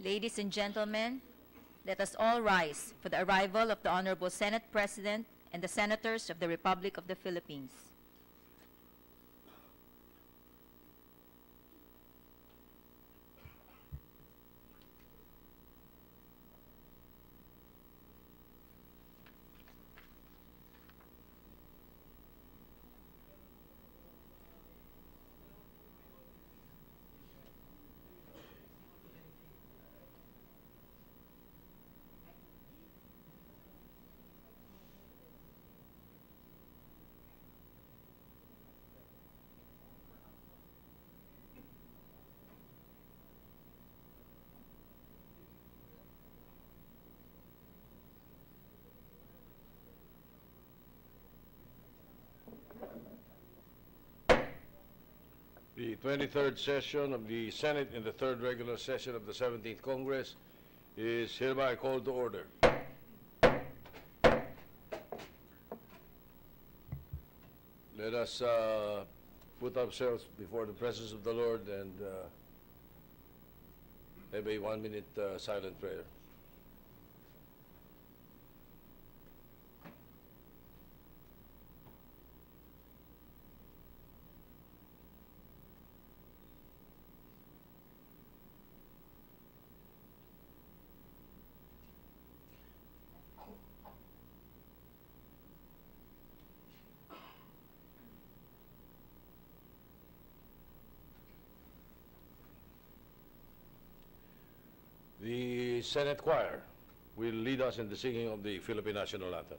Ladies and gentlemen, let us all rise for the arrival of the Honorable Senate President and the Senators of the Republic of the Philippines. The 23rd session of the Senate in the 3rd regular session of the 17th Congress is hereby called to order. Let us put ourselves before the presence of the Lord and have a 1-minute silent prayer. The Senate Choir will lead us in the singing of the Philippine National Anthem.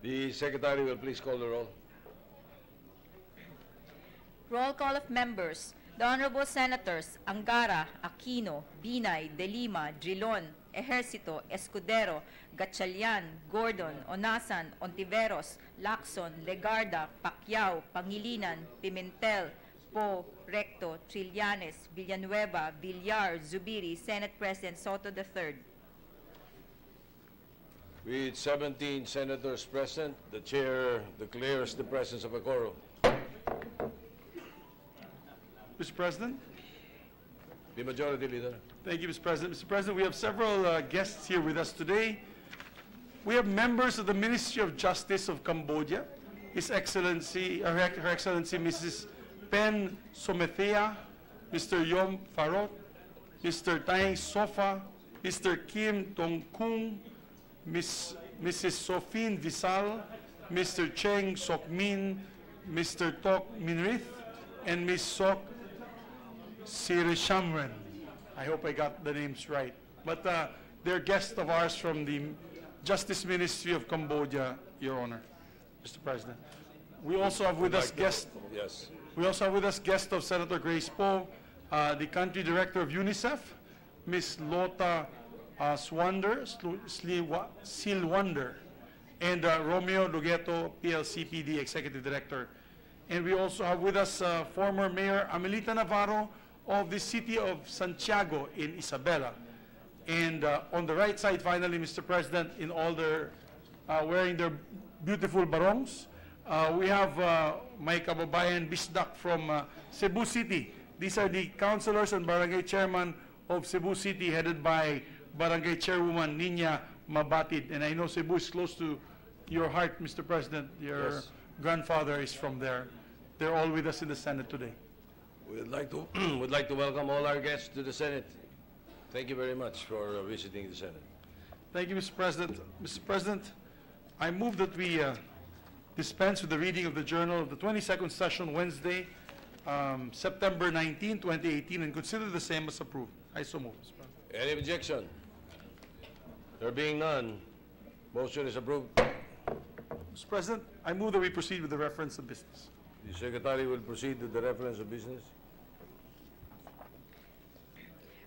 The Secretary will please call the roll. Roll call of members. The Honorable Senators Angara, Aquino, Binay, De Lima, Drilon, Ejercito, Escudero, Gatchalian, Gordon, Onasan, Ontiveros, Lacson, Legarda, Pacquiao, Pangilinan, Pimentel, Poe, Recto, Trillanes, Villanueva, Villar, Zubiri, Senate President Soto III. With 17 senators present, the chair declares the presence of a quorum. Mr. President. The Majority Leader. Thank you, Mr. President. Mr. President, we have several guests here with us today. We have members of the Ministry of Justice of Cambodia, His Excellency, Her Excellency Mrs. Pen Somethea, Mr. Yom Farot, Mr. Tang Sofa, Mr. Kim Tong Kung, Mrs. Sophine Visal, Mr. Cheng Sok Min, Mr. Tok Minrith, and Ms. Sok Sirishamran. I hope I got the names right. But they're guests of ours from the Justice Ministry of Cambodia, Your Honor, Mr. President. We also have with us guest. Yes. We also have with us guest of Senator Grace Poe, the Country Director of UNICEF, Ms. Lota Silwander, and Romeo Dugueto, PLCPD Executive Director. And we also have with us former Mayor Amelita Navarro of the city of Santiago in Isabela. And on the right side, finally, Mr. President, in all their, wearing their beautiful barongs, we have my kababayan Bisdak from Cebu City, These are the councilors and barangay chairman of Cebu City, headed by Barangay Chairwoman Nina Mabatid. And I know Cebu is close to your heart, Mr. President. Your Yes. grandfather is from there. They're all with us in the Senate today. We'd like to would like to welcome all our guests to the Senate. Thank you very much for visiting the Senate. Thank you, Mr. President. Mr. President, I move that we dispense with the reading of the journal of the 22nd session, Wednesday, September 19, 2018, and consider the same as approved. I so move, Mr. President. Any objection? There being none, motion is approved. Mr. President, I move that we proceed with the reference of business. The Secretary will proceed with the reference of business.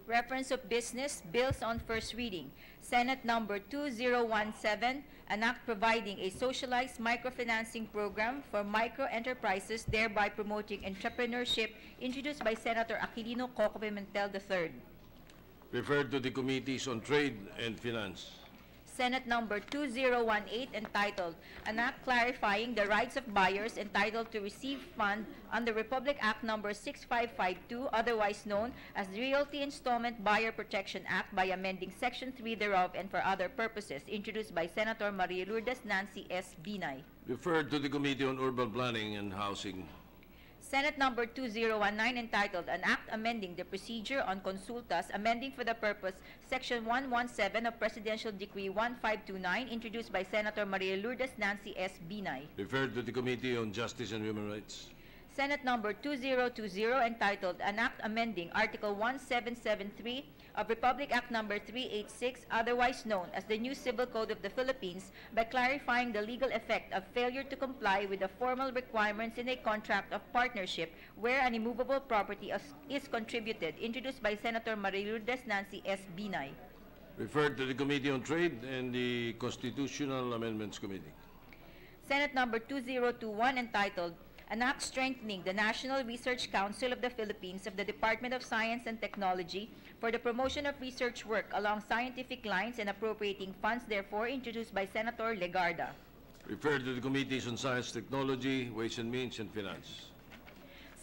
Reference of business, bills on first reading. Senate number 2017, an act providing a socialized microfinancing program for micro-enterprises, thereby promoting entrepreneurship, introduced by Senator Aquilino Coco Pimentel III. Referred to the Committees on Trade and Finance. Senate number 2018, entitled, an act clarifying the rights of buyers entitled to receive fund under Republic Act number 6552, otherwise known as the Realty Installment Buyer Protection Act, by amending Section 3 thereof and for other purposes, introduced by Senator Maria Lourdes Nancy S. Binay. Referred to the Committee on Urban Planning and Housing. Senate number 2019, entitled, an act amending the procedure on consultas, amending for the purpose Section 117 of Presidential Decree 1529, introduced by Senator Maria Lourdes Nancy S. Binay. Referred to the Committee on Justice and Human Rights. Senate number 2020, entitled, an act amending Article 1773 of Republic Act number 386, otherwise known as the New Civil Code of the Philippines, by clarifying the legal effect of failure to comply with the formal requirements in a contract of partnership where an immovable property is contributed, introduced by Senator Maria Lourdes Nancy S. Binay. Referred to the Committee on Trade and the Constitutional Amendments Committee. Senate number 2021, entitled, an act strengthening the National Research Council of the Philippines of the Department of Science and Technology for the promotion of research work along scientific lines and appropriating funds therefore, introduced by Senator Legarda. Referred to the Committees on Science, Technology, Ways and Means, and Finance.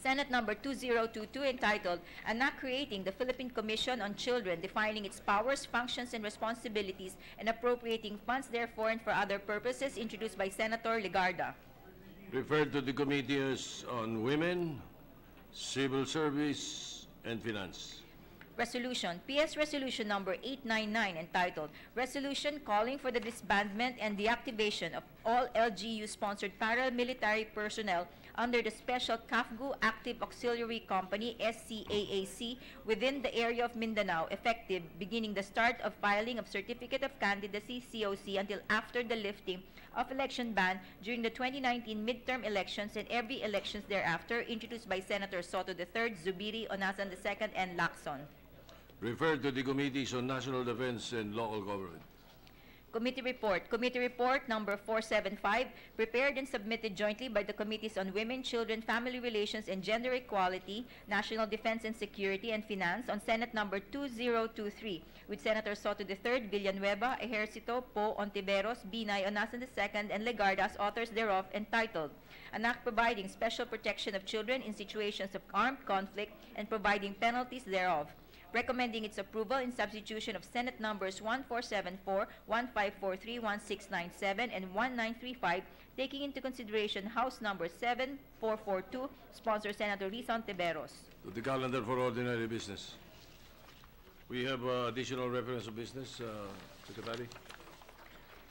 Senate number 2022, entitled, an act creating the Philippine Commission on Children, defining its powers, functions, and responsibilities, and appropriating funds therefore and for other purposes, introduced by Senator Legarda. Referred to the Committees on Women, Civil Service, and Finance. Resolution, PS Resolution number 899, entitled, Resolution calling for the disbandment and deactivation of all LGU-sponsored paramilitary personnel under the Special CAFGU Active Auxiliary Company, SCAAC, within the area of Mindanao, effective beginning the start of filing of Certificate of Candidacy, COC, until after the lifting of election ban during the 2019 midterm elections and every elections thereafter, introduced by Senator Soto III, Zubiri, Onasan II, and Lacson. Referred to the Committees on National Defense and Local Government. Committee report number 475, prepared and submitted jointly by the Committees on Women, Children, Family Relations, and Gender Equality, National Defense and Security, and Finance on Senate number 2023, with Senator Soto III, Villanueva, Ejercito, Poe, Ontiveros, Binay, Onasan II, and Legarda as authors thereof, entitled, an act providing special protection of children in situations of armed conflict and providing penalties thereof, recommending its approval in substitution of Senate numbers 1474, 1543, 1697, and 1935, taking into consideration House number 7442, sponsor Senator Risa Ontiveros. To the calendar for ordinary business. We have additional reference of business, Secretary.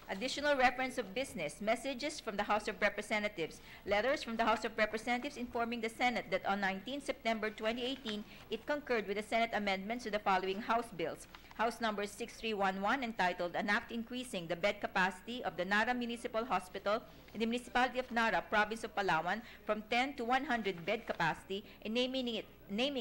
Additional reference of business, messages from the House of Representatives, letters from the House of Representatives informing the Senate that on 19 September 2018, it concurred with the Senate amendments to the following House bills. House number 6311, entitled, an act increasing the bed capacity of the Nara Municipal Hospital in the Municipality of Nara, Province of Palawan, from 10 to 100 bed capacity, and naming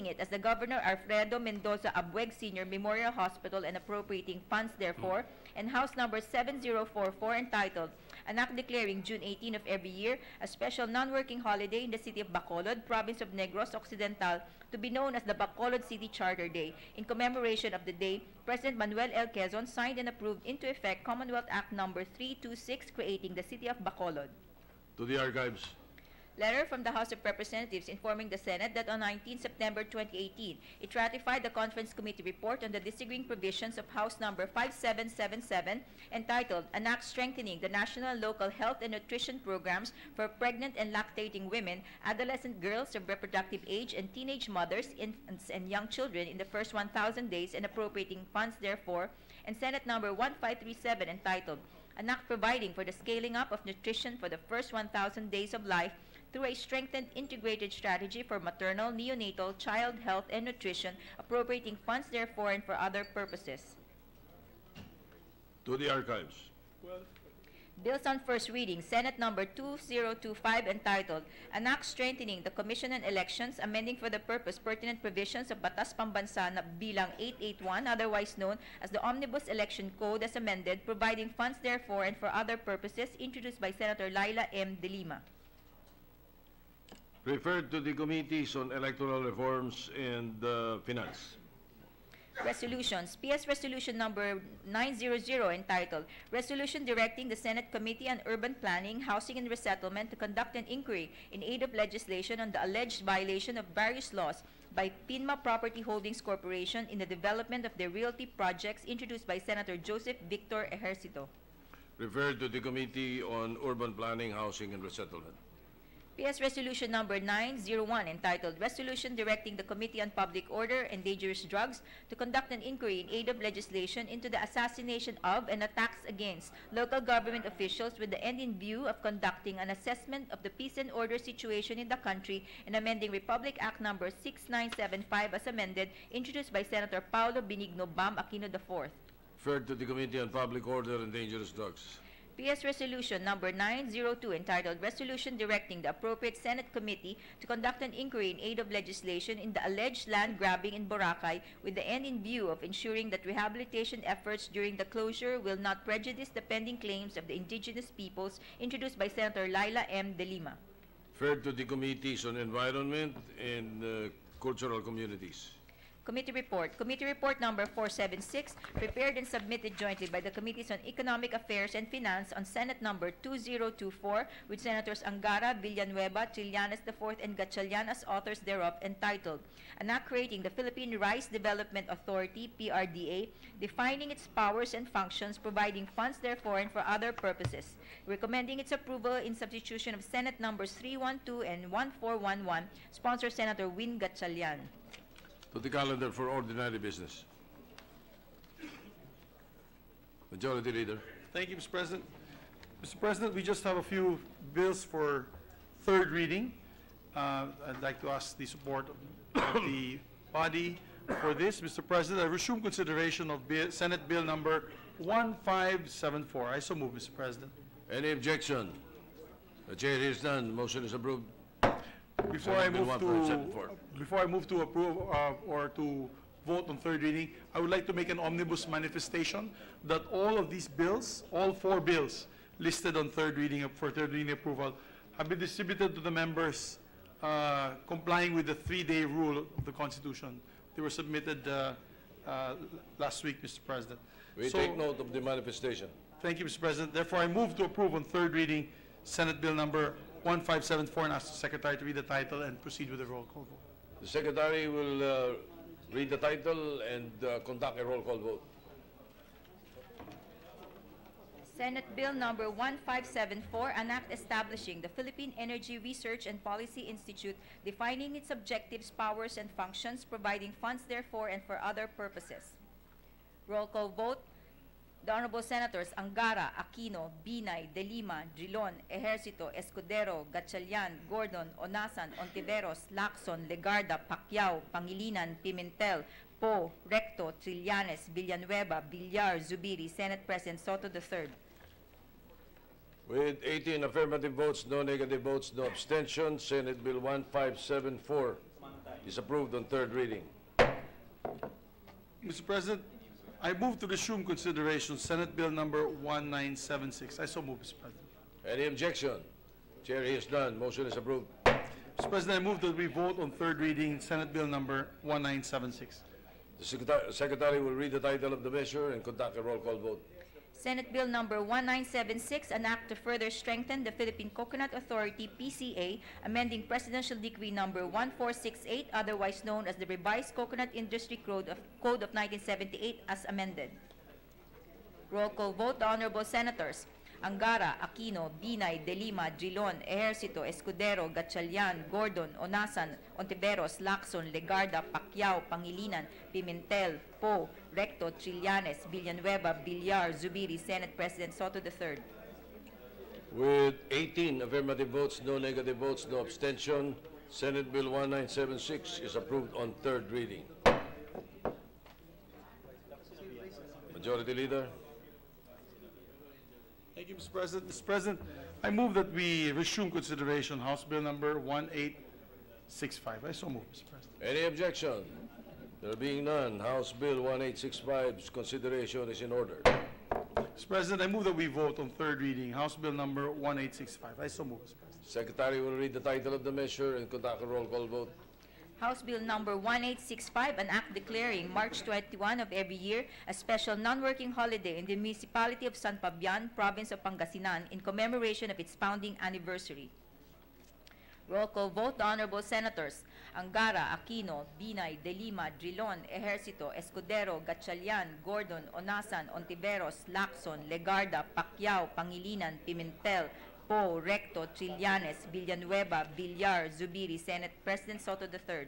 it as the Governor Alfredo Mendoza Abueg Sr. Memorial Hospital and appropriating funds therefore, and House number 7044, entitled, an act declaring June 18 of every year a special non-working holiday in the city of Bacolod, Province of Negros Occidental, to be known as the Bacolod City Charter Day. In commemoration of the day, President Manuel L. Quezon signed and approved into effect Commonwealth Act number 326, creating the city of Bacolod. To the archives. Letter from the House of Representatives informing the Senate that on 19 September 2018, it ratified the Conference Committee report on the disagreeing provisions of House Number 5777 entitled An Act Strengthening the National and Local Health and Nutrition Programs for Pregnant and Lactating Women, Adolescent Girls of Reproductive Age, and Teenage Mothers, Infants, and Young Children in the first 1,000 days and appropriating funds therefore, and Senate Number 1537 entitled An Act Providing for the Scaling Up of Nutrition for the First 1,000 Days of Life through a Strengthened Integrated Strategy for Maternal, Neonatal, Child Health and Nutrition, appropriating funds therefore and for other purposes. To the archives. Bills on first reading, Senate Number 2025 entitled An Act Strengthening the Commission on Elections, amending for the purpose pertinent provisions of Batas Pambansa na bilang 881, otherwise known as the Omnibus Election Code as amended, providing funds therefore and for other purposes, introduced by Senator Laila M. De Lima. Referred to the Committees on Electoral Reforms and Finance. Resolutions. PS Resolution Number 900 entitled Resolution Directing the Senate Committee on Urban Planning, Housing and Resettlement to conduct an inquiry in aid of legislation on the alleged violation of various laws by PINMA Property Holdings Corporation in the development of their realty projects, introduced by Senator Joseph Victor Ejercito. Referred to the Committee on Urban Planning, Housing and Resettlement. PS Resolution Number 901 entitled Resolution Directing the Committee on Public Order and Dangerous Drugs to conduct an inquiry in aid of legislation into the assassination of and attacks against local government officials with the end in view of conducting an assessment of the peace and order situation in the country and amending Republic Act Number 6975 as amended, introduced by Senator Paulo Benigno Bam Aquino IV. Referred to the Committee on Public Order and Dangerous Drugs. PS Resolution Number 902 entitled Resolution Directing the Appropriate Senate Committee to conduct an inquiry in aid of legislation in the alleged land grabbing in Boracay with the end in view of ensuring that rehabilitation efforts during the closure will not prejudice the pending claims of the indigenous peoples, introduced by Senator Laila M. De Lima. Referred to the Committees on Environment and Cultural Communities. Committee Report Number 476, prepared and submitted jointly by the Committees on Economic Affairs and Finance on Senate Number 2024, with Senators Angara, Villanueva, Trillanes IV, and Gatchalian as authors thereof, entitled An Act Creating the Philippine Rice Development Authority, PRDA, defining its powers and functions, providing funds therefore and for other purposes, recommending its approval in substitution of Senate Numbers 312 and 1411, sponsor Senator Win Gatchalian. To the calendar for ordinary business. Majority Leader. Thank you, Mr. President. Mr. President, we just have a few bills for third reading. I'd like to ask the support of the body for this. Mr. President, I resume consideration of Senate Bill number 1574. I so move, Mr. President. Any objection? The chair hears none. Motion is approved. Before I move to approve or to vote on third reading, I would like to make an omnibus manifestation that all of these bills, all four bills listed on third reading for third reading approval, have been distributed to the members complying with the 3-day rule of the Constitution. They were submitted last week, Mr. President. We take note of the manifestation. Thank you, Mr. President. Therefore, I move to approve on third reading Senate Bill number 1574 and ask the Secretary to read the title and proceed with the roll call vote. The Secretary will read the title and conduct a roll call vote. Senate Bill number 1574, an act establishing the Philippine Energy Research and Policy Institute, defining its objectives, powers, and functions, providing funds therefore and for other purposes. Roll call vote. The Honorable Senators Angara, Aquino, Binay, De Lima, Drilon, Ejercito, Escudero, Gatchalian, Gordon, Onasan, Ontiveros, Lacson, Legarda, Pacquiao, Pangilinan, Pimentel, Poe, Recto, Trillanes, Villanueva, Villar, Zubiri, Senate President Soto III. With 18 affirmative votes, no negative votes, no abstentions, Senate Bill 1574 is approved on third reading. Mr. President, I move to resume consideration Senate Bill number 1976. I so move, Mr. President. Any objection? Chair hears none. Motion is approved. Mr. President, I move that we vote on third reading Senate Bill number 1976. The Secretary will read the title of the measure and conduct a roll call vote. Senate Bill number 1976, an act to further strengthen the Philippine Coconut Authority, PCA, amending Presidential Decree number 1468, otherwise known as the Revised Coconut Industry Code of 1978 as amended. Roll call vote, the Honorable Senators Angara, Aquino, Binay, De Lima, Drilon, Ejercito, Escudero, Gatchalian, Gordon, Onasan, Ontiveros, Lacson, Legarda, Pacquiao, Pangilinan, Pimentel, Poe, Recto, Trillanes, Villanueva, Villar, Zubiri, Senate President Soto III. With 18 affirmative votes, no negative votes, no abstention, Senate Bill 1976 is approved on third reading. Majority Leader. Thank you, Mr. President. Mr. President, I move that we resume consideration House Bill number 1865. I so move, Mr. President. Any objection? There being none, House Bill 1865's consideration is in order. Mr. President, I move that we vote on third reading House Bill number 1865. I so move, Mr. President. Secretary will read the title of the measure and conduct a roll call vote. House Bill number 1865, an act declaring March 21 of every year a special non-working holiday in the municipality of San Fabian, province of Pangasinan, in commemoration of its founding anniversary. Roll call vote, the Honorable Senators Angara, Aquino, Binay, De Lima, Drilon, Ejercito, Escudero, Gatchalian, Gordon, Onasan, Ontiveros, Lacson, Legarda, Pacquiao, Pangilinan, Pimentel, Poe, Recto, Trillanes, Villanueva, Villar, Zubiri, Senate President Soto III.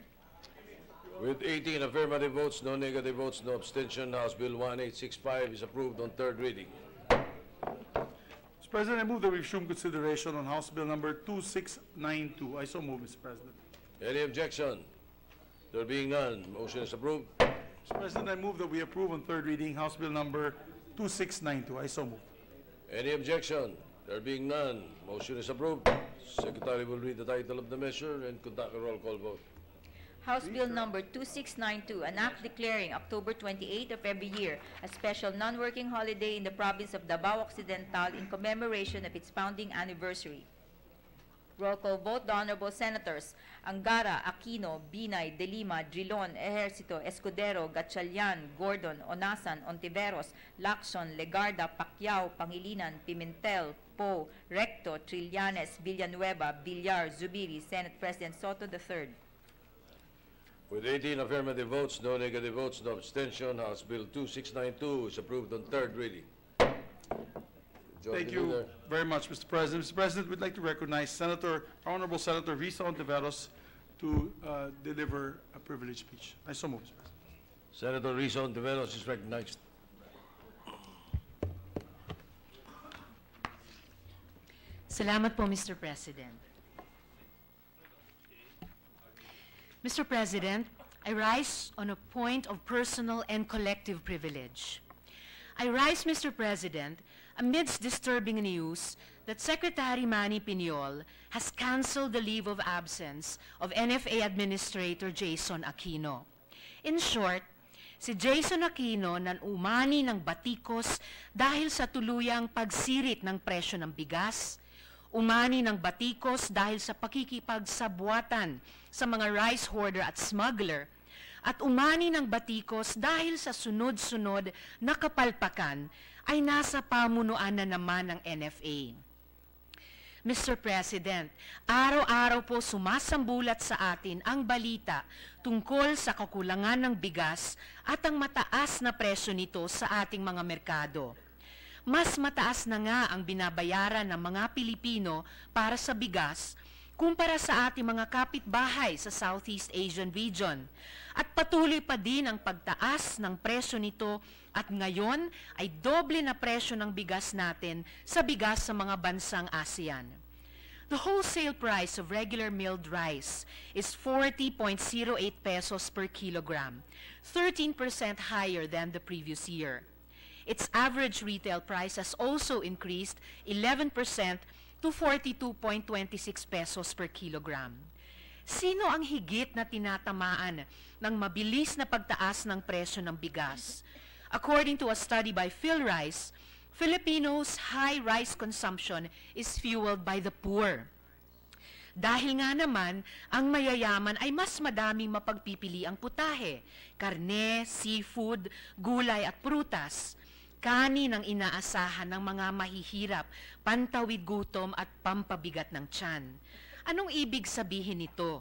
With 18 affirmative votes, no negative votes, no abstention, House Bill 1865 is approved on third reading. Mr. President, I move that we resume consideration on House Bill number 2692. I so move, Mr. President. Any objection? There being none, motion is approved. Mr. President, I move that we approve on third reading House Bill number 2692. I so move. Any objection? There being none, motion is approved. Secretary will read the title of the measure and conduct a roll call vote. House Bill number 2692, an act declaring October 28 of every year a special non-working holiday in the province of Davao Occidental in commemoration of its founding anniversary. Roll call vote, the Honorable Senators Angara, Aquino, Binay, De Lima, Drilon, Ejercito, Escudero, Gatchalian, Gordon, Onasan, Ontiveros, Lacson, Legarda, Pacquiao, Pangilinan, Pimentel, Poe, Recto, Trillanes, Villanueva, Villar, Zubiri, Senate President Soto III. With 18 affirmative votes, no negative votes, no abstention, House Bill 2692 is approved on third reading. Majority Thank you Leader. very much, Mr. President. Mr. President, we'd like to recognize Honorable Senator Risa Ontiveros to deliver a privileged speech. I so move, Mr. President. Senator Risa Ontiveros is recognized. Salamat po, Mr. President. Mr. President, I rise on a point of personal and collective privilege. I rise, Mr. President, amidst disturbing news that Secretary Manny Piñol has canceled the leave of absence of NFA Administrator Jason Aquino. In short, si Jason Aquino nanumani ng batikos dahil sa tuluyang pagsirit ng presyo ng bigas, umani ng batikos dahil sa pakikipagsabwatan sa mga rice hoarder at smuggler, at umani ng batikos dahil sa sunod-sunod na kapalpakan ay nasa pamunuan na naman ng NFA. Mr. President, araw-araw po sumasambulat sa atin ang balita tungkol sa kakulangan ng bigas at ang mataas na presyo nito sa ating mga merkado. Mas mataas na nga ang binabayaran ng mga Pilipino para sa bigas kumpara sa ating mga kapitbahay sa Southeast Asian region. At patuloy pa din ang pagtaas ng presyo nito at ngayon ay doble na presyo ng bigas natin sa bigas sa mga bansang ASEAN. The wholesale price of regular milled rice is 40.08 pesos per kilogram, 13% higher than the previous year. Its average retail price has also increased 11% to 42.26 pesos per kilogram. Sino ang higit na tinatamaan ng mabilis na pagtaas ng presyo ng bigas? According to a study by PhilRice, Filipinos' high rice consumption is fueled by the poor. Dahil nga naman, ang mayayaman ay mas madaming mapagpipili ang putahe, karne, seafood, gulay at prutas. kanin ang inaasahan ng mga mahihirap, pantawid gutom at pampabigat ng tiyan. Anong ibig sabihin nito?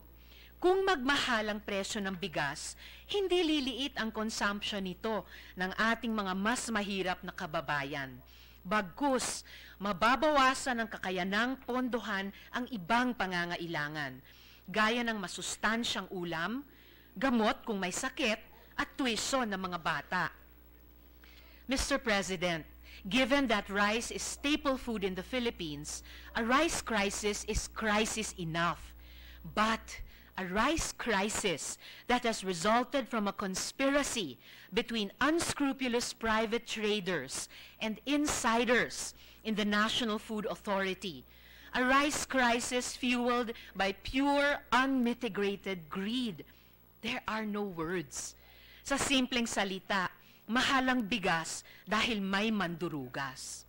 Kung magmahal ang presyo ng bigas, hindi liliit ang consumption nito ng ating mga mas mahirap na kababayan. Bagkus, mababawasan ang kakayanang pondohan ang ibang pangangailangan, gaya ng masustansyang ulam, gamot kung may sakit, at tuition ng mga bata. Mr. President, given that rice is staple food in the Philippines, a rice crisis is crisis enough. But a rice crisis that has resulted from a conspiracy between unscrupulous private traders and insiders in the National Food Authority. A rice crisis fueled by pure, unmitigated greed. There are no words. Sa simpleng salita, mahalang bigas dahil may mandurugas.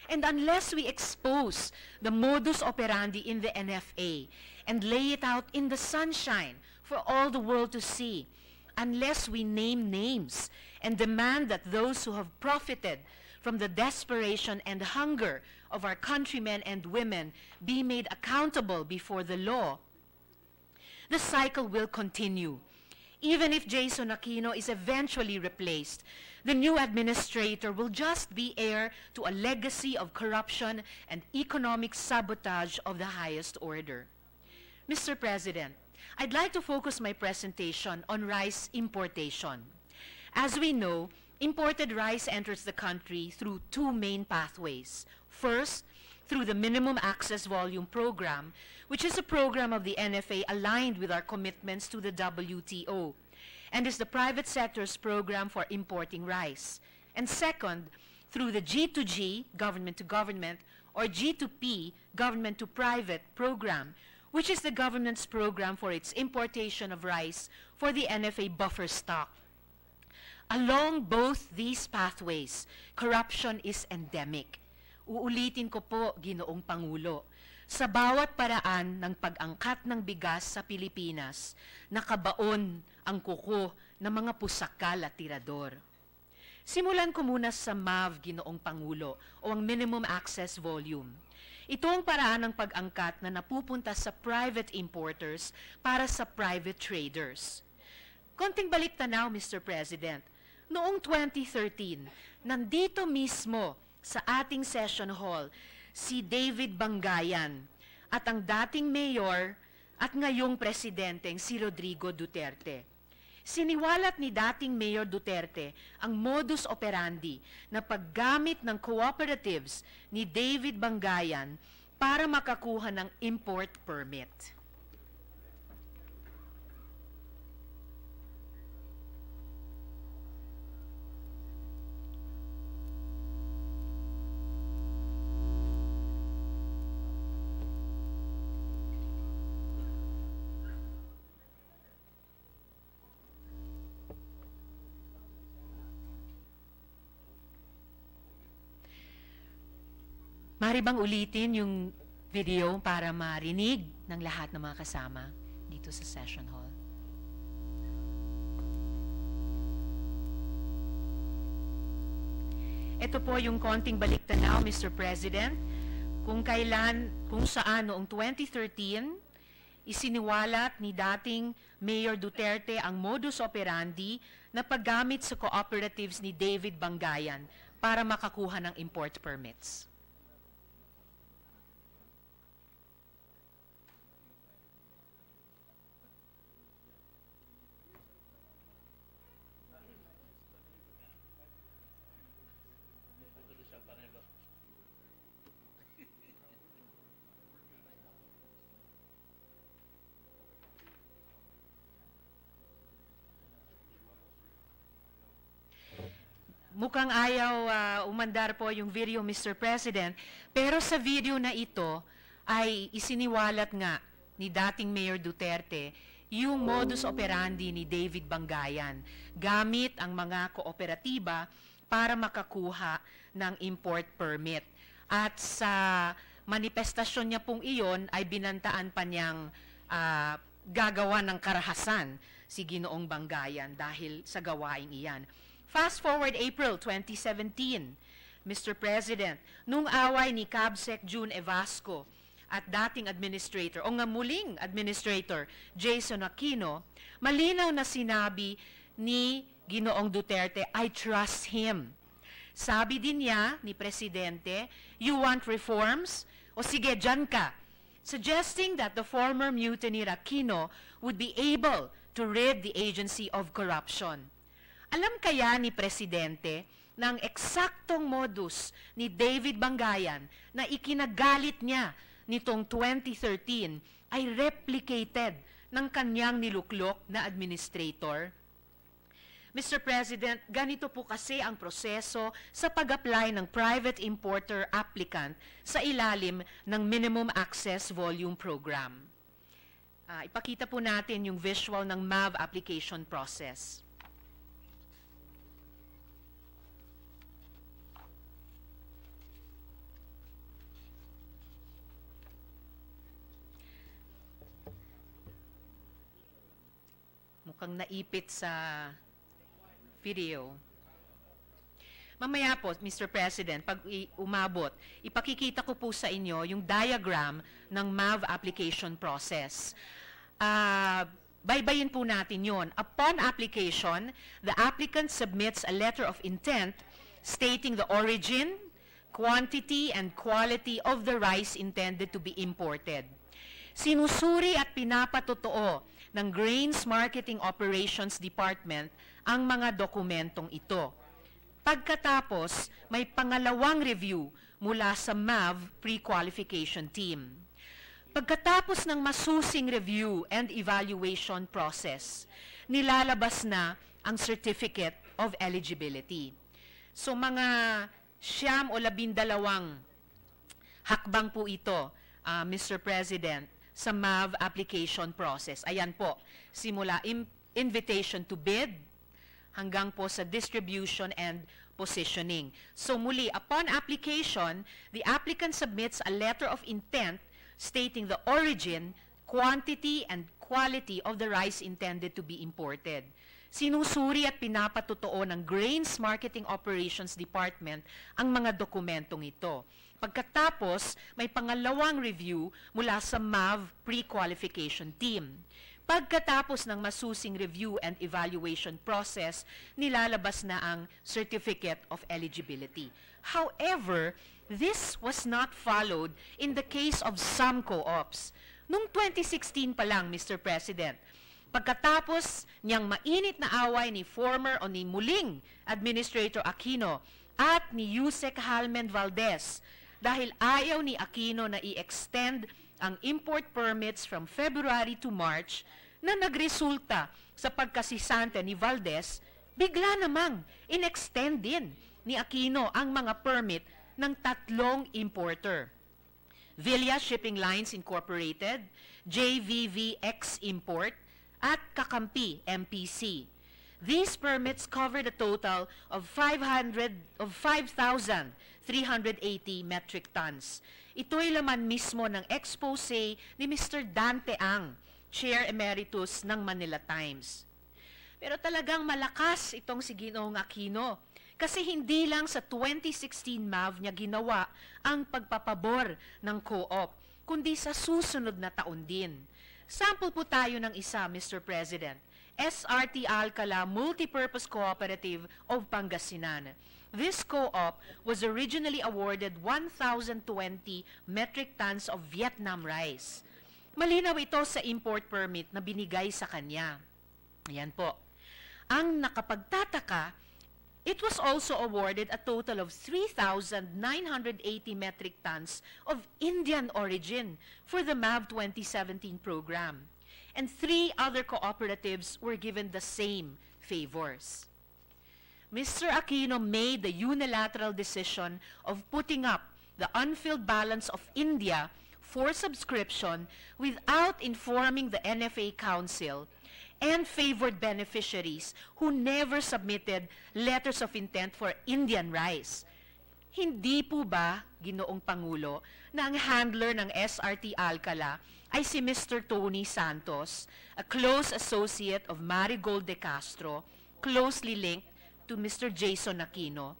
And unless we expose the modus operandi in the NFA and lay it out in the sunshine for all the world to see, unless we name names and demand that those who have profited from the desperation and hunger of our countrymen and women be made accountable before the law, the cycle will continue. Even if Jason Aquino is eventually replaced, the new administrator will just be heir to a legacy of corruption and economic sabotage of the highest order. Mr. President, I'd like to focus my presentation on rice importation. As we know, imported rice enters the country through two main pathways. First, through the Minimum Access Volume Program, which is a program of the NFA aligned with our commitments to the WTO, and is the private sector's program for importing rice. And second, through the G2G, government to government, or G2P, government to private program, which is the government's program for its importation of rice for the NFA buffer stock. Along both these pathways, corruption is endemic. Uulitin ko po, Ginoong Pangulo, sa bawat paraan ng pag-angkat ng bigas sa Pilipinas, nakabaon ang kuko ng mga pusakal at tirador. Simulan ko muna sa MAV, Ginoong Pangulo, o ang Minimum Access Volume. Ito ang paraan ng pag-angkat na napupunta sa private importers para sa private traders. Konting balik tanaw, Mr. President. Noong 2013, nandito mismo sa ating session hall, si David Bangayan at ang dating mayor at ngayong presidenteng si Rodrigo Duterte. Siniwalat ni dating Mayor Duterte ang modus operandi na paggamit ng cooperatives ni David Bangayan para makakuha ng import permit. Mari bang ulitin yung video para marinig ng lahat ng mga kasama dito sa session hall? Ito po yung konting baliktanaw, Mr. President, kung saan noong 2013, isiniwalat ni dating Mayor Duterte ang modus operandi na paggamit sa cooperatives ni David Bangayan para makakuha ng import permits. Mukhang ayaw umandar po yung video, Mr. President, pero sa video na ito ay isiniwalat nga ni dating Mayor Duterte yung modus operandi ni David Bangayan gamit ang mga kooperatiba para makakuha ng import permit. At sa manifestasyon niya pong iyon ay binantaan pa niyang gagawa ng karahasan si Ginoong Bangayan dahil sa gawaing iyan. Fast forward April 2017, Mr. President, nung away ni Cabsec June Evasco at dating administrator, o nga muling administrator, Jason Aquino, malinaw na sinabi ni Ginoong Duterte, I trust him. Sabi din niya ni Presidente, you want reforms? O sige, dyan ka. Suggesting that the former mutineer Aquino would be able to rid the agency of corruption. Alam kaya ni Presidente na ang eksaktong modus ni David Bangayan na ikinagalit niya nitong 2013 ay replicated ng kanyang niluklok na administrator? Mr. President, ganito po kasi ang proseso sa pag-apply ng private importer applicant sa ilalim ng Minimum Access Volume Program. Ipakita po natin yung visual ng MAV application process. Mukhang naipit sa video. Mamaya po, Mr. President, pag umabot, ipakikita ko po sa inyo yung diagram ng MAV application process. Baybayin po natin yon. Upon application, the applicant submits a letter of intent stating the origin, quantity, and quality of the rice intended to be imported. Sinusuri at pinapatotoo ng Grains Marketing Operations Department ang mga dokumentong ito. Pagkatapos, may pangalawang review mula sa MAV pre-qualification team. Pagkatapos ng masusing review and evaluation process, nilalabas na ang Certificate of Eligibility. So mga 9 o 12 hakbang po ito, Mr. President, sa MAV application process. Ayan po, simula invitation to bid, hanggang po sa distribution and positioning. So muli, upon application, the applicant submits a letter of intent stating the origin, quantity, and quality of the rice intended to be imported. Sinusuri at pinapatotoo ng Grains Marketing Operations Department ang mga dokumentong ito. Pagkatapos, may pangalawang review mula sa MAV pre-qualification team. Pagkatapos ng masusing review and evaluation process, nilalabas na ang Certificate of Eligibility. However, this was not followed in the case of some co-ops. Noong 2016 pa lang, Mr. President, pagkatapos niyang mainit na away ni former o ni muling Administrator Aquino at ni Yusek Halmen Valdez dahil ayaw ni Aquino na i-extend ang import permits from February to March na nagresulta sa pagkasisante ni Valdez, bigla namang in-extend din ni Aquino ang mga permit ng 3 importer. Villa Shipping Lines Incorporated, JVVX Import, at Kakampi MPC. These permits covered a total of 5,380 metric tons. Ito'y laman mismo ng expose ni Mr. Dante Ang, Chair Emeritus ng Manila Times. Pero talagang malakas itong si Ginoong Aquino kasi hindi lang sa 2016 MAV niya ginawa ang pagpapabor ng co-op, kundi sa susunod na taon din. Sample po tayo ng isa, Mr. President. SRT Alcala Multipurpose Cooperative of Pangasinan. This co-op was originally awarded 1,020 metric tons of Vietnam rice. Malinaw ito sa import permit na binigay sa kanya. Ayan po. Ang nakapagtataka, it was also awarded a total of 3,980 metric tons of Indian origin for the MAV 2017 program. And 3 other cooperatives were given the same favors. Mr. Aquino made the unilateral decision of putting up the unfilled balance of India for subscription without informing the NFA Council and favored beneficiaries who never submitted letters of intent for Indian rice. Hindi po ba, Ginoong Pangulo, na ang handler ng SRT Alcala ay si Mr. Tony Santos, a close associate of Marigold de Castro, closely linked to Mr. Jason Aquino,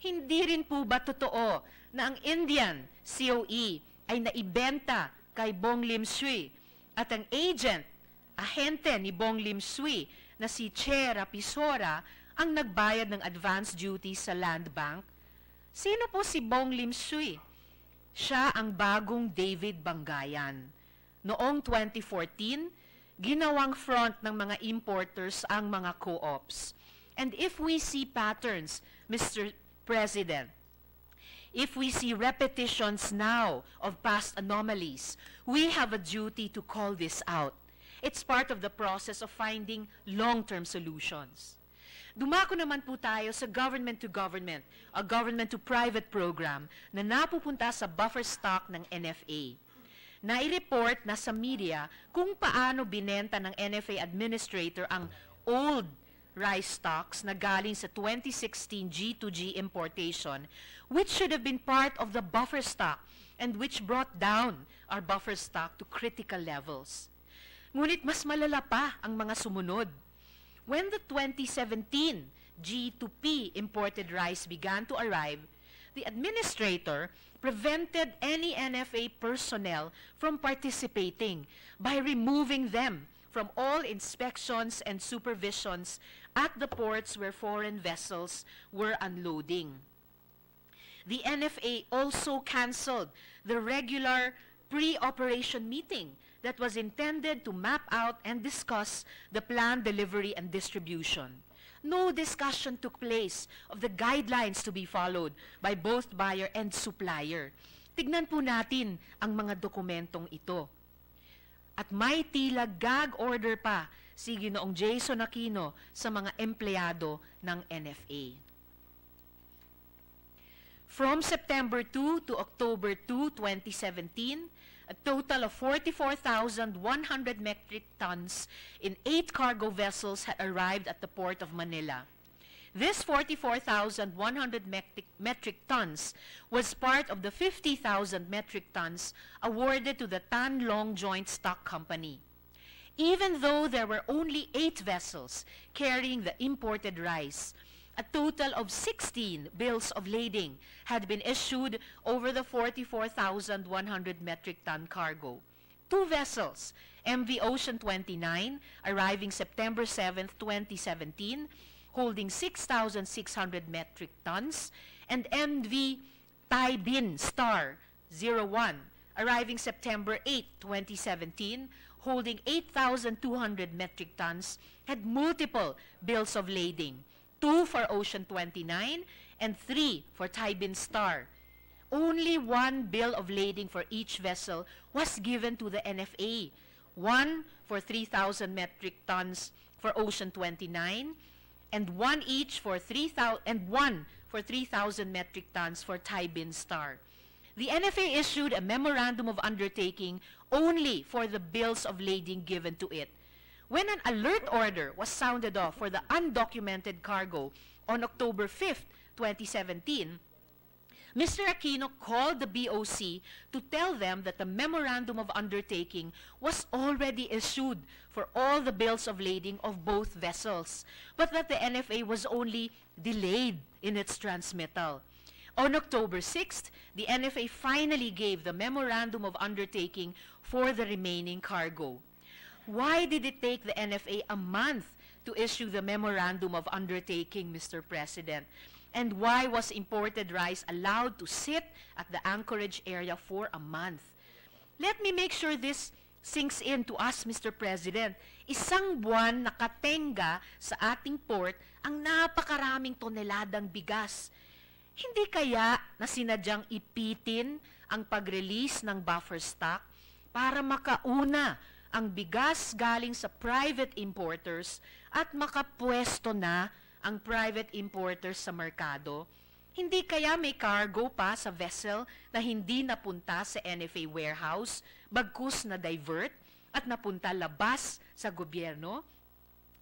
hindi rin po ba totoo na ang Indian COE ay naibenta kay Bong Lim Sui at ang ahente ni Bong Lim Sui na si Che Rapisora ang nagbayad ng advance duty sa Land Bank? Sino po si Bong Lim Sui? Siya ang bagong David Bangayan. Noong 2014, ginawang front ng mga importers ang mga co-ops. And if we see patterns, Mr. President, if we see repetitions now of past anomalies, we have a duty to call this out. It's part of the process of finding long-term solutions. Dumako naman po tayo sa government-to-government, a government-to-private program na napupunta sa buffer stock ng NFA. Nai-report na sa media kung paano binenta ng NFA administrator ang old rice stocks na galing sa 2016 G2G importation, which should have been part of the buffer stock and which brought down our buffer stock to critical levels. Ngunit mas malala pa ang mga sumunod. When the 2017 G2P imported rice began to arrive, the administrator prevented any NFA personnel from participating by removing them from all inspections and supervisions at the ports where foreign vessels were unloading. The NFA also canceled the regular pre-operation meeting that was intended to map out and discuss the planned delivery and distribution. No discussion took place of the guidelines to be followed by both buyer and supplier. Tignan po natin ang mga dokumentong ito. At may tila gag order pa si Ginoong Jason Aquino sa mga empleyado ng NFA. From September 2 to October 2, 2017, a total of 44,100 metric tons in 8 cargo vessels had arrived at the Port of Manila. This 44,100 metric tons was part of the 50,000 metric tons awarded to the Tan Long Joint Stock Company. Even though there were only 8 vessels carrying the imported rice, a total of 16 bills of lading had been issued over the 44,100 metric ton cargo. 2 vessels, MV Ocean 29, arriving September 7, 2017, holding 6,600 metric tons, and MV Tai Bin Star 01, arriving September 8, 2017, holding 8,200 metric tons, had multiple bills of lading, 2 for Ocean 29 and 3 for Tai Bin Star. Only 1 bill of lading for each vessel was given to the NFA, 1 for 3,000 metric tons for Ocean 29 and 1 each for 3,000 metric tons for Tai Bin Star. The NFA issued a memorandum of undertaking only for the bills of lading given to it. When an alert order was sounded off for the undocumented cargo on October 5, 2017, Mr. Aquino called the BOC to tell them that the memorandum of undertaking was already issued for all the bills of lading of both vessels, but that the NFA was only delayed in its transmittal. On October 6th, the NFA finally gave the memorandum of undertaking for the remaining cargo. Why did it take the NFA a month to issue the memorandum of undertaking, Mr. President? And why was imported rice allowed to sit at the anchorage area for a month? Let me make sure this sinks in to us, Mr. President. Isang buwan nakatenga sa ating port ang napakaraming toneladang bigas. Hindi kaya na sinadyang ipitin ang pag-release ng buffer stock para makauna ang bigas galing sa private importers at makapwesto na ang private importers sa merkado? Hindi kaya may cargo pa sa vessel na hindi napunta sa NFA warehouse, bagkus na divert at napunta labas sa gobyerno?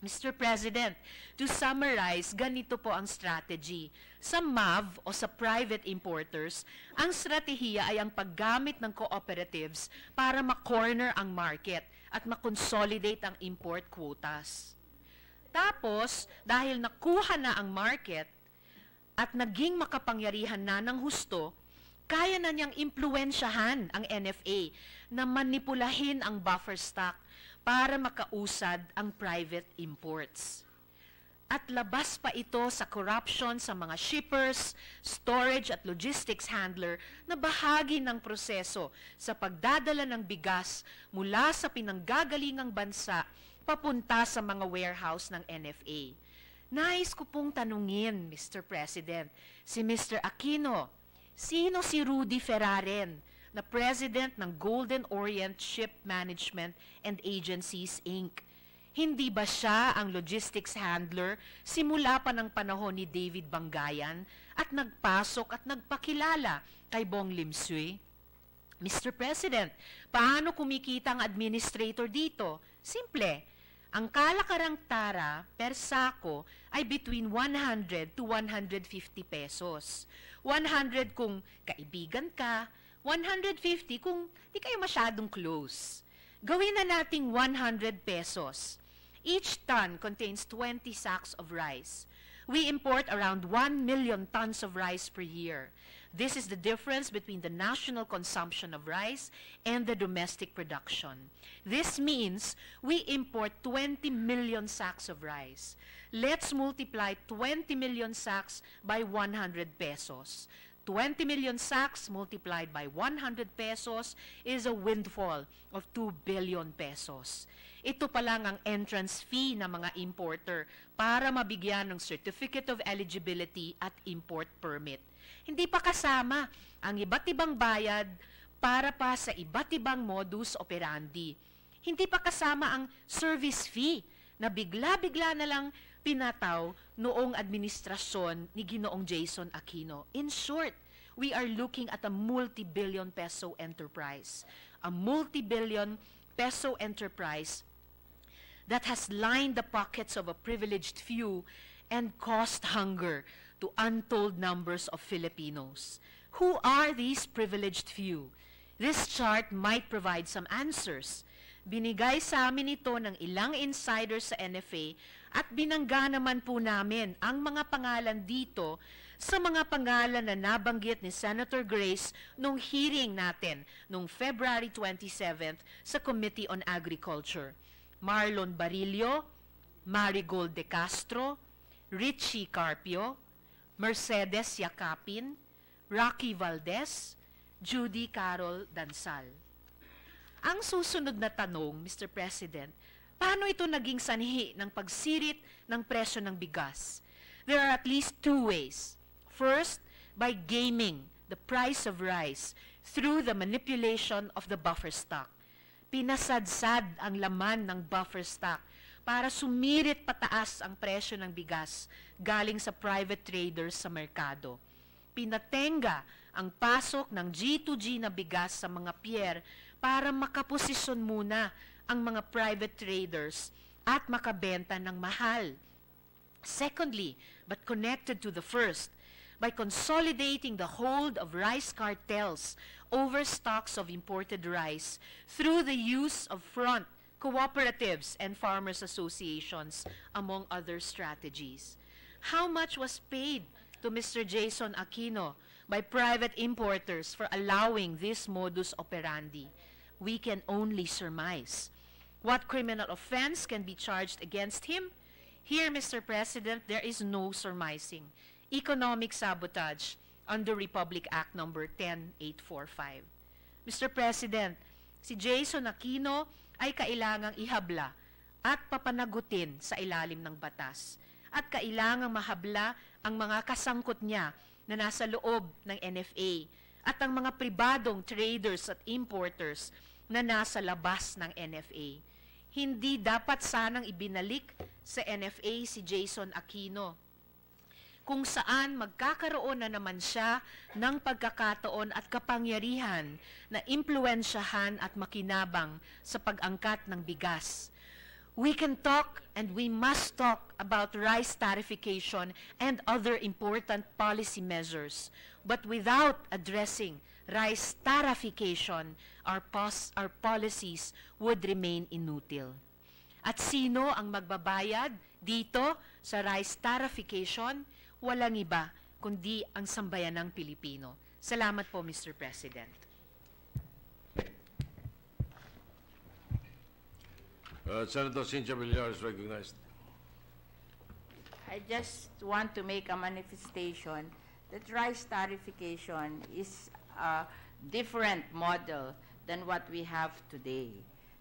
Mr. President, to summarize, ganito po ang strategy. Sa MAV o sa private importers, ang strategiya ay ang paggamit ng cooperatives para ma-corner ang market at ma-consolidate ang import quotas. Tapos, dahil nakuha na ang market at naging makapangyarihan na ng husto, kaya na niyang impluwensyahan ang NFA na manipulahin ang buffer stock para makausad ang private imports. At labas pa ito sa corruption sa mga shippers, storage at logistics handler na bahagi ng proseso sa pagdadala ng bigas mula sa pinanggagalingang bansa papunta sa mga warehouse ng NFA. Nais ko pong tanungin, Mr. President, si Mr. Aquino, sino si Rudy Ferraren na President ng Golden Orient Ship Management and Agencies, Inc.? Hindi ba siya ang logistics handler simula pa ng panahon ni David Bangayan at nagpasok at nagpakilala kay Bong Limsui? Mr. President, paano kumikita ang administrator dito? Simple. Ang kalakarang tara per sako ay between 100 to 150 pesos. 100 kung kaibigan ka, 150 kung di kayo masyadong close. Gawin na nating 100 pesos. Each ton contains 20 sacks of rice. We import around 1 million tons of rice per year. This is the difference between the national consumption of rice and the domestic production. This means we import 20 million sacks of rice. Let's multiply 20 million sacks by 100 pesos. 20 million sacks multiplied by 100 pesos is a windfall of 2 billion pesos. Ito pa lang ang entrance fee ng mga importer para mabigyan ng Certificate of Eligibility at Import Permit. Hindi pa kasama ang iba't ibang bayad para pa sa iba't ibang modus operandi. Hindi pa kasama ang service fee na bigla-bigla na lang pinataw noong administrasyon ni Ginoong Jason Aquino. In short, we are looking at a multi-billion peso enterprise. A multi-billion peso enterprise that has lined the pockets of a privileged few and caused hunger to untold numbers of Filipinos. Who are these privileged few? This chart might provide some answers. Binigay sa amin ito ng ilang insiders sa NFA at binangga naman po namin ang mga pangalan dito sa mga pangalan na nabanggit ni Senator Grace nung hearing natin nung February 27th sa Committee on Agriculture. Marlon Barillo, Marigold de Castro, Richie Carpio, Mercedes Yakapin, Rocky Valdez, Judy Carol Dansal. Ang susunod na tanong, Mr. President, paano ito naging sanhi ng pagsirit ng presyo ng bigas? There are at least two ways. First, by gaming the price of rice through the manipulation of the buffer stock. Pinasadsad ang laman ng buffer stock para sumirit pataas ang presyo ng bigas galing sa private traders sa merkado. Pinatenga ang pasok ng G2G na bigas sa mga pier para makaposisyon muna ang mga private traders at makabenta ng mahal. Secondly, but connected to the first, by consolidating the hold of rice cartels over stocks of imported rice through the use of front, cooperatives, and farmers associations, among other strategies. How much was paid to Mr. Jason Aquino by private importers for allowing this modus operandi? We can only surmise. What criminal offense can be charged against him? Here, Mr. President, there is no surmising. Economic sabotage under Republic Act number 10845. Mr. President, si Jason Aquino ay kailangang ihabla at papanagutin sa ilalim ng batas. At kailangang mahabla ang mga kasangkot niya na nasa loob ng NFA at ang mga pribadong traders at importers na nasa labas ng NFA. Hindi dapat sanang ibinalik sa NFA si Jason Aquino, kung saan magkakaroon na naman siya ng pagkakataon at kapangyarihan na impluwensyahan at makinabang sa pag-angkat ng bigas. We can talk and we must talk about rice tariffication and other important policy measures, but without addressing rice tariffication, our policies would remain inutil. At sino ang magbabayad dito sa rice tariffication? Walang iba kundi ang sambayanang Pilipino. Salamat po, Mr. President. Senator Cynthia Villar is recognized. I just want to make a manifestation that rice tariffication is a different model than what we have today.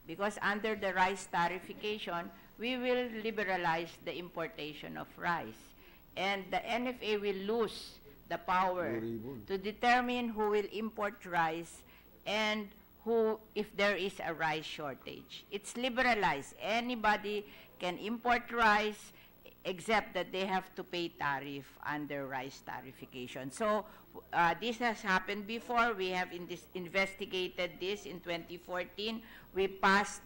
Because under the rice tariffication, we will liberalize the importation of rice. And the NFA will lose the power to determine who will import rice and who, if there is a rice shortage. It's liberalized. Anybody can import rice except that they have to pay tariff under rice tariffication. So this has happened before. We have investigated this in 2014. We passed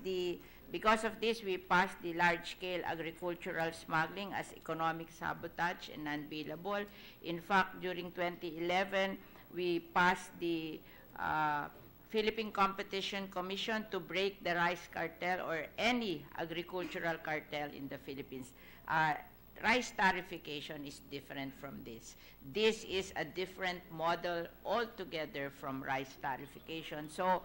because of this, we passed the large-scale agricultural smuggling as economic sabotage and non-bailable. In fact, during 2011, we passed the Philippine Competition Commission to break the rice cartel or any agricultural cartel in the Philippines. Rice tariffication is different from this. This is a different model altogether from rice tariffication. So,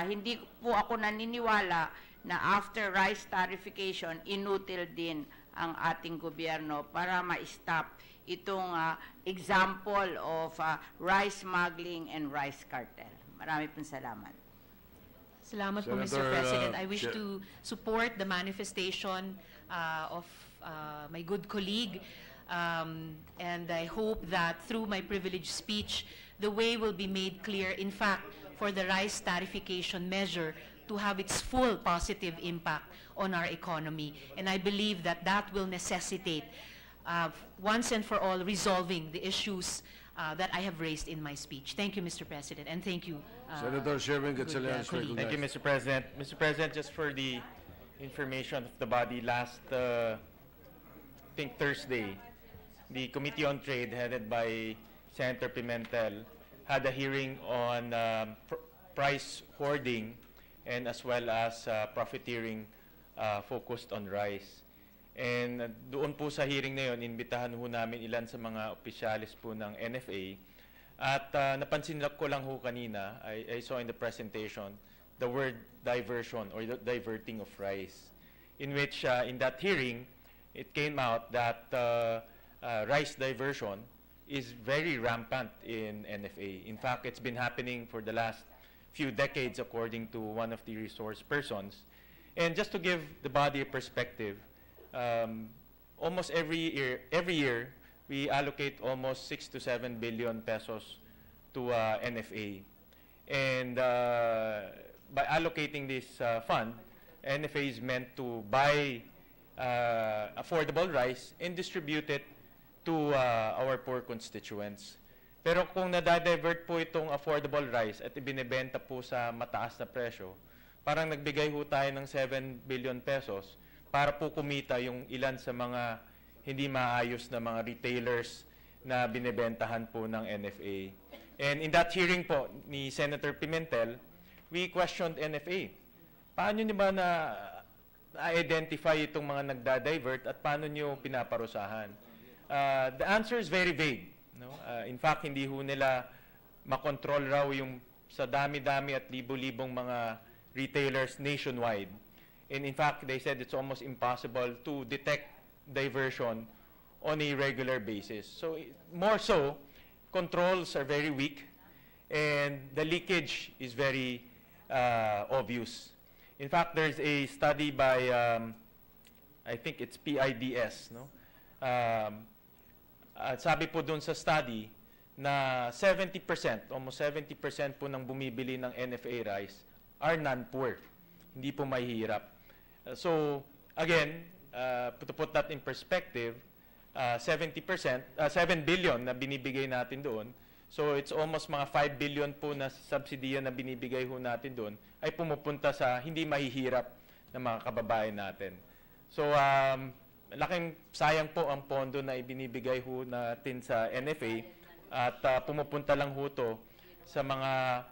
hindi po ako naniniwala na after rice tariffication, inutil din ang ating gobyerno para ma-stop itong example of rice smuggling and rice cartel. Marami pong salamat. Salamat po, Mr. Senator, President. I wish Chair. to support the manifestation of my good colleague, and I hope that through my privileged speech, the way will be made clear, in fact, for the rice tariffication measure to have its full positive impact on our economy. And I believe that that will necessitate, once and for all, resolving the issues that I have raised in my speech. Thank you, Mr. President, and thank you, Senator Sherwin good, Gatchalian is colleague. recognized. Thank you, Mr. President. Mr. President, just for the information of the body, last, I think Thursday, the Committee on Trade, headed by Senator Pimentel, had a hearing on price hoarding and as well as profiteering focused on rice. And doon po sa hearing na yun, imbitahan ho namin ilan sa mga opisyalis po ng NFA. At napansin ko lang ho kanina, I saw in the presentation, the word diversion or the diverting of rice. In which, in that hearing, it came out that rice diversion is very rampant in NFA. In fact, it's been happening for the last few decades, according to one of the resource persons. And just to give the body a perspective, almost every year, we allocate almost 6 to 7 billion pesos to NFA. And by allocating this fund, NFA is meant to buy affordable rice and distribute it to our poor constituents. Pero kung nadadivert po itong affordable rice at ibinebenta po sa mataas na presyo, parang nagbigay ho tayo ng 7 billion pesos para po kumita yung ilan sa mga hindi maayos na mga retailers na binebentahan po ng NFA. And in that hearing po ni Senator Pimentel, we questioned NFA. Paano nyo ba na-identify itong mga nagda-divert at paano nyo pinaparusahan? The answer is very vague. No? In fact, hindi ho nila makontrol raw yung sa dami-dami at libo-libong mga retailers nationwide. And in fact, they said it's almost impossible to detect diversion on a regular basis. So, more so, controls are very weak and the leakage is very obvious. In fact, there's a study by, I think it's PIDS, no? Sabi po dun sa study na 70%, almost 70% po ng bumibili ng NFA rice are non-poor. Hindi po mahihirap. So, again, to put that in perspective, 70%, 7 billion na binibigay natin doon. So, it's almost mga 5 billion po na subsidiya na binibigay ho natin doon ay pumupunta sa hindi mahihirap na mga kababayan natin. So, laking sayang po ang pondo na ibinibigay ho natin sa NFA at pumupunta lang ho to sa mga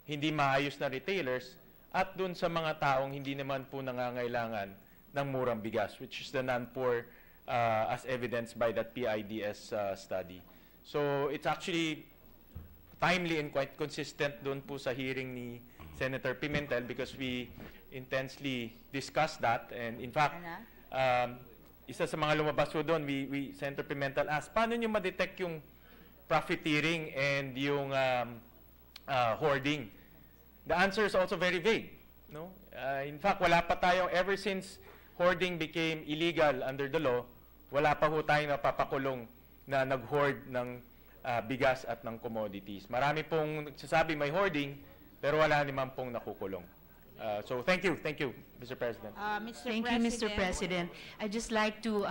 hindi maayos na retailers at dun sa mga taong hindi naman po nangangailangan ng murang bigas, which is the non-poor as evidenced by that PIDS study. So it's actually timely and quite consistent doon po sa hearing ni Senator Pimentel because we intensely discussed that. And in fact, isa sa mga lumabas po doon, Senator Pimentel asked, paano nyo ma-detect yung profiteering and yung hoarding? The answer is also very vague. No? In fact, wala pa tayo, ever since hoarding became illegal under the law, wala pa ho tayong napapakulong na nag-hoard ng bigas at ng commodities. Marami pong nagsasabi may hoarding, pero wala naman pong nakukulong. So thank you, Mr. President. Thank you, Mr. President. I'd just like to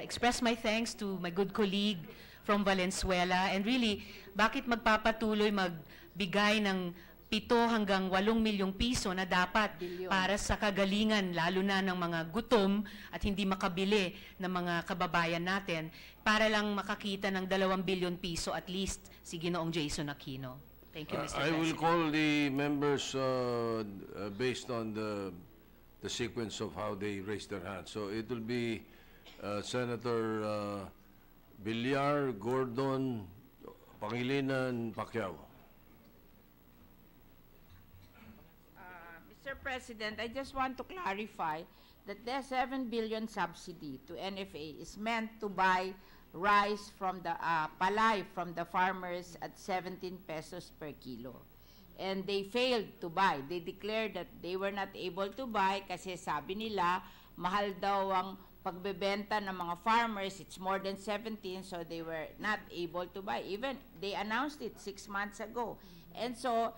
express my thanks to my good colleague from Valenzuela. And really, bakit magpapatuloy magbigay ng 7 hanggang 8 milyong piso na dapat para sa kagalingan, lalo na ng mga gutom at hindi makabili ng mga kababayan natin, para lang makakita ng 2 billion piso at least si Ginoong Jason Aquino. Thank you, Mr. I will President. call the members based on the sequence of how they raise their hands. So it will be Senator Villar, Gordon, Pangilinan, Pacquiao. Mr. President, I just want to clarify that the 7 billion subsidy to NFA is meant to buy rice from the palay from the farmers at 17 pesos per kilo. And they failed to buy. They declared that they were not able to buy kasi sabi nila mahal daw ang pagbebenta ng mga farmers. It's more than 17, so they were not able to buy. Even they announced it 6 months ago. And so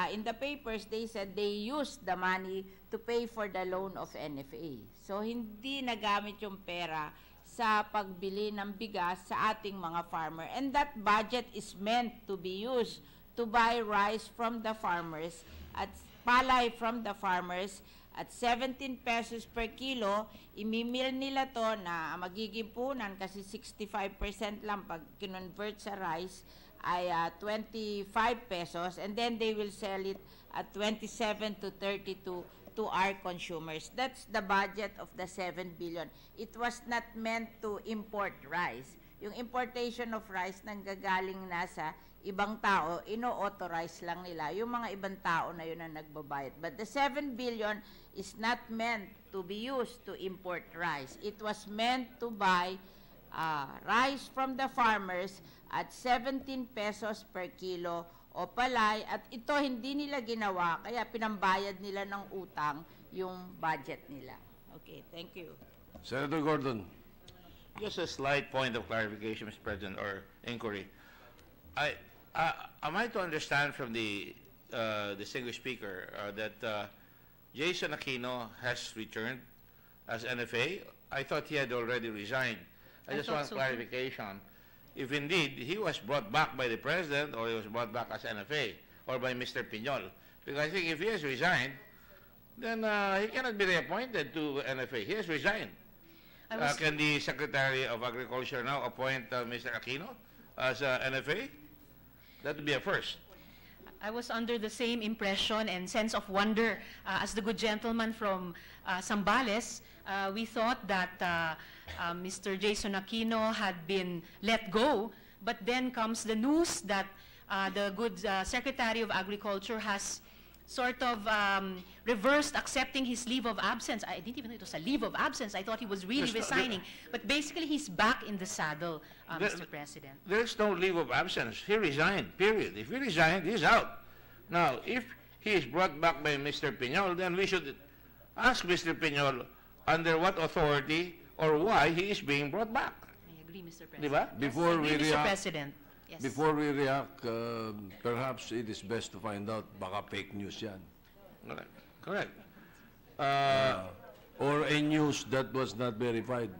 in the papers, they said they used the money to pay for the loan of NFA. So hindi nagamit yung pera sa pagbili ng bigas sa ating mga farmer. And that budget is meant to be used to buy rice from the farmers at palay from the farmers at 17 pesos per kilo. Imimil nila to na magiging punan kasi 65% lang pag kinonvert sa rice ay 25 pesos, and then they will sell it at 27 to 32 to our consumers. That's the budget of the 7 billion. It was not meant to import rice. Yung importation of rice nanggagaling nasa ibang tao, ino-authorize lang nila. Yung mga ibang tao na yun ang nagbabayad. But the 7 billion is not meant to be used to import rice. It was meant to buy rice from the farmers at 17 pesos per kilo o palay, at ito hindi nila ginawa, kaya pinambayad nila ng utang yung budget nila. Okay, thank you. Senator Gordon. Just a slight point of clarification, Mr. President, or inquiry. Am I to understand from the distinguished speaker that Jason Aquino has returned as NFA? I thought he had already resigned. I just want clarification. If indeed he was brought back by the President or he was brought back as NFA or by Mr. Piñol. Because I think if he has resigned, then he cannot be reappointed to NFA. He has resigned. Can the Secretary of Agriculture now appoint Mr. Aquino as NFA? That would be a first. I was under the same impression and sense of wonder as the good gentleman from Zambales. We thought that Mr. Jason Aquino had been let go, but then comes the news that the good Secretary of Agriculture has sort of reversed accepting his leave of absence. I didn't even know it was a leave of absence. I thought he was really resigning. But basically, he's back in the saddle, Mr. President. There's no leave of absence. He resigned, period. If he resigned, he's out. Now, if he is brought back by Mr. Piñol, then we should ask Mr. Piñol under what authority or why he is being brought back. I agree, Mr. President. Diba? Before we Mr. react, President. Yes. before we react, perhaps it is best to find out baka fake news yan. Correct. Or a news that was not verified.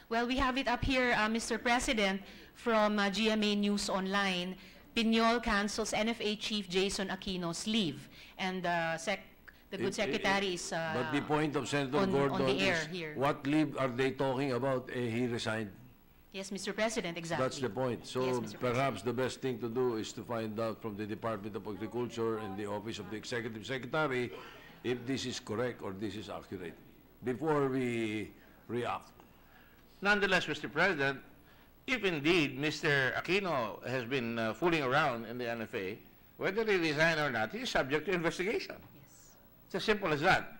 Well, we have it up here, Mr. President, from GMA News Online. Piñol cancels NFA Chief Jason Aquino's leave. And the good secretary is But the point of Senator on Gordon the air is, here. what leave are they talking about? He resigned. Yes, Mr. President, exactly. That's the point. So Yes, Mr. perhaps the best thing to do is to find out from the Department of Agriculture and the Office of the Executive Secretary if this is correct or this is accurate. before we react. Nonetheless, Mr. President, if indeed Mr. Aquino has been fooling around in the NFA, whether he resign or not, he is subject to investigation. Yes. It's as simple as that.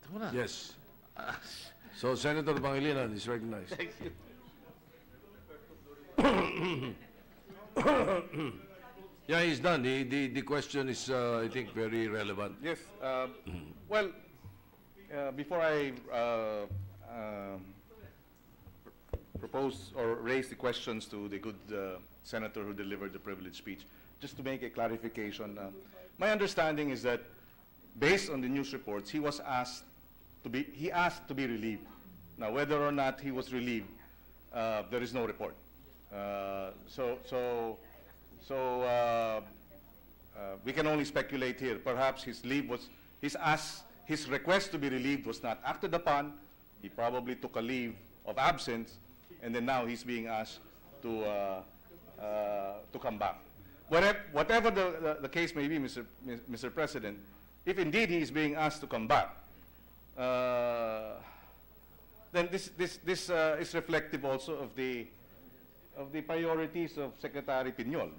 Tama na. Yes. So Senator Pangilinan is recognized. Thank you. Yeah, he's done. The question is, I think, very relevant. Yes. Well, before I propose or raise the questions to the good senator who delivered the privilege speech, just to make a clarification, my understanding is that, based on the news reports, he asked to be relieved. Now, whether or not he was relieved, there is no report. We can only speculate here. Perhaps his request to be relieved was not acted upon. He probably took a leave of absence, and then now he's being asked to come back. Whatever the case may be, Mr. President, if indeed he is being asked to come back, then this is reflective also of the priorities of Secretary Piñol,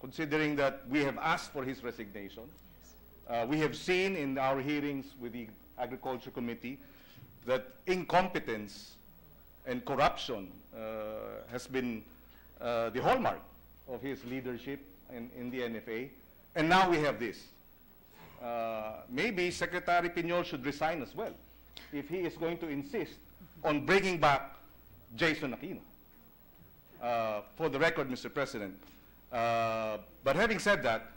considering that we have asked for his resignation. We have seen in our hearings with the Agriculture Committee that incompetence and corruption has been the hallmark of his leadership in the NFA, and now we have this. Maybe Secretary Piñol should resign as well if he is going to insist on bringing back Jason Aquino. For the record, Mr. President. But having said that,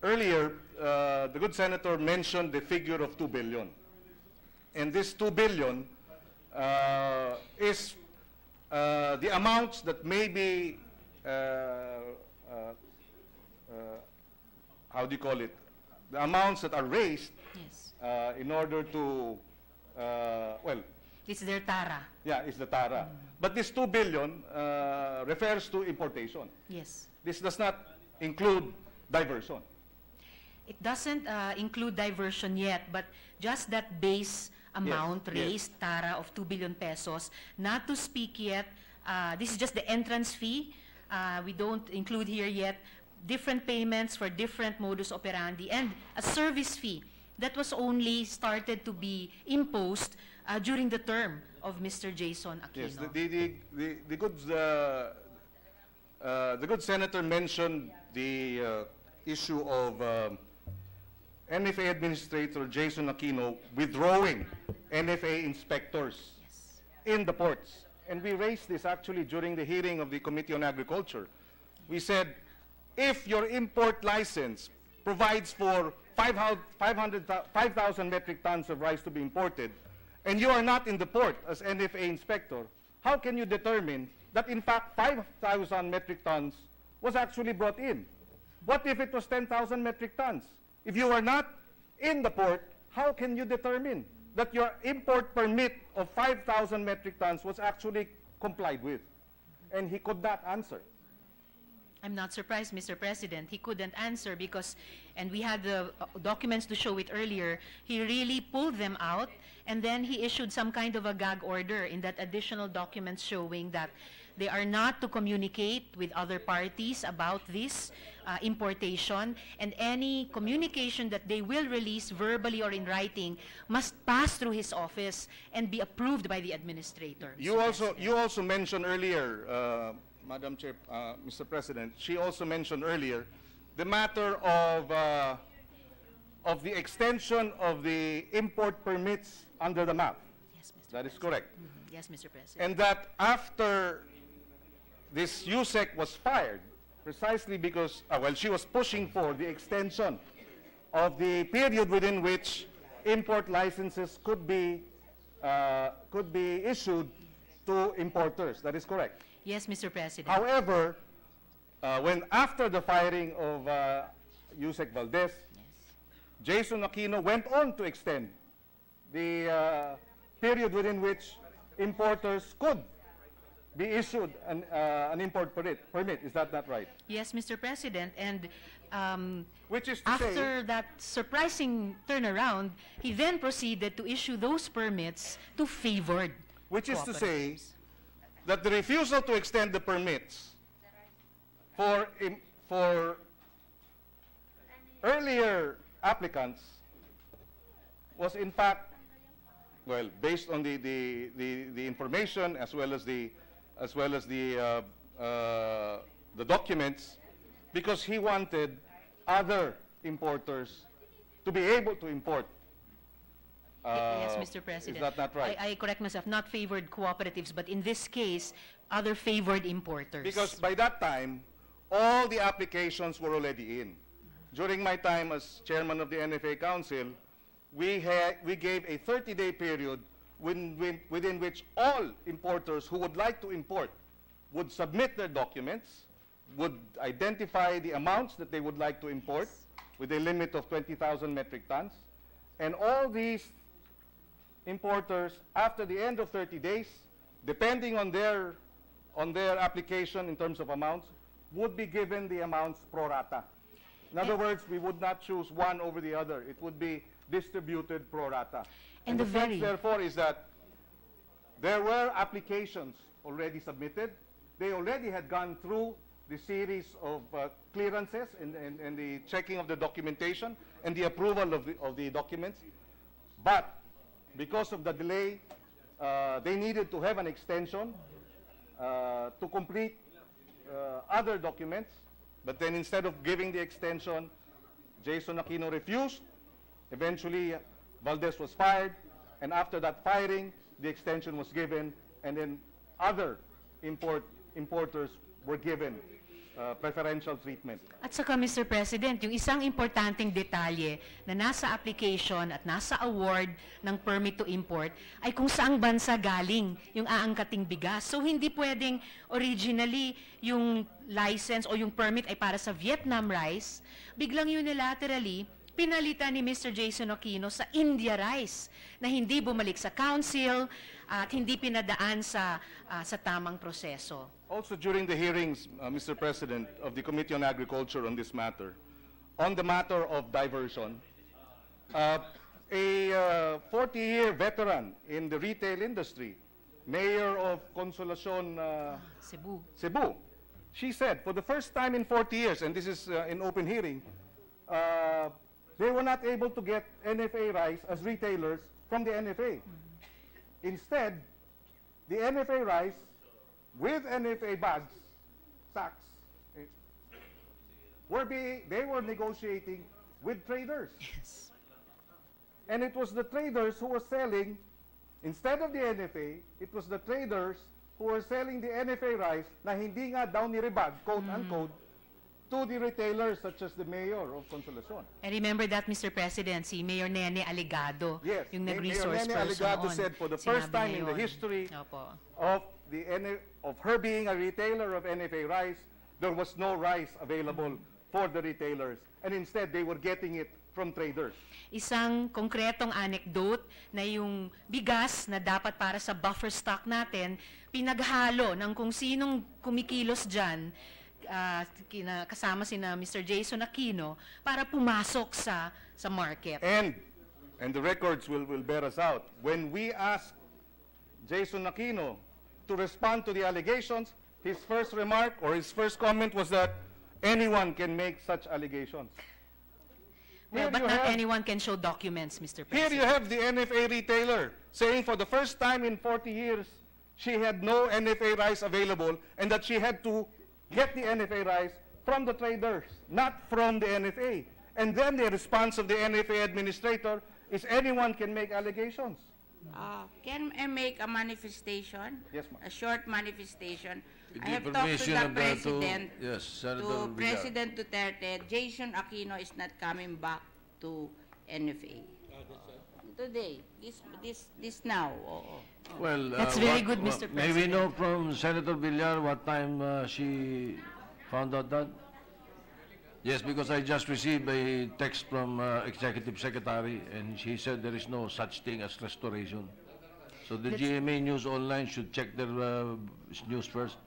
earlier, the good senator mentioned the figure of 2 billion. And this 2 billion is the amounts that may be, how do you call it? The amounts that are raised Yes. in order to, well, It's their tara. yeah, it's the TARA. But this 2 billion refers to importation. Yes. This does not include diversion. It doesn't include diversion yet, but just that base amount yes. raised, tara, of 2 billion pesos, not to speak yet, this is just the entrance fee. We don't include here yet different payments for different modus operandi and a service fee that was only started to be imposed during the term of Mr. Jason Aquino. Yes, the good senator mentioned the issue of NFA Administrator Jason Aquino withdrawing NFA inspectors Yes. in the ports. And we raised this actually during the hearing of the Committee on Agriculture. We said, if your import license provides for 5,000 metric tons of rice to be imported, and you are not in the port as NFA inspector, how can you determine that in fact 5,000 metric tons was actually brought in? What if it was 10,000 metric tons? If you are not in the port, how can you determine that your import permit of 5,000 metric tons was actually complied with? And he could not answer. I'm not surprised, Mr. President. He couldn't answer because, and we had the documents to show it earlier, he really pulled them out and then he issued some kind of a gag order in that additional documents showing that they are not to communicate with other parties about this importation, and any communication that they will release verbally or in writing must pass through his office and be approved by the administrator. You also mentioned earlier, Madam Chair, Mr. President, she also mentioned earlier the matter of the extension of the import permits under the map. Yes, Mr. That is correct. Mhm. Yes, Mr. President. And that after this USEC was fired, precisely because, well, she was pushing for the extension of the period within which import licenses could be issued to importers. That is correct. Yes, Mr. President. However, when after the firing of Yusek Valdez, Jason Aquino went on to extend the period within which importers could be issued an import permit. Is that not right? Yes, Mr. President, and Which is to after that surprising turnaround, he then proceeded to issue those permits to favored Which is to say cooperatives. that the refusal to extend the permits for earlier applicants was in fact, well, based on the information as well as the documents, because he wanted other importers to be able to import. Yes, Mr. President. Is that not right? I correct myself, not favored cooperatives, but in this case, other favored importers. Because by that time, all the applications were already in. During my time as chairman of the NFA Council, we gave a 30-day period within which all importers who would like to import would submit their documents, would identify the amounts that they would like to import with a limit of 20,000 metric tons, and all these importers, after the end of 30 days, depending on their application in terms of amounts, would be given the amounts pro rata. In other words, we would not choose one over the other. It would be distributed pro rata. And the the fact, very- therefore, is that there were applications already submitted. They already had gone through the series of clearances and the checking of the documentation and the approval of the documents. But because of the delay, they needed to have an extension to complete other documents. But then instead of giving the extension, Jason Aquino refused. Eventually, Valdez was fired. And after that firing, the extension was given. And then other importers were given preferential treatment. At saka, Mr. President, yung isang importanteng detalye na nasa application at nasa award ng permit to import ay kung saang bansa galing yung aangkating bigas. So, hindi pwedeng originally yung license o yung permit ay para sa Vietnam rice, biglang unilaterally pinalitan ni Mr. Jason Aquino sa India rice na hindi bumalik sa council at hindi pinadaan sa tamang proseso. Also, during the hearings, Mr. President, of the Committee on Agriculture on this matter, on the matter of diversion, a 40-year veteran in the retail industry, mayor of Consolacion, Cebu. she said, for the first time in 40 years, and this is in open hearing, they were not able to get NFA rice as retailers from the NFA. Instead, the NFA rice with NFA bags, sacks, they were negotiating with traders. Yes. And it was the traders who were selling, instead of the NFA, it was the traders who were selling the NFA rice na hindi nga daw niribag, quote-unquote, to the retailers such as the mayor of Consolacion. I remember that, Mr. President, si Mayor Nene Aligado, Yes, yung Mayor nag-resource Nene person Aligado noon. said for the Sinabi first time niya in the yun. history Opo. of her being a retailer of NFA rice, there was no rice available for the retailers. And instead, they were getting it from traders. Isang konkretong anecdote na yung bigas na dapat para sa buffer stock natin, pinaghalo ng kung sinong kumikilos dyan, kasama sina Mr. Jason Aquino, para pumasok sa market. And the records will bear us out. When we asked Jason Aquino to respond to the allegations, his first remark or his first comment was that anyone can make such allegations. Well, but not anyone can show documents, Mr. Here President. you have the NFA retailer saying for the first time in 40 years, she had no NFA rice available and that she had to get the NFA rice from the traders, not from the NFA. And then the response of the NFA administrator is anyone can make allegations. Can I make a manifestation? Yes, ma'am. A short manifestation. With I the have talked to permission the of President, yes, Senator to Villar. President Duterte. Jason Aquino is not coming back to NFA. Today, this now. Well, That's very good, Mr. May we President. know from Senator Villar what time she found out that? Yes, because I just received a text from Executive Secretary, and she said there is no such thing as restoration. So the GMA News Online should check their news first.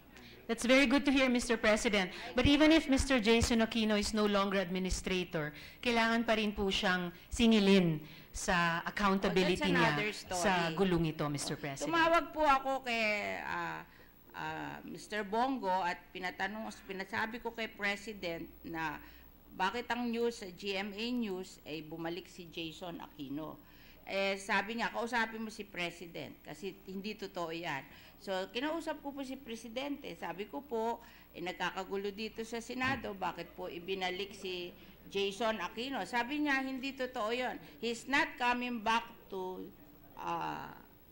That's very good to hear, Mr. President. But even if Mr. Jason Aquino is no longer administrator, kailangan pa rin po siyang singilin sa accountability Oh, that's niya another story. sa gulong ito, Mr. President. Tumawag po ako kay Mr. Bongo at pinasabi ko kay President na bakit ang news sa GMA News ay bumalik si Jason Aquino. Sabi niya, kausapin mo si President kasi hindi totoo yan. So, kinausap ko po si Presidente. Sabi ko po, nagkakagulo dito sa Senado, bakit po ibinalik si Jason Aquino? Sabi niya, hindi totoo yun. He's not coming back to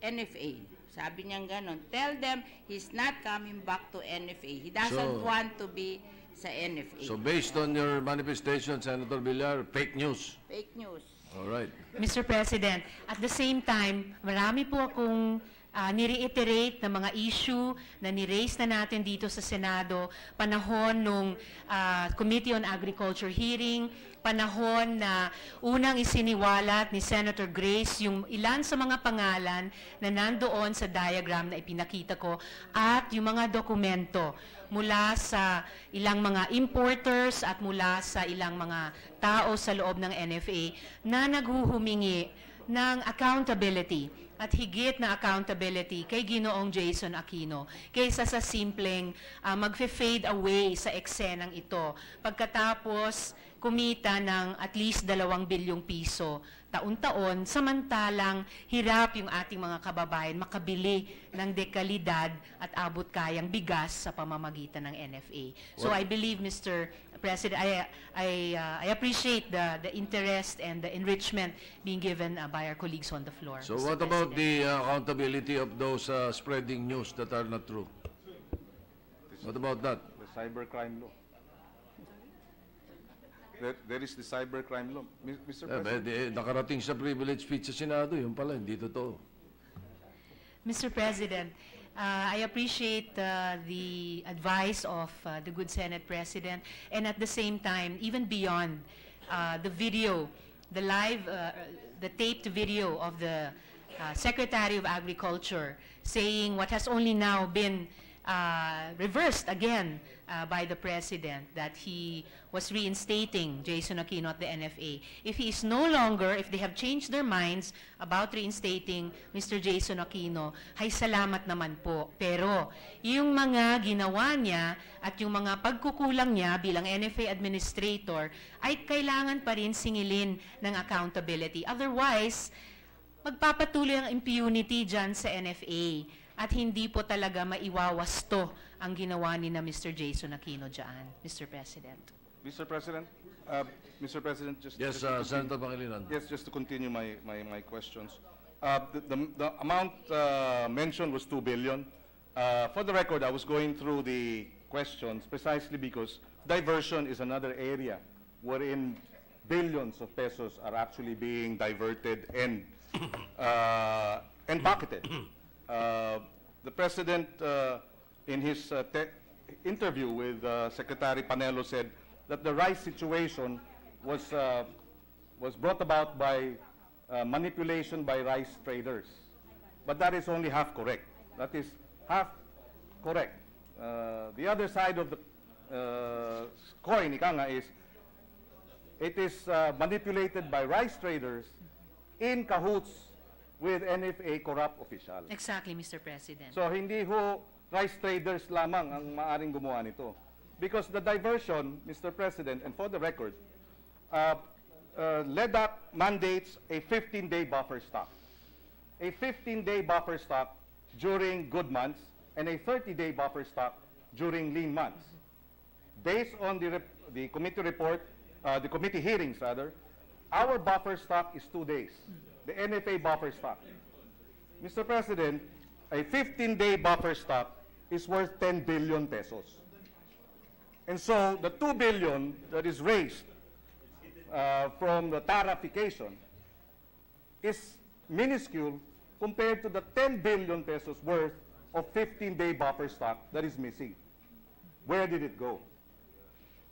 NFA. Sabi niya gano'n. Tell them he's not coming back to NFA. He doesn't want to be sa NFA. So based on your manifestation, Senator Villar, fake news. Fake news. All right. Mr. President, at the same time, marami po akong ni-reiterate na mga issue na ni-raise na natin dito sa Senado, panahon nung Committee on Agriculture hearing, panahon na unang isiniwalat ni Senator Grace yung ilan sa mga pangalan na nandoon sa diagram na ipinakita ko at yung mga dokumento mula sa ilang mga importers at mula sa ilang mga tao sa loob ng NFA na naghuhumingi ng accountability at higit na accountability kay Ginoong Jason Aquino kaysa sa simpleng magfe-fade away sa eksenang ito pagkatapos kumita ng at least 2 bilyong piso taon-taon, samantalang hirap yung ating mga kababayan makabili ng dekalidad at abot kayang bigas sa pamamagitan ng NFA. So I believe, Mr. President, I appreciate the interest and the enrichment being given by our colleagues on the floor. So Mr. what about President. the accountability of those spreading news that are not true? What about that? The cybercrime law. There is the cybercrime law. Mr. President. Nakarating sa privilege speech sa Senado, yun pala, hindi totoo. Mr. President, I appreciate the advice of the good Senate President, and at the same time, even beyond the video, the live, the taped video of the Secretary of Agriculture saying what has only now been reversed again by the President, that he was reinstating Jason Aquino at the NFA. If he is no longer, if they have changed their minds about reinstating Mr. Jason Aquino, ay salamat naman po. Pero yung mga ginawa niya at yung mga pagkukulang niya bilang NFA administrator ay kailangan pa rin singilin ng accountability. Otherwise, magpapatuloy ang impunity dyan sa NFA at hindi po talaga maiwawasto ang ginawa ni na Mr. Jason Aquino dyan, Mr. President. Mr. President, just Yes, Senator Pangilinan. Yes, just to continue my questions. The amount mentioned was 2 billion. For the record, I was going through the questions precisely because diversion is another area wherein billions of pesos are actually being diverted and pocketed. The President, in his interview with Secretary Panelo, said that the rice situation was brought about by manipulation by rice traders. But that is only half correct. That is half correct. The other side of the coin, ika nga, is it is manipulated by rice traders in cahoots with NFA corrupt officials. Exactly, Mr. President. So hindi ho rice traders lamang ang maaring gumawa nito. Because the diversion, Mr. President, and for the record, LEDAC mandates a 15-day buffer stock. A 15-day buffer stock during good months and a 30-day buffer stock during lean months. Based on the committee report, the committee hearings rather, our buffer stock is 2 days. The NFA buffer stock. Mr. President, a 15-day buffer stock is worth 10 billion pesos. And so the 2 billion that is raised from the tariffication is minuscule compared to the 10 billion pesos worth of 15-day buffer stock that is missing. Where did it go?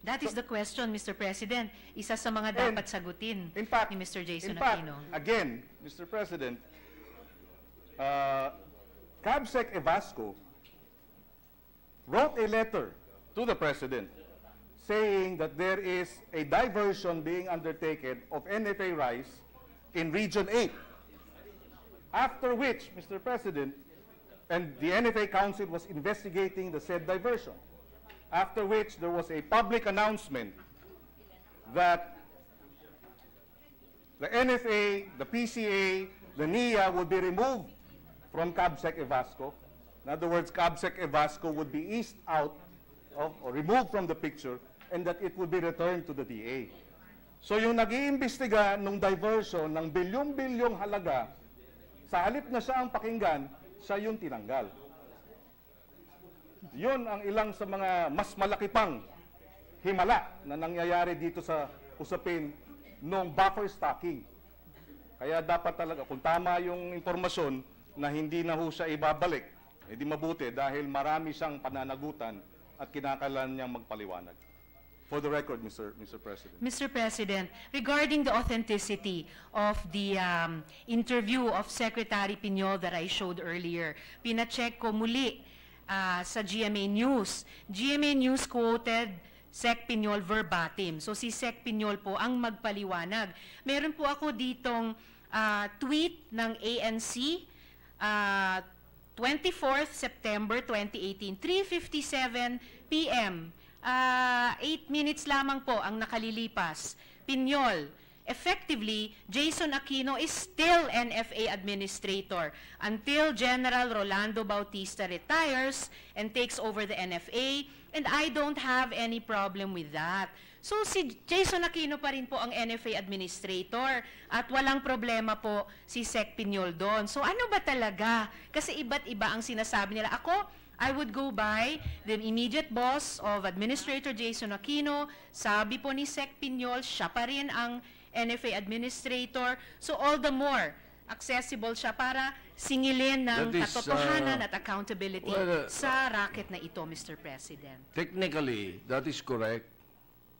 That is the question, Mr. President. Isa sa mga dapat sagutin In fact, ni Mr. Jason in fact, Aquino. again, Mr. President, CABSEC Evasco wrote a letter to the President saying that there is a diversion being undertaken of NFA rice in Region 8. After which, Mr. President, and the NFA Council was investigating the said diversion. After which, there was a public announcement that the NFA, the PCA, the NIA would be removed from CABSEC Evasco. In other words, CABSEC Evasco would be eased out of, or removed from the picture, and that it would be returned to the DA. So yung nag-iimbestiga nung diversion ng bilyong-bilyong halaga, sa halip na siya ang pakinggan, siya yung tinanggal. Yun ang ilang sa mga mas malaki pang himala na nangyayari dito sa usapin ng buffer stocking. Kaya dapat talaga, kung tama yung impormasyon na hindi na ho siya ibabalik, edi mabuti dahil marami siyang pananagutan at kinakailangan niyang magpaliwanag. For the record, Mr. President. Mr. President, regarding the authenticity of the interview of Secretary Piñol that I showed earlier, pinacheck ko muli sa GMA News. GMA News quoted Sec Piñol verbatim. So si Sec Piñol po ang magpaliwanag. Meron po ako ditong tweet ng ANC, 24th September 2018, 3:57 p.m. 8 minutes lamang po ang nakalilipas. Piñol, effectively, Jason Aquino is still NFA administrator until General Rolando Bautista retires and takes over the NFA, and I don't have any problem with that. So si Jason Aquino pa rin po ang NFA administrator at walang problema po si Sec Piñol doon. So ano ba talaga? Kasi iba't iba ang sinasabi nila. I would go by the immediate boss of Administrator Jason Aquino. Sabi po ni Sec Piñol, siya pa rin ang NFA administrator. So all the more accessible siya para singilin ng katotohanan at accountability sa racket na ito, Mr. President. Technically, that is correct.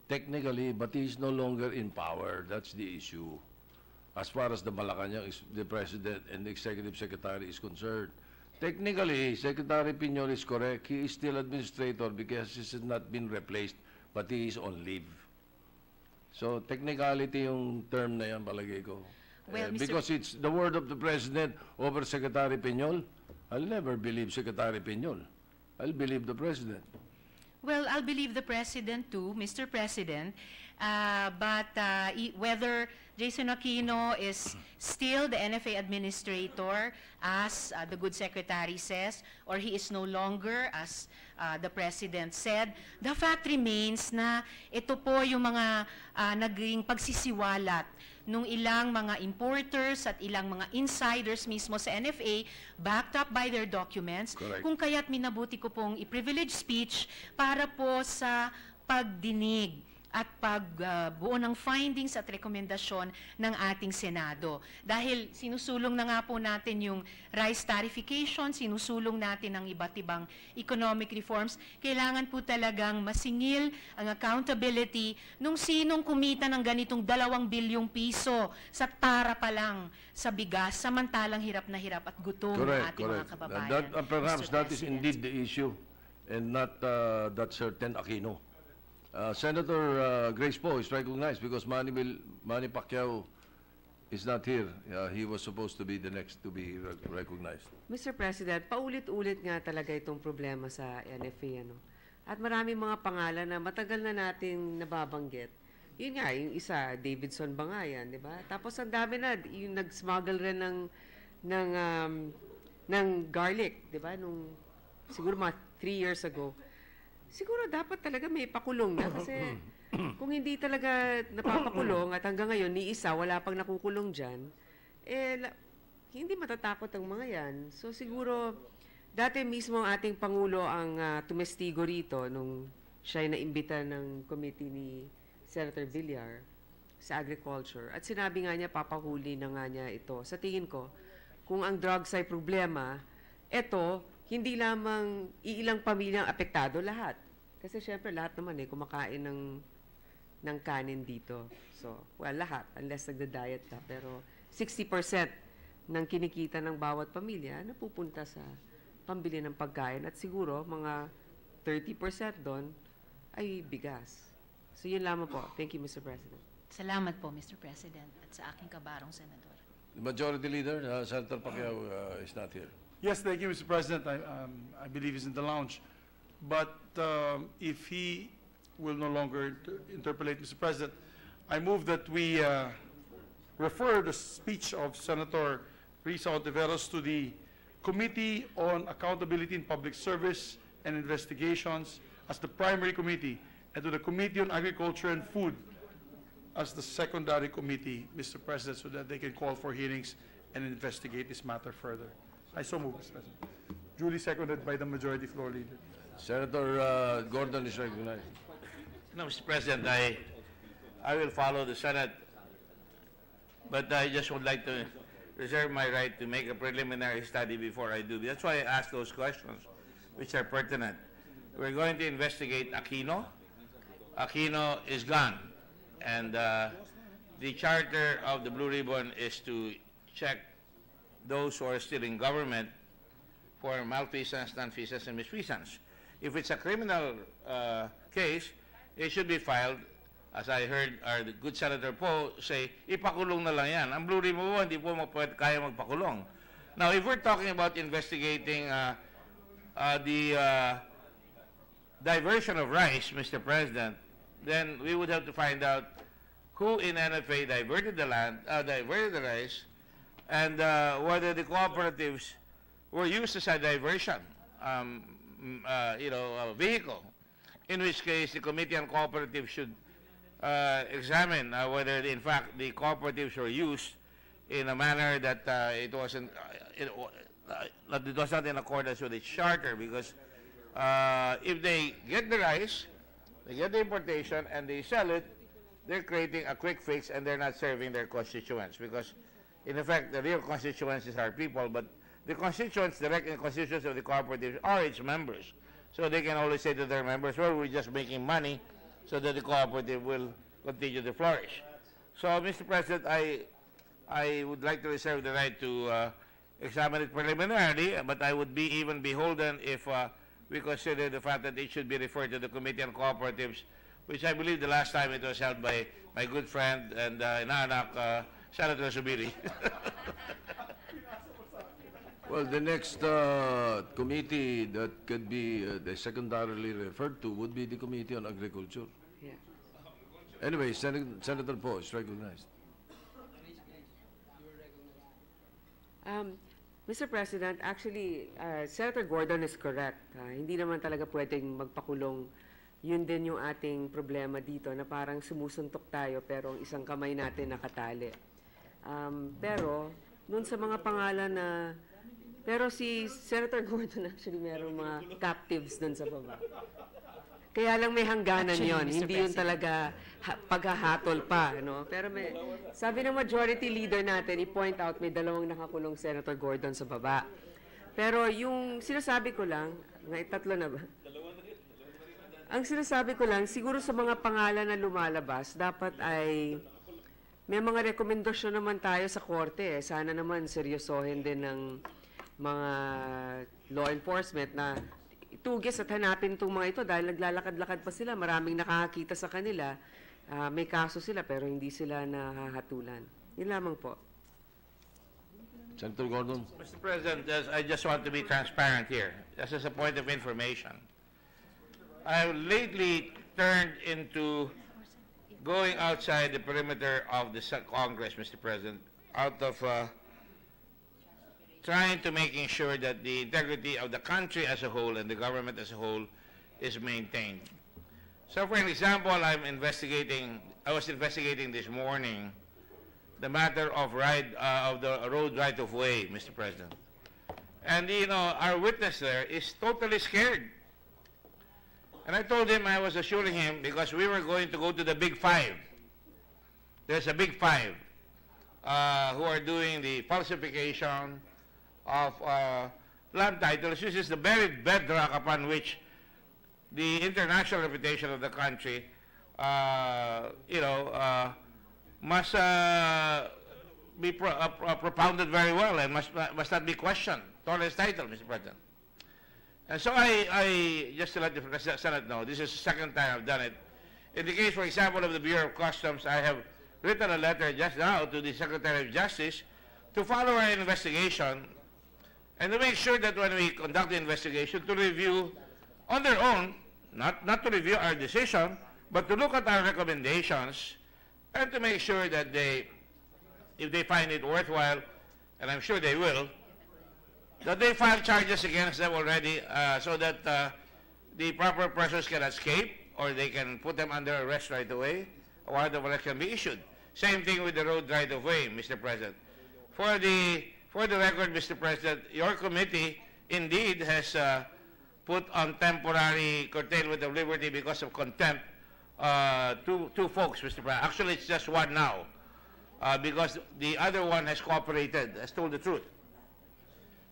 Technically, but he is no longer in power. That's the issue. As far as the Malacanang, the President and the Executive Secretary is concerned. Technically, Secretary Piñol is correct. He is still administrator because he has not been replaced, but he is on leave. So, technicality yung term na yan, palagay ko. Well, because it's the word of the President over Secretary Piñol. I'll never believe Secretary Piñol. I'll believe the President. Well, I'll believe the President too, Mr. President. But whether Jason Aquino is still the NFA administrator, as the good secretary says, or he is no longer, as the President said, the fact remains na ito po yung mga naging pagsisiwalat nung ilang mga importers at ilang mga insiders mismo sa NFA, backed up by their documents. Correct. Kung kaya't minabuti ko pong i-privilege speech para po sa pagdinig at pagbuo ng findings at rekomendasyon ng ating Senado. Dahil sinusulong na nga po natin yung rice tariffication, sinusulong natin ang iba't ibang economic reforms, kailangan po talagang masingil ang accountability nung sinong kumita ng ganitong 2 bilyong piso sa tara pa lang sa bigas, samantalang hirap na hirap at gutom ng ating mga kababayan. Perhaps that is indeed the issue and not that certain Aquino. Senator Grace Poe is recognized because Manny Pacquiao is not here. He was supposed to be the next to be recognized. Mr. President, paulit-ulit nga talaga itong problema sa NFA. Ano? At maraming mga pangalan na matagal na nating nababanggit. Yun nga, yung isa, Davidson ba nga yan, di ba? Tapos ang dami na, yung nag-smuggle rin ng garlic, di ba? Nung, siguro mga 3 years ago. Siguro dapat talaga may pakulong na kasi kung hindi talaga napapakulong at hanggang ngayon ni isa wala pang nakukulong dyan, hindi matatakot ang mga yan. So siguro dati mismo ang ating Pangulo ang tumestigo rito nung siya ay naimbita ng committee ni Senator Villar sa agriculture at sinabi nga niya papahuli na nga niya ito. Sa tingin ko, kung ang drugs ay problema, ito hindi lamang iilang pamilyang apektado, lahat. Kasi syempre lahat naman kumakain ng kanin dito. So, well, lahat, unless nagda-diet ka. Pero 60% ng kinikita ng bawat pamilya na pupunta sa pambili ng pagkain at siguro mga 30% doon ay bigas. So yun lamang po. Thank you, Mr. President. Salamat po, Mr. President, at sa aking kabarong senador. The Majority Leader, Senator Pacquiao, is not here. Yes, thank you, Mr. President. I believe he's in the lounge. But if he will no longer interpolate, Mr. President, I move that we refer the speech of Senator Risa Ontiveros to the Committee on Accountability in Public Service and Investigations as the primary committee, and to the Committee on Agriculture and Food as the secondary committee, Mr. President, so that they can call for hearings and investigate this matter further. I so move, Mr. President. Duly seconded by the Majority Floor Leader. Senator Gordon is recognized. No, Mr. President, I will follow the Senate, but I just would like to reserve my right to make a preliminary study before I do. That's why I ask those questions, which are pertinent. We're going to investigate Aquino. Aquino is gone. And the charter of the Blue Ribbon is to check those who are still in government for malfeasance, nonfeasance, and misfeasance. If it's a criminal case, it should be filed, as I heard our good Senator Poe say, ipakulong na lang yan. Ang Blue Ribbon po, hindi po kaya magpakulong. Now, if we're talking about investigating the diversion of rice, Mr. President, then we would have to find out who in NFA diverted the rice, and whether the cooperatives were used as a diversion, vehicle. In which case, the Committee on Cooperatives should examine whether, in fact, the cooperatives were used in a manner that it was not in accordance with its charter. Because if they get the rice, they get the importation, and they sell it, they're creating a quick fix, and they're not serving their constituents. Because, in effect, the real constituents is our people, but the constituents, the constituents of the cooperatives are its members. So they can always say to their members, well, we're just making money so that the cooperative will continue to flourish. So, Mr. President, I would like to reserve the right to examine it preliminarily, but I would be even beholden if we consider the fact that it should be referred to the Committee on Cooperatives, which I believe the last time it was held by my good friend and inaanak, Senator Zubiri. Well, the next committee that could be secondarily referred to would be the Committee on Agriculture. Yeah. Anyway, Senator Poe is recognized. Mr. President, actually, Senator Gordon is correct. Hindi naman talaga pwedeng magpakulong. Yun din yung ating problema dito, na parang sumusuntok tayo pero ang isang kamay natin nakatali. Pero, nun sa mga pangalan na... Pero si Senator Gordon actually merong mga captives dun sa baba. Kaya lang may hangganan yon, hindi yun talaga paghahatol pa. No? Pero sabi ng Majority Leader natin, i-point out may 2 nakakulong Senator Gordon sa baba. Pero yung sinasabi ko lang, 3 na ba? Ang sinasabi ko lang, siguro sa mga pangalan na lumalabas, dapat ay may mga rekomendasyon naman tayo sa korte. Sana naman seryosohin din ng mga law enforcement na itugis at hanapin itong mga ito dahil naglalakad-lakad pa sila. Maraming nakakakita sa kanila. May kaso sila pero hindi sila nahahatulan. Yun lamang po. Senator Gordon. Mr. President, I just want to be transparent here. Just as a point of information. I've lately turned into going outside the perimeter of the Congress, Mr. President, out of trying to making sure that the integrity of the country as a whole and the government as a whole is maintained. So, for an example, I was investigating this morning the matter of the road right-of-way, Mr. President. And, our witness there is totally scared. And I told him, I was assuring him, because we were going to go to the Big Five. There's a Big Five who are doing the falsification of land titles. This is the very bedrock upon which the international reputation of the be propounded very well and must not be questioned. Torres title, Mr. President. And so I just to let the Senate know, this is the second time I've done it. In the case, for example, of the Bureau of Customs, I have written a letter just now to the Secretary of Justice to follow our investigation and to make sure that when we conduct the investigation, to review on their own, not to review our decision, but to look at our recommendations and to make sure that if they find it worthwhile, and I'm sure they will, that they file charges against them already so that the proper persons can escape or they can put them under arrest right away, a warrant of arrest can be issued. Same thing with the road right-of-way, Mr. President. For the record, Mr. President, your committee indeed has put on temporary curtailment of liberty because of contempt two folks, Mr. President. Actually, it's just one now because the other one has cooperated, has told the truth.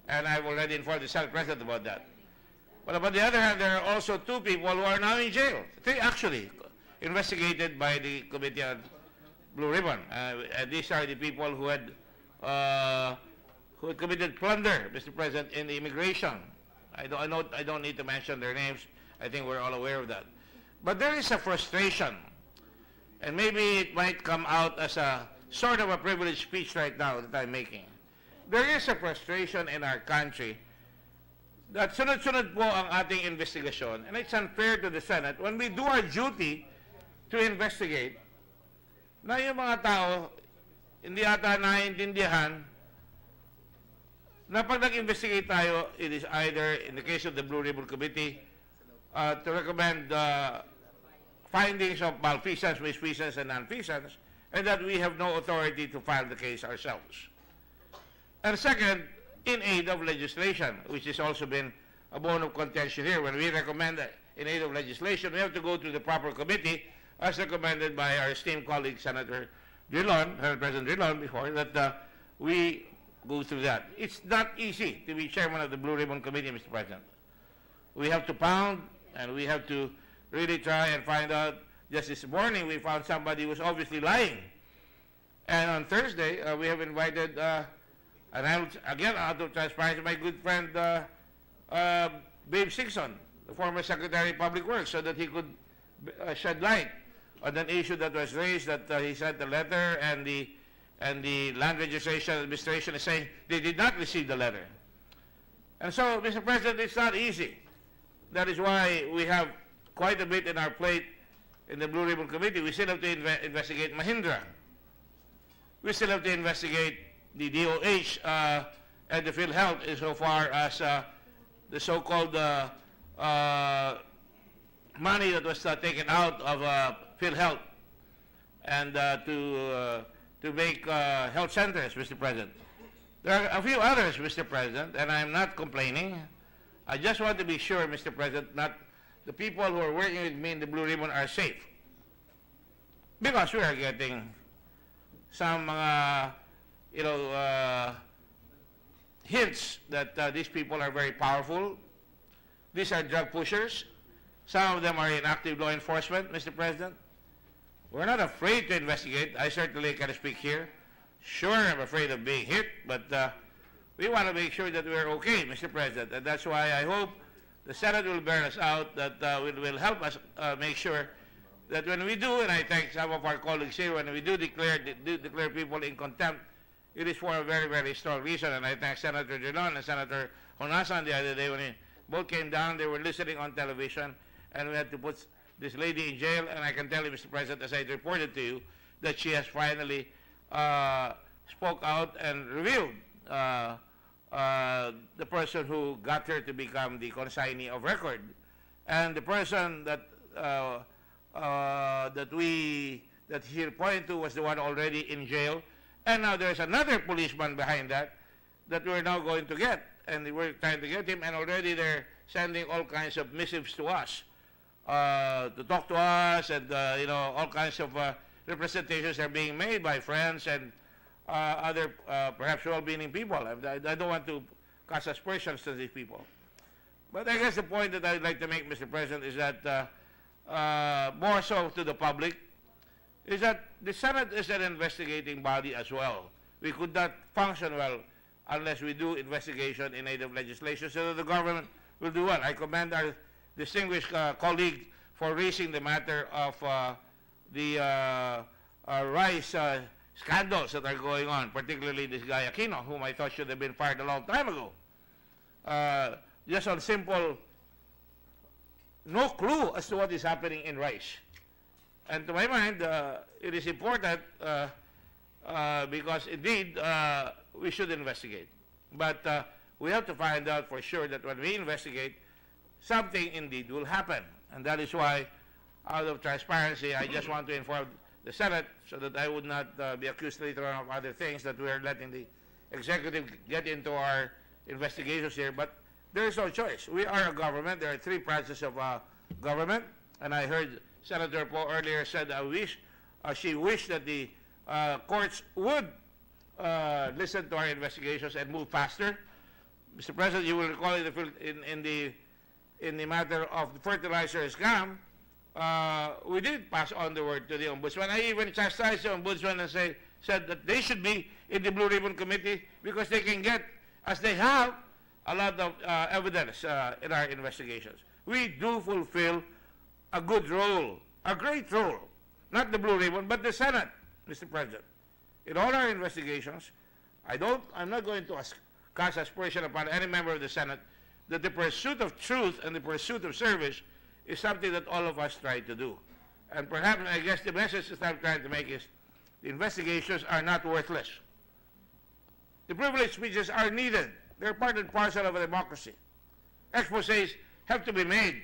And I've already informed the Senate President about that. But on the other hand, there are also two people who are now in jail. Three, actually, investigated by the Committee on Blue Ribbon. And these are the people who had committed plunder, Mr. President, in the immigration. I don't need to mention their names. I think we're all aware of that. But there is a frustration, and maybe it might come out as a sort of a privileged speech right now that I'm making. There is a frustration in our country that sunod-sunod po ang ating investigasyon, and it's unfair to the Senate when we do our duty to investigate na yung mga tao hindi ata naiintindihan na pag nag-investigate tayo, it is either, in the case of the Blue Ribbon Committee, to recommend findings of malfeasance, misfeasance, and nonfeasance, and that we have no authority to file the case ourselves. And second, in aid of legislation, which has also been a bone of contention here. When we recommend in aid of legislation, we have to go to the proper committee, as recommended by our esteemed colleague, Senator Drilon, President Drilon, before, that we go through that. It's not easy to be chairman of the Blue Ribbon Committee, Mr. President. We have to pound, and we have to really try and find out. Just this morning, we found somebody who was obviously lying. And on Thursday, we have invited, and I will, again, out of transparency, my good friend, Babe Singson, the former Secretary of Public Works, so that he could shed light on an issue that was raised, that he sent a letter, and the Land Registration Administration is saying they did not receive the letter. And so, Mr. President, it's not easy. That is why we have quite a bit in our plate in the Blue Ribbon Committee. We still have to investigate Mahindra. We still have to investigate the DOH and the PhilHealth insofar as the so-called money that was taken out of PhilHealth and to make health centers, Mr. President. There are a few others, Mr. President, and I'm not complaining. I just want to be sure, Mr. President, that the people who are working with me in the Blue Ribbon are safe. Because we are getting some, hints that these people are very powerful. These are drug pushers. Some of them are in active law enforcement, Mr. President. We're not afraid to investigate. I certainly can speak here. Sure, I'm afraid of being hit, but we want to make sure that we're okay, Mr. President. And that's why I hope the Senate will bear us out, that will help us make sure that when we do, and I thank some of our colleagues here, when we do declare people in contempt, it is for a very, very strong reason. And I thank Senator Drilon and Senator Honasan the other day when they both came down. They were listening on television, and we had to put this lady in jail. And I can tell you, Mr. President, as I reported to you, that she has finally spoke out and revealed the person who got her to become the consignee of record, and the person that he pointed to was the one already in jail, and now there's another policeman behind that we're now going to get, and we're trying to get him, and already they're sending all kinds of missives to us to talk to us, and all kinds of representations are being made by friends and other perhaps well-meaning people. I don't want to cast aspersions to these people. But I guess the point that I'd like to make, Mr. President, is that more so to the public, is that the Senate is an investigating body as well. we could not function well unless we do investigation in aid of legislation, so that the government will do well. I commend our distinguished colleague for raising the matter of the rice scandals that are going on, particularly this guy Aquino, whom I thought should have been fired a long time ago. Just on simple, no clue as to what is happening in rice. And to my mind, it is important because indeed we should investigate. But we have to find out for sure that when we investigate, something indeed will happen. And that is why, out of transparency, I just want to inform the Senate so that I would not be accused later on of other things that we are letting the executive get into our investigations here. But there is no choice. We are a government. There are three branches of government. And I heard Senator Poe earlier said she wished that the courts would listen to our investigations and move faster. Mr. President, you will recall in the matter of the fertilizer scam, we did pass on the word to the Ombudsman. I even chastised the Ombudsman and said that they should be in the Blue Ribbon Committee because they can get, as they have, a lot of evidence in our investigations. We do fulfill a good role, a great role, not the Blue Ribbon, but the Senate, Mr. President. In all our investigations, I'm not going to cast aspersion upon any member of the Senate that the pursuit of truth and the pursuit of service is something that all of us try to do. And perhaps, I guess the message that I'm trying to make is the investigations are not worthless. The privilege speeches are needed. They're part and parcel of a democracy. Exposés have to be made.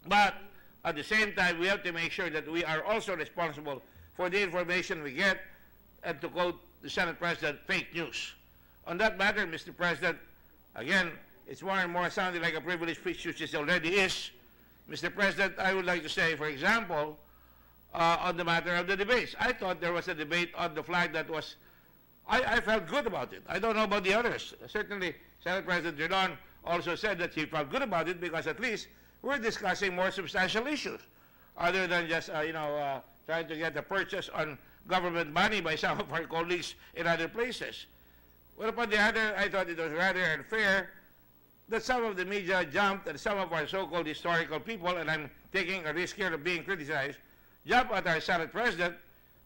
But at the same time, we have to make sure that we are also responsible for the information we get, and to quote the Senate President, fake news. On that matter, Mr. President, again, it's more and more sounding like a privilege speech, which it already is. Mr. President, I would like to say, for example, on the matter of the debates. I thought there was a debate on the flag that was, I felt good about it. I don't know about the others. Certainly, Senate President Drilon also said that he felt good about it because at least we're discussing more substantial issues other than just, trying to get a purchase on government money by some of our colleagues in other places. Well, upon the other, I thought it was rather unfair that some of the media jumped and some of our so-called historical people, and I'm taking a risk here of being criticized, jump at our Senate President.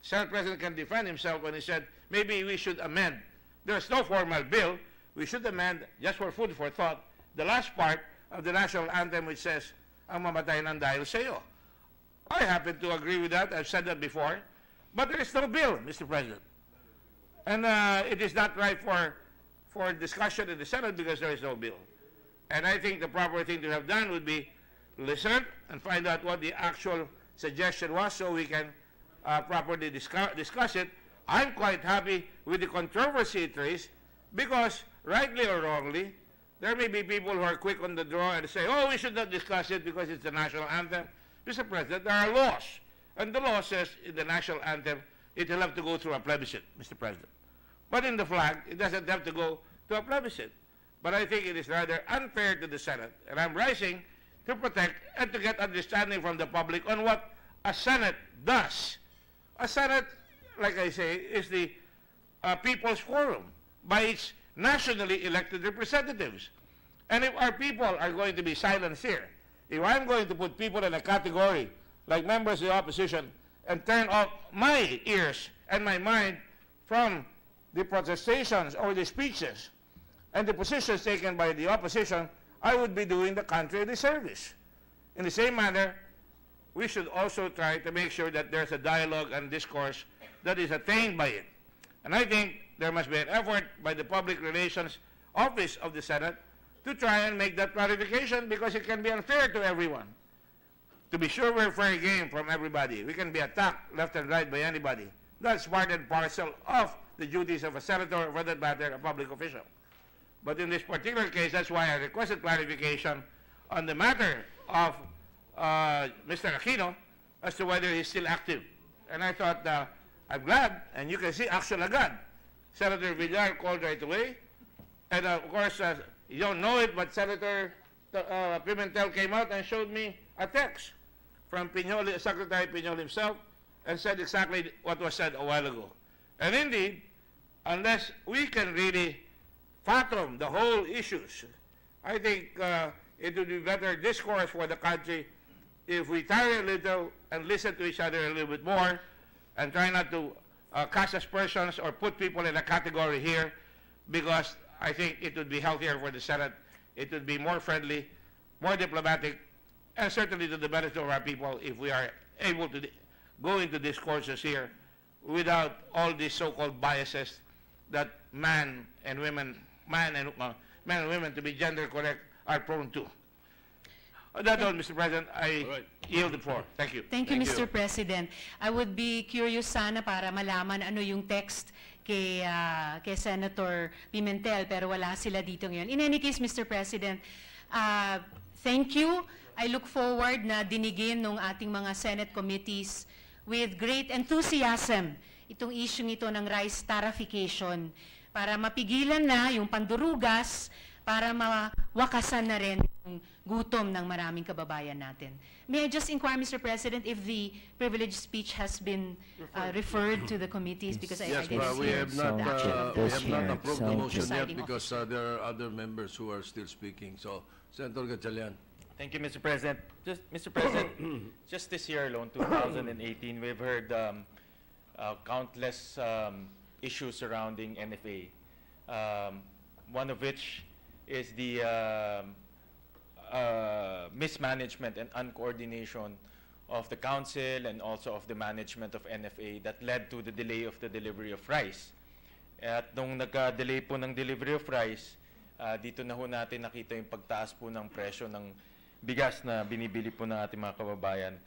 The Senate President can defend himself when he said, maybe we should amend. There's no formal bill. We should amend, just for food for thought, the last part of the national anthem which says, ang mamatay ng dahil sa'yo. I happen to agree with that. I've said that before. But there is no bill, Mr. President. And it is not right for discussion in the Senate because there is no bill. And I think the proper thing to have done would be listen and find out what the actual suggestion was so we can properly discuss it. I'm quite happy with the controversy it raised because, rightly or wrongly, there may be people who are quick on the draw and say, oh, we should not discuss it because it's the national anthem. Mr. President, there are laws. And the law says in the national anthem, it will have to go through a plebiscite, Mr. President. But in the flag, it doesn't have to go to a plebiscite. But I think it is rather unfair to the Senate. And I'm rising to protect and to get understanding from the public on what a Senate does. A Senate, like I say, is the people's forum by its nationally elected representatives. And if our people are going to be silenced here, if I'm going to put people in a category like members of the opposition and turn off my ears and my mind from the protestations or the speeches and the positions taken by the opposition, I would be doing the country a disservice. In the same manner, we should also try to make sure that there's a dialogue and discourse that is attained by it. And I think there must be an effort by the Public Relations Office of the Senate to try and make that clarification because it can be unfair to everyone. To be sure we're fair game from everybody. We can be attacked left and right by anybody. That's part and parcel of the duties of a senator or, for that matter, a public official. But in this particular case, that's why I requested clarification on the matter of Mr. Aquino as to whether he's still active. And I thought, I'm glad, and you can see action agad. Senator Villar called right away. And of course, you don't know it, but Senator Pimentel came out and showed me a text from Piñol, Secretary Piñol himself, and said exactly what was said a while ago. And indeed, unless we can really fathom the whole issues, I think it would be better discourse for the country if we tarry a little and listen to each other a little bit more and try not to cast aspersions or put people in a category here, because I think it would be healthier for the Senate. It would be more friendly, more diplomatic, and certainly to the benefit of our people if we are able to go into discourses here without all these so-called biases that men and women to be gender correct are prone to. That's all, Mr. President. I yield the floor. Thank you. Thank you, Mr. President. I would be curious sana para malaman ano yung text kay Senator Pimentel, pero wala sila dito ngayon. In any case, Mr. President, thank you. I look forward na dinigin ng ating mga Senate committees with great enthusiasm itong issue ito ng rice tariffication para mapigilan na yung pandurugas, para mawakasan na rin yung gutom ng maraming kababayan natin. May I just inquire, Mr. President, if the privileged speech has been referred to the committees? Because I Yes, didn't but we see have the not, action of we the have not approved the motion yet presiding because officer. there are other members who are still speaking. So, Senator Gatchalian. Thank you, Mr. President. Mr. President, just this year alone, 2018, we've heard countless issues surrounding NFA. One of which is the mismanagement and uncoordination of the council and also of the management of NFA that led to the delay of the delivery of rice. At nung nagka-delay po ng delivery of rice, dito na ho natin nakita yung pagtaas po ng presyo ng bigas na binibili po ng ating mga kababayan.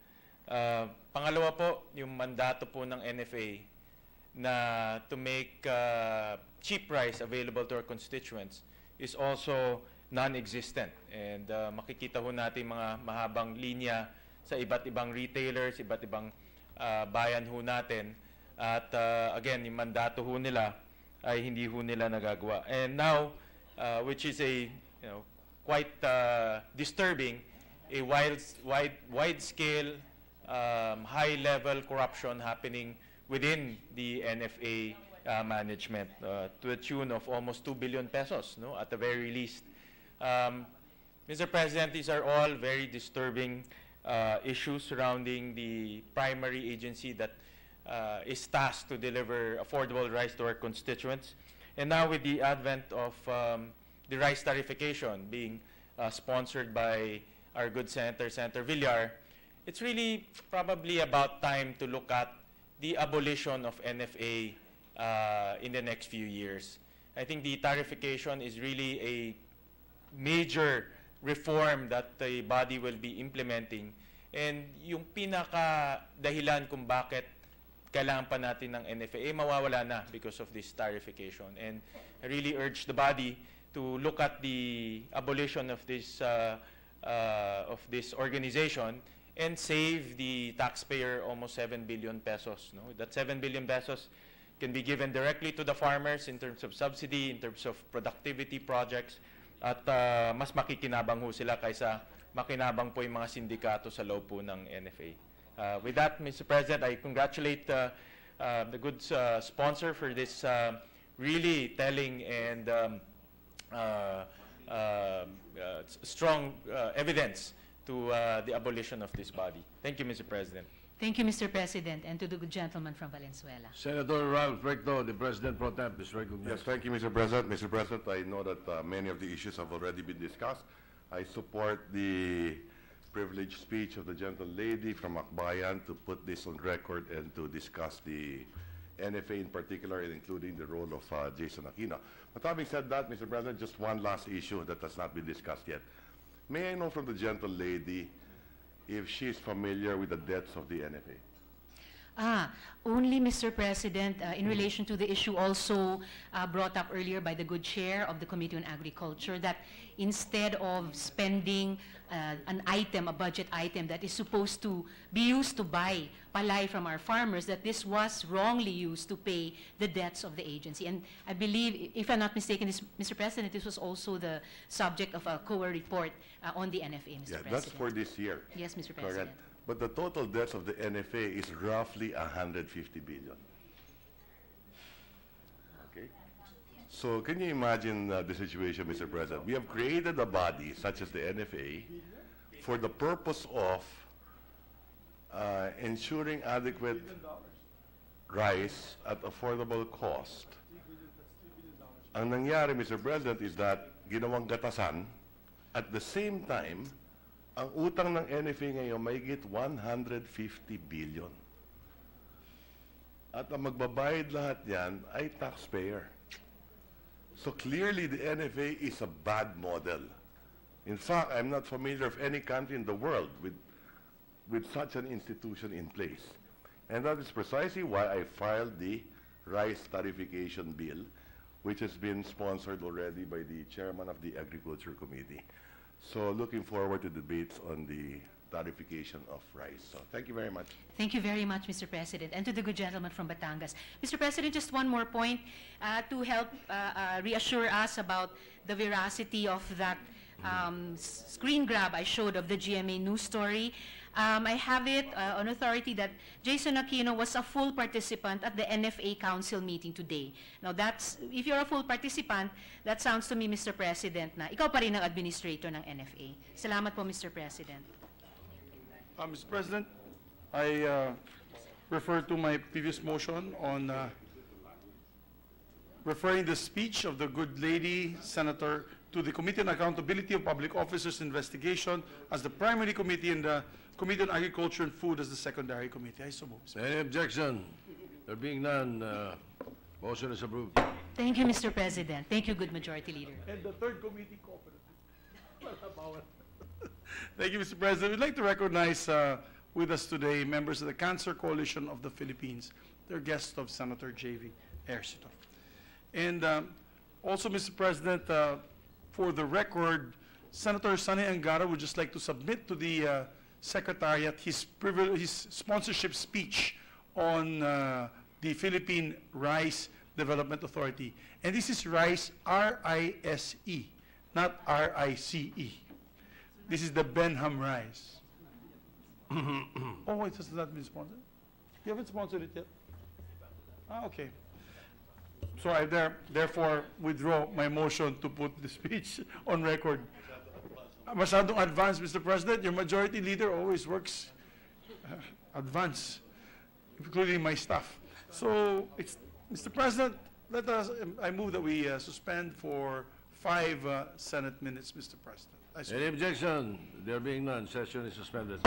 Pangalawa po, yung mandato po ng NFA na to make cheap rice available to our constituents is also non-existent. And makikita ho natin mga mahabang linya sa iba't ibang retailers, iba't ibang bayan ho natin. At again, yung mandato ho nila ay hindi ho nila nagagawa. And now, which is a quite disturbing, a wide-scale, high-level corruption happening within the NFA management to the tune of almost 2 billion pesos, no, at the very least. Mr. President, these are all very disturbing issues surrounding the primary agency that is tasked to deliver affordable rice to our constituents. And now with the advent of the rice tariffication being sponsored by our good Senator Villar, it's really probably about time to look at the abolition of NFA in the next few years. I think the tariffication is really a major reform that the body will be implementing. And yung pinaka-dahilan kung bakit kailangan pa natin ng NFA, mawawala na because of this tariffication. And I really urge the body to look at the abolition of this organization and save the taxpayer almost 7 billion pesos. No? That 7 billion pesos can be given directly to the farmers in terms of subsidy, in terms of productivity projects, at mas makikinabang ho sila kaysa makinabang po yung mga sindikato sa loob po ng NFA. With that, Mr. President, I congratulate the good sponsor for this really telling and strong evidence to the abolition of this body. Thank you, Mr. President. Thank you, Mr. President, and to the good gentleman from Valenzuela. Senator Ralph Recto, the President Pro Temp, is recognized. Yes, thank you, Mr. President. Mr. President, I know that many of the issues have already been discussed. I support the privileged speech of the gentle lady from Akbayan to put this on record and to discuss the NFA in particular, including the role of Jason Aquino. But having said that, Mr. President, just one last issue that has not been discussed yet. May I know from the gentle lady if she is familiar with the debts of the NFA? Only, Mr. President, in relation to the issue also brought up earlier by the good chair of the Committee on Agriculture, that instead of spending an item, a budget item that is supposed to be used to buy palay from our farmers, that this was wrongly used to pay the debts of the agency. And I believe, if I'm not mistaken, Mr. President, this was also the subject of a COA report on the NFA, Mr. President. That's for this year. Yes, Mr. President. Correct. But the total debts of the NFA is roughly 150 billion. Okay? So can you imagine the situation, Mr. President? We have created a body such as the NFA for the purpose of ensuring adequate rice at affordable cost. Ang nangyari, Mr. President, is that ginawang gatasan, at the same time, ang utang ng NFA ngayon may higit 150 billion. At ang magbabayad lahat yan ay taxpayer. So clearly, the NFA is a bad model. In fact, I'm not familiar of any country in the world with such an institution in place. And that is precisely why I filed the rice tariffication bill, which has been sponsored already by the chairman of the Agriculture Committee. So looking forward to debates on the tariffication of rice. So thank you very much. Thank you very much, Mr. President, and to the good gentleman from Batangas. Mr. President, just one more point to help reassure us about the veracity of that screen grab I showed of the GMA news story. I have it on authority that Jason Aquino was a full participant at the NFA Council meeting today. Now that's, if you're a full participant, that sounds to me, Mr. President, na ikaw pa rin ang administrator ng NFA. Salamat po, Mr. President. Mr. President, I refer to my previous motion on referring the speech of the good lady senator to the Committee on Accountability of Public Officers Investigation as the primary committee and the Committee on Agriculture and Food as the secondary committee. I so move. Any objection? There being none, motion is approved. Thank you, Mr. President. Thank you, good majority leader. And the third committee cooperative. Thank you, Mr. President. We'd like to recognize with us today members of the Cancer Coalition of the Philippines. They're guests of Senator J.V. Ejercito. And also, Mr. President, for the record, Senator Sonny Angara would just like to submit to the Secretariat his sponsorship speech on the Philippine Rice Development Authority. And this is RICE, R-I-S-E, not R-I-C-E. This is the Benham Rice. Oh, it has not been sponsored? You haven't sponsored it yet? Ah, okay. So I therefore withdraw my motion to put the speech on record. Masyadong advanced, Mr. President. Your majority leader always works advanced, including my staff. So, Mr. President, I move that we suspend for 5 Senate minutes, Mr. President. Any objection? There being none, session is suspended.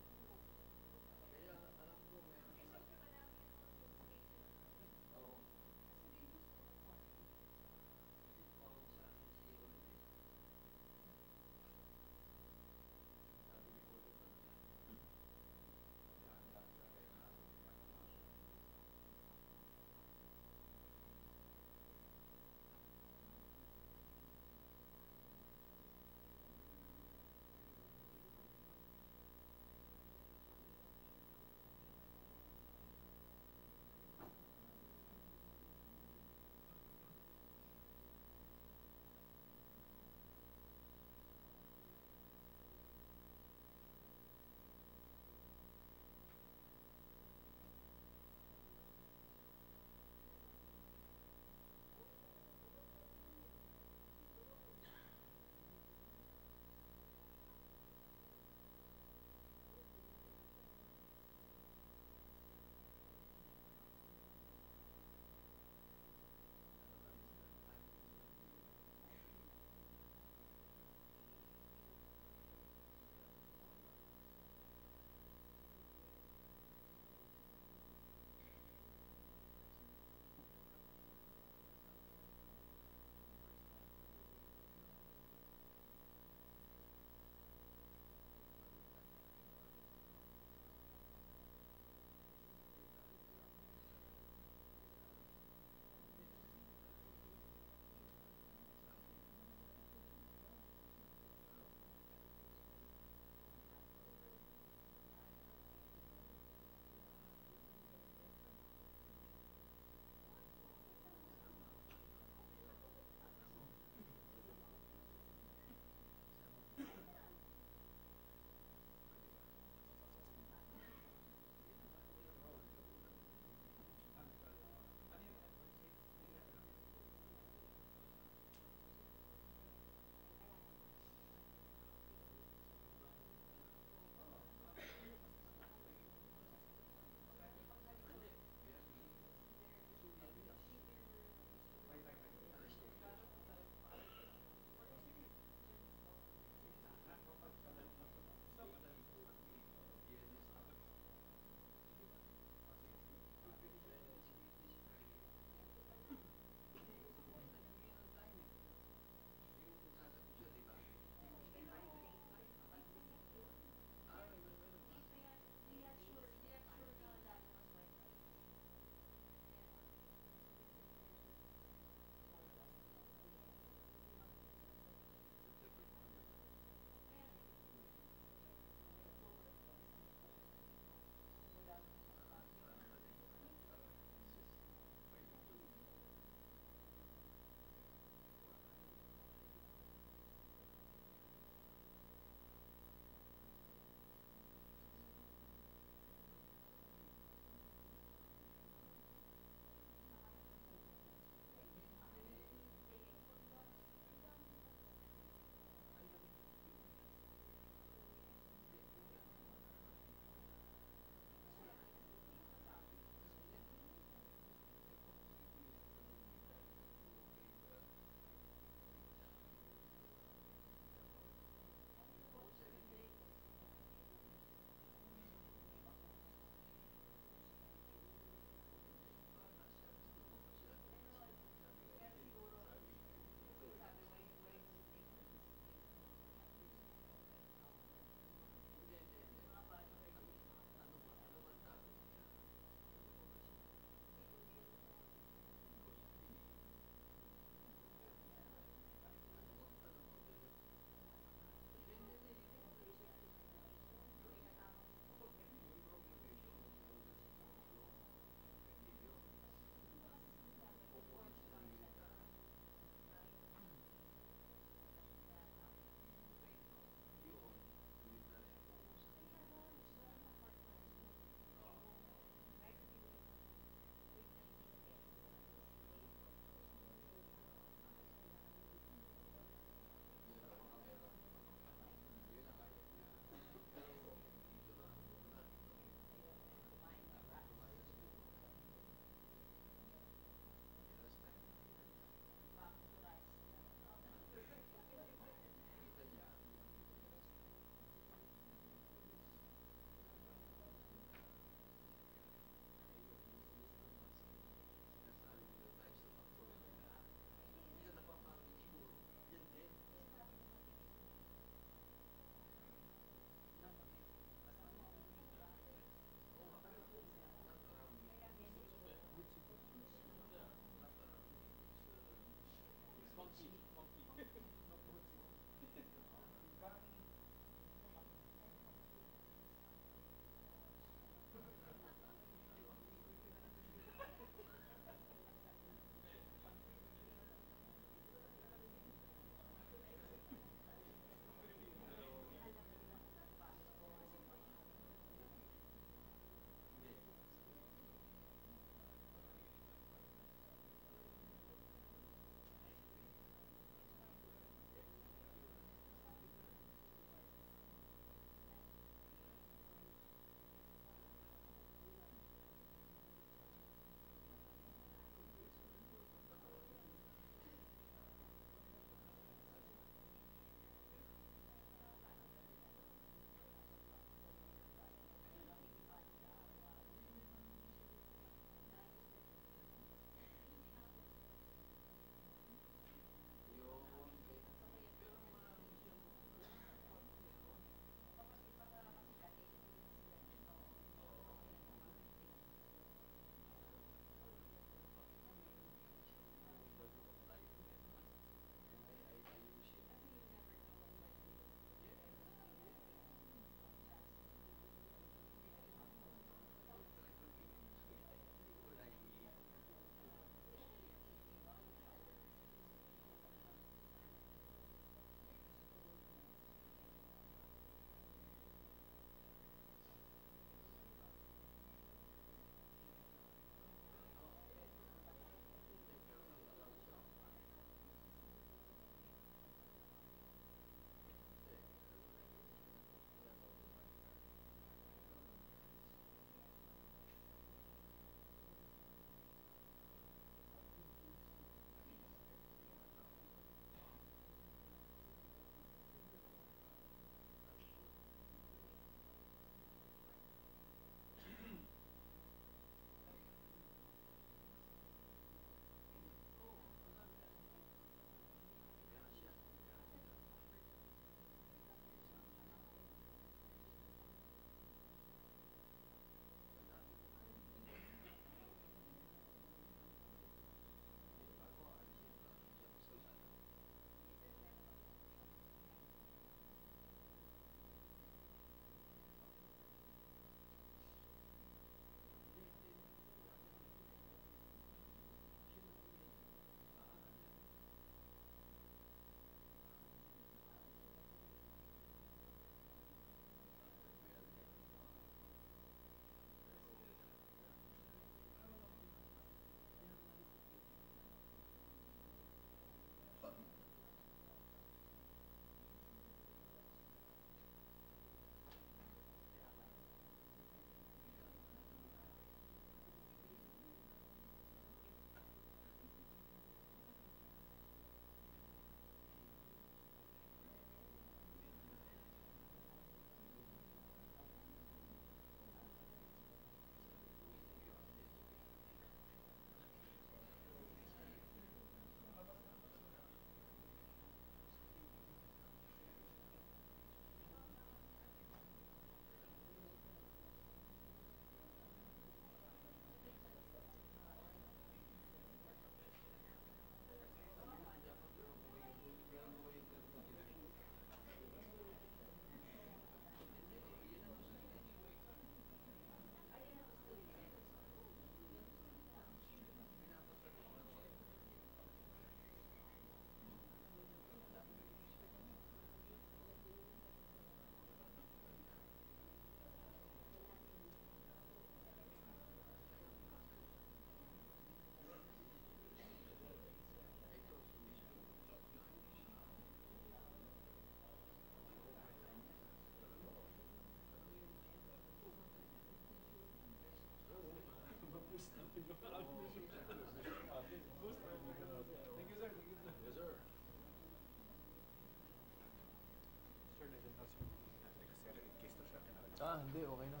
Ah, hindi, okay na.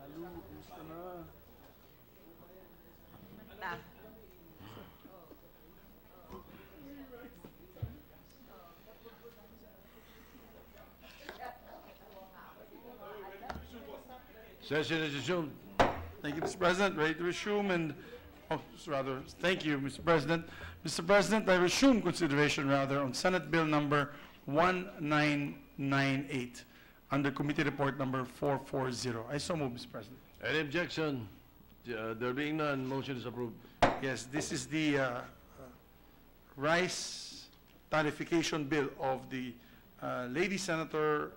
Alu, kumusta na? Ta. Session is resumed. Thank you, Mr. President. Ready to resume and, rather, thank you, Mr. President. Mr. President, I resume consideration, rather, on Senate Bill number 1998, under Committee Report number 440. I so move, Mr. President. Any objection? There being none, motion is approved. Yes, this is the rice tariffication bill of the lady senator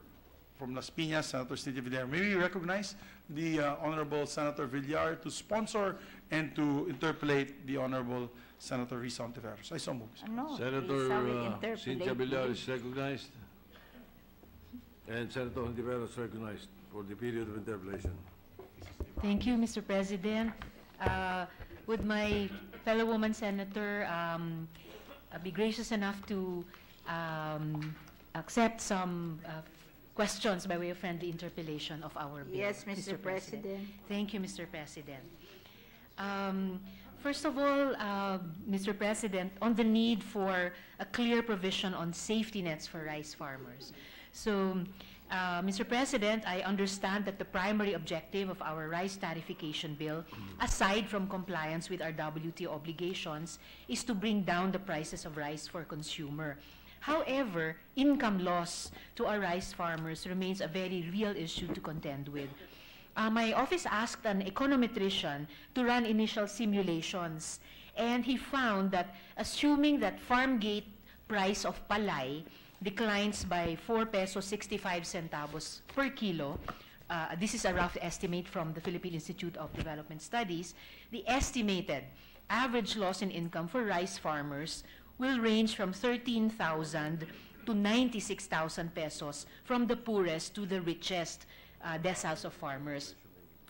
from Las Piñas, Senator Cynthia Villar. May we recognize the Honorable Senator Villar to sponsor and to interpolate the Honorable Senator Risa Ontiveros. I so move. No, Senator Cynthia Villar is recognized, and Senator Ontiveros is recognized for the period of interpolation. Thank you, Mr. President. Would my fellow woman senator be gracious enough to accept some questions by way of friendly interpellation of our bill? Yes, Mr. President. Thank you, Mr. President. First of all, Mr. President, on the need for a clear provision on safety nets for rice farmers. So, Mr. President, I understand that the primary objective of our rice tariffication bill, aside from compliance with our WTO obligations, is to bring down the prices of rice for consumer. However, income loss to our rice farmers remains a very real issue to contend with. My office asked an econometrician to run initial simulations, and he found that assuming that farm gate price of palay declines by 4 pesos 65 centavos per kilo, this is a rough estimate from the Philippine Institute of Development Studies, the estimated average loss in income for rice farmers will range from 13,000 to 96,000 pesos from the poorest to the richest deciles of farmers.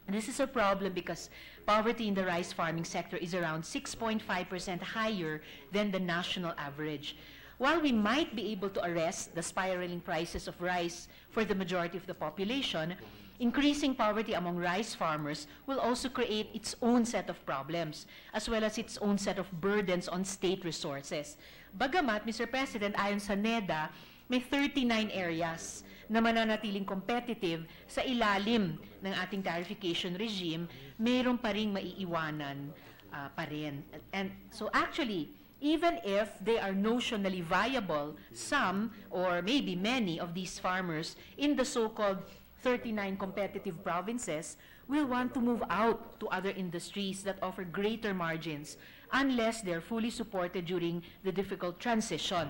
And this is a problem because poverty in the rice farming sector is around 6.5% higher than the national average. While we might be able to arrest the spiraling prices of rice for the majority of the population, increasing poverty among rice farmers will also create its own set of problems, as well as its own set of burdens on state resources. Bagamat, Mr. President, ayon sa NEDA, may 39 areas na mananatiling competitive sa ilalim ng ating tariffication regime, mayroon pa ring maiiwanan pa rin. And so actually, even if they are notionally viable, some or maybe many of these farmers in the so-called 39 competitive provinces will want to move out to other industries that offer greater margins unless they're fully supported during the difficult transition.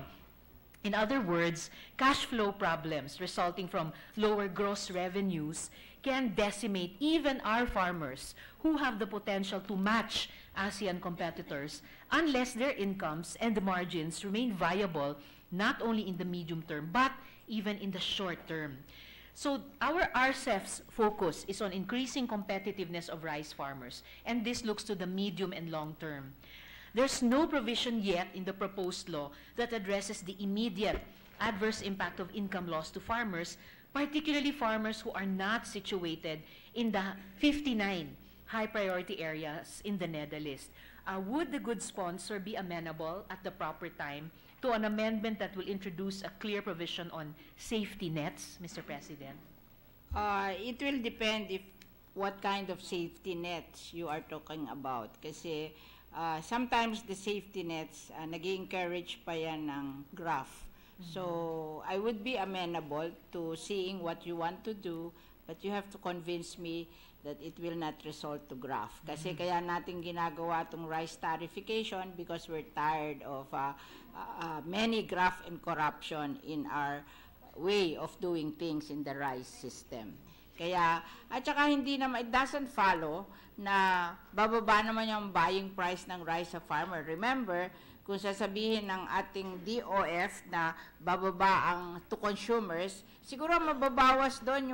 In other words, cash flow problems resulting from lower gross revenues can decimate even our farmers who have the potential to match ASEAN competitors unless their incomes and the margins remain viable not only in the medium term but even in the short term. So our RCEF's focus is on increasing competitiveness of rice farmers, and this looks to the medium and long term. There's no provision yet in the proposed law that addresses the immediate adverse impact of income loss to farmers, particularly farmers who are not situated in the 59 high-priority areas in the NEDA list. Would the good sponsor be amenable at the proper time to an amendment that will introduce a clear provision on safety nets, Mr. President? It will depend if what kind of safety nets you are talking about. Kasi sometimes the safety nets, nag-encourage pa yan ng graph. So I would be amenable to seeing what you want to do, but you have to convince me that it will not result to graph. Kasi kaya natin ginagawa itong rice tariffication because we're tired of many graph and corruption in our way of doing things in the rice system. Kaya, at saka hindi naman, it doesn't follow na bababa naman yung buying price ng rice sa farmer. Remember, kung sasabihin ng ating DOF na bababa ang to consumers, siguro mababawas doon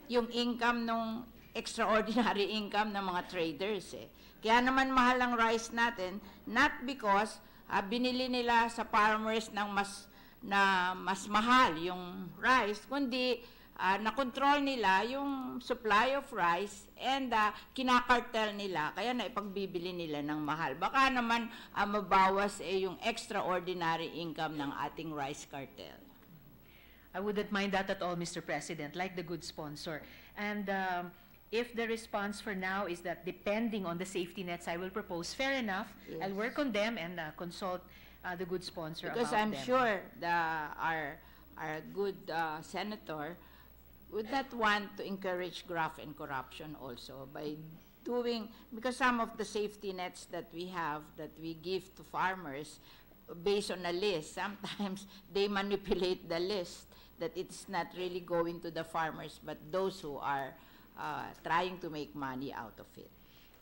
yung income ng extraordinary income ng mga traders. Kaya naman mahal ang rice natin, not because binili nila sa farmers ng mas mahal yung rice, kundi na-control nila yung supply of rice and kinakartel nila, kaya naipagbibili nila ng mahal. Baka naman mabawas yung extraordinary income ng ating rice cartel. I wouldn't mind that at all, Mr. President, like the good sponsor. And If the response for now is that depending on the safety nets I will propose, fair enough. Yes. I'll work on them and consult the good sponsor Because about I'm them. sure our good senator would not want to encourage graft and corruption also by doing, because some of the safety nets that we have, that we give to farmers based on a list, sometimes they manipulate the list, that it's not really going to the farmers, but those who are trying to make money out of it.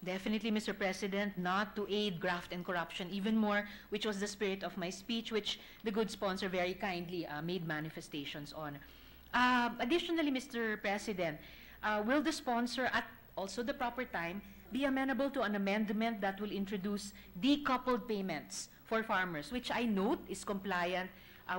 Definitely, Mr. President, not to aid graft and corruption even more, which was the spirit of my speech, which the good sponsor very kindly made manifestations on. Additionally, Mr. President, will the sponsor at also the proper time be amenable to an amendment that will introduce decoupled payments for farmers, which I note is compliant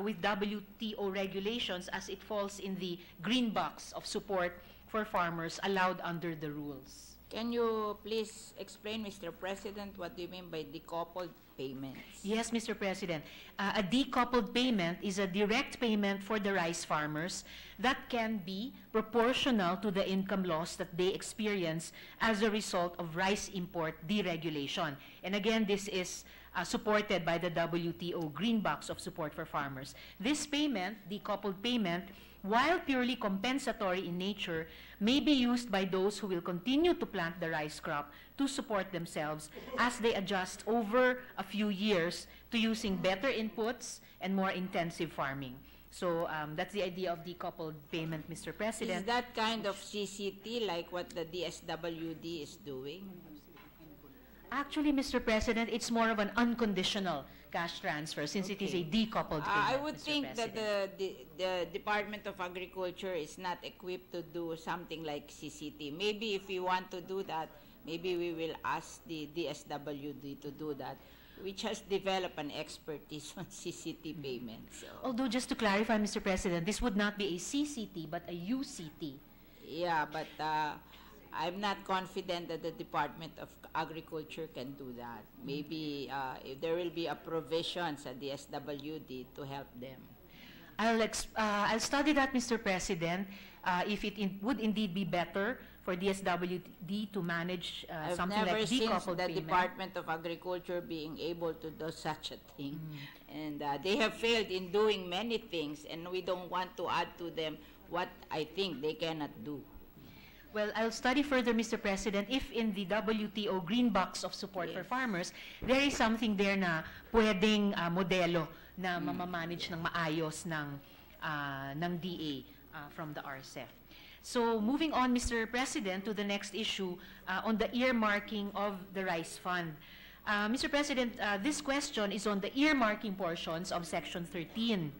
with WTO regulations as it falls in the green box of support for farmers allowed under the rules? Can you please explain, Mr. President, what do you mean by decoupled payments? Yes, Mr. President. A decoupled payment is a direct payment for the rice farmers that can be proportional to the income loss that they experience as a result of rice import deregulation. And again, this is supported by the WTO Green Box of Support for Farmers. This payment, decoupled payment, while purely compensatory in nature, may be used by those who will continue to plant the rice crop to support themselves as they adjust over a few years to using better inputs and more intensive farming. So that's the idea of decoupled payment, Mr. President. Is that kind of CCT like what the DSWD is doing? Actually, Mr. President, it's more of an unconditional cash transfer since it is a decoupled payment, I would Mr. think President. that the Department of Agriculture is not equipped to do something like CCT. Maybe if we want to do that, maybe we will ask the DSWD to do that, which has developed an expertise on CCT payments. So. Although, just to clarify, Mr. President, this would not be a CCT but a UCT. Yeah, but I'm not confident that the Department of Agriculture can do that. Maybe if there will be a provision at the SWD to help them. I'll study that, Mr. President, if it would indeed be better for the SWD to manage something like I've never seen decoupled the payment. Department of Agriculture being able to do such a thing. And they have failed in doing many things, and we don't want to add to them what I think they cannot do. Well, I'll study further, Mr. President, if in the WTO Green Box of Support for Farmers, there is something there na pwedeng modelo na mamamanage ng maayos ng DA from the RCEF. So moving on, Mr. President, to the next issue on the earmarking of the Rice Fund. Mr. President, this question is on the earmarking portions of Section 13.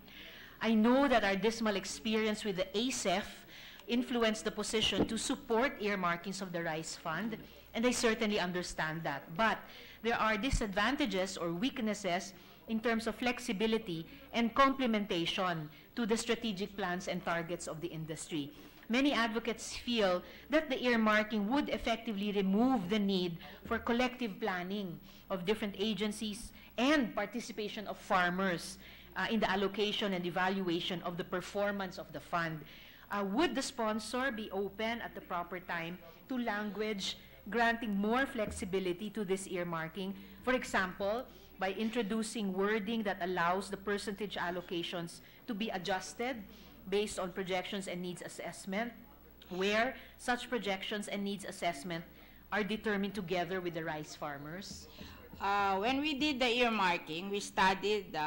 I know that our dismal experience with the ASEF influenced the position to support earmarkings of the Rice Fund, and I certainly understand that. But there are disadvantages or weaknesses in terms of flexibility and complementation to the strategic plans and targets of the industry. Many advocates feel that the earmarking would effectively remove the need for collective planning of different agencies and participation of farmers in the allocation and evaluation of the performance of the fund. Would the sponsor be open at the proper time to language granting more flexibility to this earmarking? For example, by introducing wording that allows the percentage allocations to be adjusted based on projections and needs assessment, where such projections and needs assessment are determined together with the rice farmers? When we did the earmarking, we studied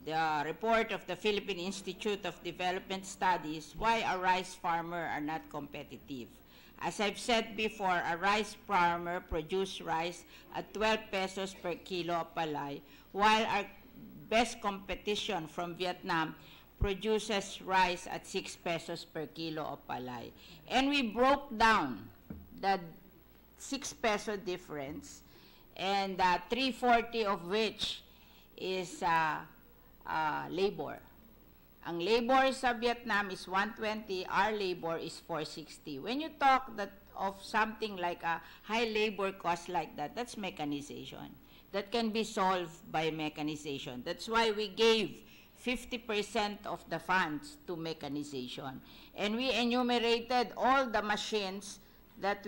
the report of the Philippine Institute of Development Studies, why a rice farmer are not competitive. As I've said before, a rice farmer produces rice at 12 pesos per kilo of palay, while our best competition from Vietnam produces rice at 6 pesos per kilo of palay. And we broke down the 6 peso difference, and 340 of which is labor. Ang labor sa Vietnam is 120, our labor is 460. When you talk of something like a high labor cost like that, that's mechanization. That can be solved by mechanization. That's why we gave 50% of the funds to mechanization. And we enumerated all the machines that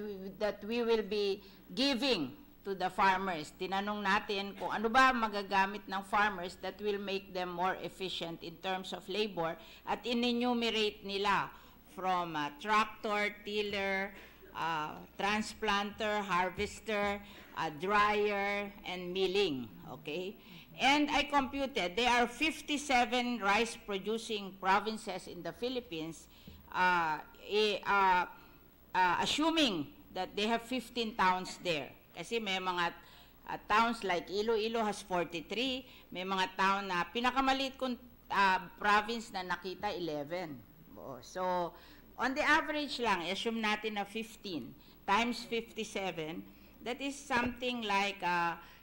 we will be giving to the farmers. Tinanong natin kung ano ba magagamit ng farmers that will make them more efficient in terms of labor, at in-enumerate nila from tractor, tiller, transplanter, harvester, dryer, and milling. Okay? And I computed, there are 57 rice-producing provinces in the Philippines, assuming that they have 15 towns there. Kasi may mga towns like Iloilo has 43, may mga town na pinakamaliit kong province na nakita 11. So, on the average lang, assume natin na 15 times 57, that is something like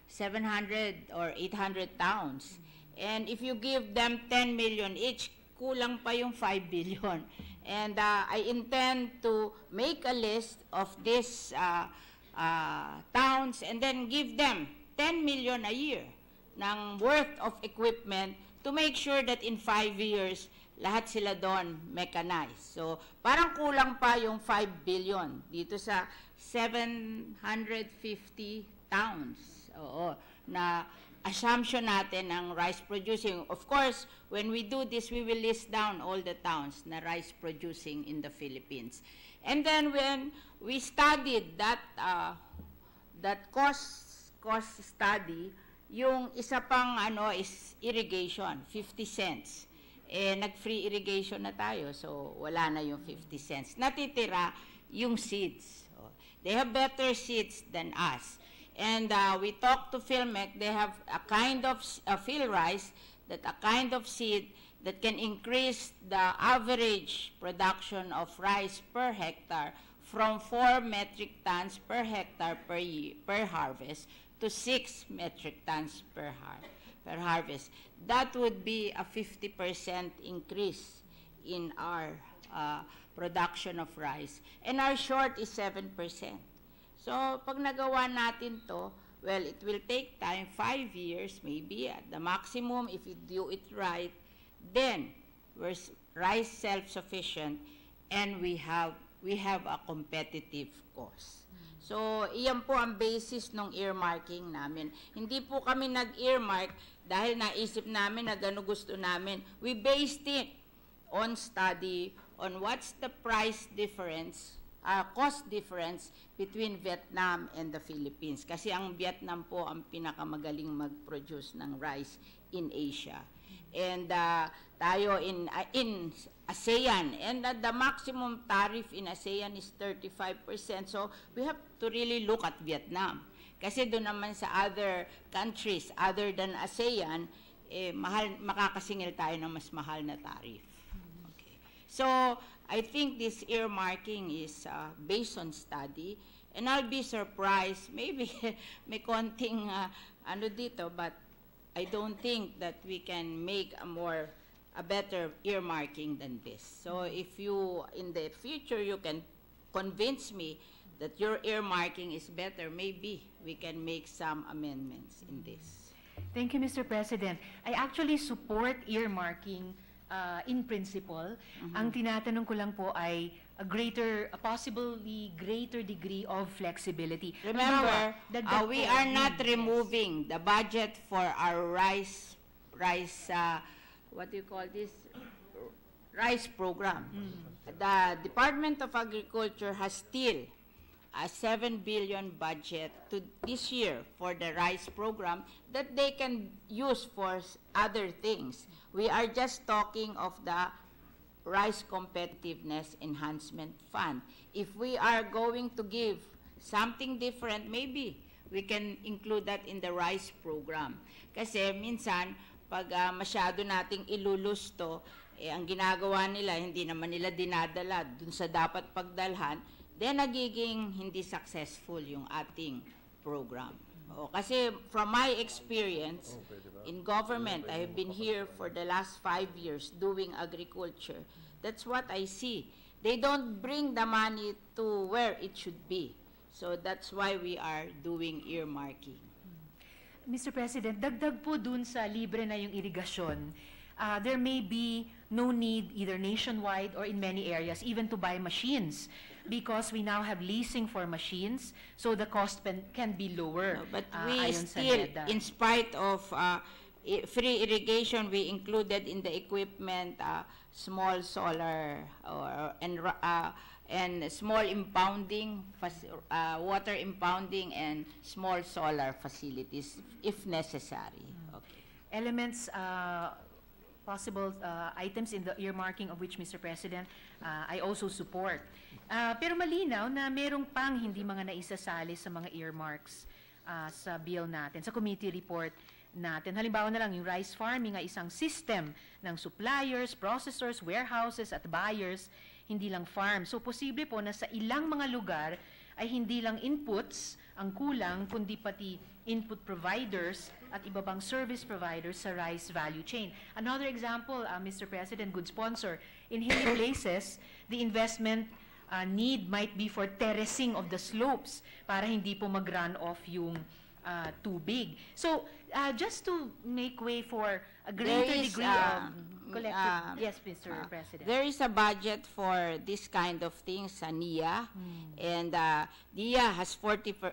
700 or 800 towns. And if you give them 10 million each, kulang pa yung 5 billion. And I intend to make a list of these towns and then give them 10 million a year ng worth of equipment to make sure that in 5 years, lahat sila doon mechanized. So, parang kulang pa yung 5 billion dito sa 750 towns. Oo, na assumption natin ng rice producing. Of course, when we do this, we will list down all the towns na rice producing in the Philippines. And then when we studied that cost study, yung isa pang is irrigation, 50 cents. Nag-free irrigation na tayo, so wala na yung 50 cents. Natitira yung seeds. They have better seeds than us. And we talked to Philmec, they have a kind of field rice, that a kind of seed that can increase the average production of rice per hectare from 4 metric tons per hectare per harvest to 6 metric tons per harvest. That would be a 50% increase in our production of rice. And our short is 7%. So, pag nagawa natin to, well, it will take time, 5 years maybe at the maximum if you do it right. Then, we're rice self-sufficient and we have a competitive cost. So, iyan po ang basis ng earmarking namin. Hindi po kami nag-earmark dahil naisip namin na gano'n gusto namin. We based it on study on what's the price difference, cost difference between Vietnam and the Philippines. Kasi ang Vietnam po ang pinakamagaling mag-produce ng rice in Asia. And tayo in ASEAN, and the maximum tariff in ASEAN is 35%. So we have to really look at Vietnam. Kasi doon naman sa other countries other than ASEAN, makakasingil tayo ng mas mahal na tariff. Okay. So I think this earmarking is based on study, and I'll be surprised, maybe may konting dito, but I don't think that we can make a better earmarking than this. So if you, in the future, you can convince me that your earmarking is better, maybe we can make some amendments in this. Thank you, Mr. President. I actually support earmarking in principle. Ang tinatanong ko lang po ay a possibly greater degree of flexibility. Remember, we are not removing the budget for our rice, what do you call this? Rice program. The Department of Agriculture has still a 7 billion budget to this year for the rice program that they can use for other things. We are just talking of the Rice Competitiveness Enhancement Fund. If we are going to give something different, maybe we can include that in the rice program. Kasi minsan, pag masyado nating ilulus to, ang ginagawa nila, hindi naman nila dinadala dun sa dapat pagdalhan, then nagiging hindi successful yung ating program. Kasi from my experience in government, I have been here for the last 5 years doing agriculture. That's what I see. They don't bring the money to where it should be. So that's why we are doing earmarking. Mr. President, dagdag po dun sa libre na yung irigasyon, there may be no need either nationwide or in many areas even to buy machines. because we now have leasing for machines, so the cost can be lower. No, but we ayon sa still, NEDA. in spite of free irrigation, we included in the equipment small solar and small impounding, water impounding, and small solar facilities if necessary. Okay. Elements, possible items in the earmarking of which, Mr. President, I also support. Pero malinaw na merong pang hindi mga naisasali sa mga earmarks sa bill natin, sa committee report natin. Halimbawa na lang yung rice farming ay isang system ng suppliers, processors, warehouses at buyers, hindi lang farm. So posible po na sa ilang mga lugar ay hindi lang inputs ang kulang, kundi pati input providers at iba pang service providers sa rice value chain. Another example, Mr. President, good sponsor, in hilly places, the investment need might be for terracing of the slopes para hindi po mag-run off yung tubig. So, just to make way for a greater degree of collective... yes, Mr. President. There is a budget for this kind of things sa NIA, and NIA has 40%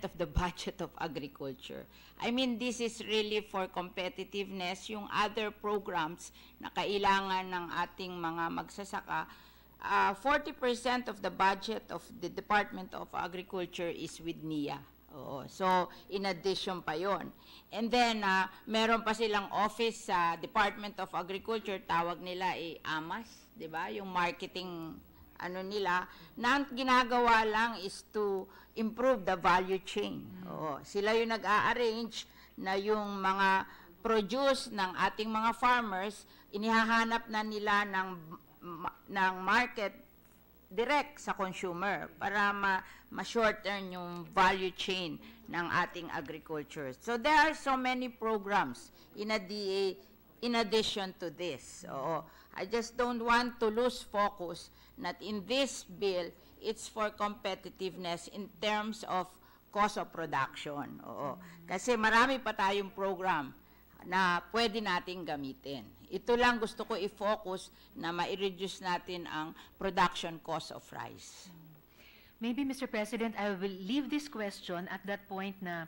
of the budget of agriculture. I mean, this is really for competitiveness. Yung other programs na kailangan ng ating mga magsasaka, 40% of the budget of the Department of Agriculture is with NIA. Oo. So, in addition pa yon. And then, meron pa silang office sa Department of Agriculture, tawag nila AMAS, di ba? Yung marketing, nila, na ang ginagawa lang is to improve the value chain. Oo. Sila yung nag-a-arrange na yung mga produce ng ating mga farmers, inihahanap na nila ng market direct sa consumer para ma-shorten yung value chain ng ating agriculture. So there are so many programs in a DA in addition to this. So I just don't want to lose focus that in this bill, it's for competitiveness in terms of cost of production. Oo. Kasi marami pa tayong program na pwede nating gamitin. Ito lang gusto ko i-focus na ma-reduce natin ang production cost of rice. Maybe, Mr. President, I will leave this question at that point na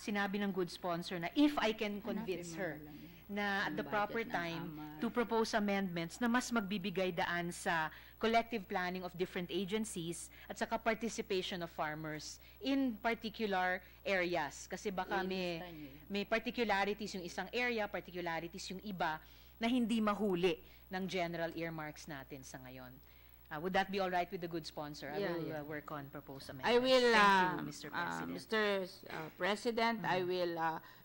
sinabi ng good sponsor na if I can convince her na at the proper time to propose amendments na mas magbibigay daan sa collective planning of different agencies at saka participation of farmers in particular areas. Kasi baka may particularities yung isang area, particularities yung iba na hindi mahuli ng general earmarks natin sa ngayon. Would that be all right with the good sponsor? I will work on proposed amendments. I will, thank you, Mr. President. Mr. President, I will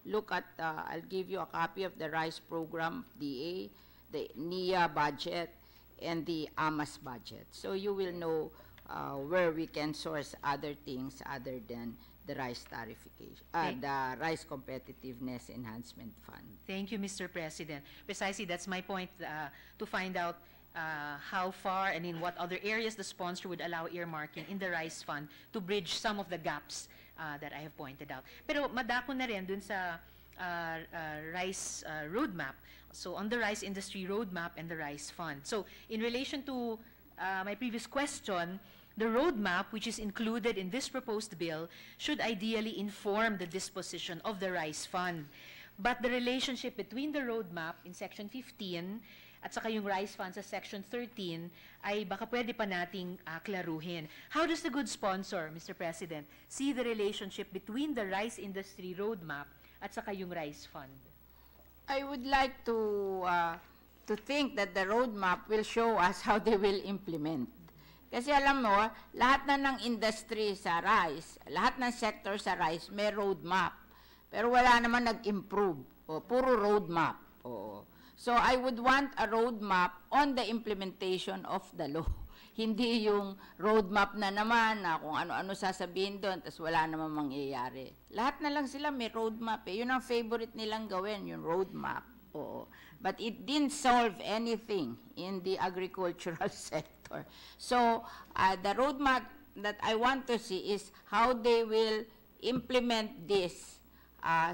look at, I'll give you a copy of the rice program, DA, the NIA budget, and the AMAS budget. So you will know where we can source other things other than the rice tariffication, the Rice Competitiveness Enhancement Fund. Thank you, Mr. President. Precisely, that's my point, to find out how far and in what other areas the sponsor would allow earmarking in the rice fund to bridge some of the gaps that I have pointed out. Pero madako na rin dun sa rice roadmap. So on the rice industry roadmap and the rice fund. So in relation to my previous question, the roadmap, which is included in this proposed bill, should ideally inform the disposition of the rice fund. But the relationship between the roadmap in Section 15 at saka yung rice fund sa Section 13 ay baka pwede pa nating klaruhin. How does the good sponsor, Mr. President, see the relationship between the rice industry roadmap at saka yung rice fund? I would like to think that the roadmap will show us how they will implement. Kasi alam mo, lahat na ng industry sa rice, lahat ng sector sa rice, may roadmap. Pero wala naman nag-improve. Puro roadmap. So I would want a roadmap on the implementation of the law. Hindi yung roadmap na naman na kung ano-ano sasabihin doon, tas wala naman mangyayari. Lahat na lang sila may roadmap. Yun ang favorite nilang gawin, yung roadmap. But it didn't solve anything in the agricultural sector. So the roadmap that I want to see is how they will implement this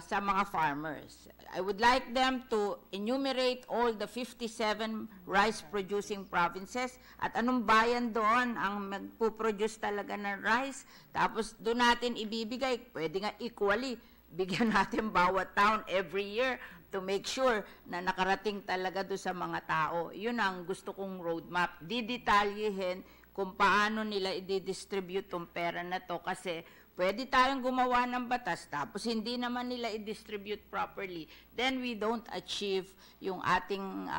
sa mga farmers. I would like them to enumerate all the 57 rice-producing provinces at anong bayan doon ang magpuproduce talaga ng rice. Tapos doon natin ibibigay, pwede nga equally, bigyan natin bawat town every year to make sure na nakarating talaga doon sa mga tao. Yun ang gusto kong roadmap. Didetalyehin kung paano nila i-distribute tong pera na to kasi pwede tayong gumawa ng batas tapos hindi naman nila i-distribute properly. Then we don't achieve yung ating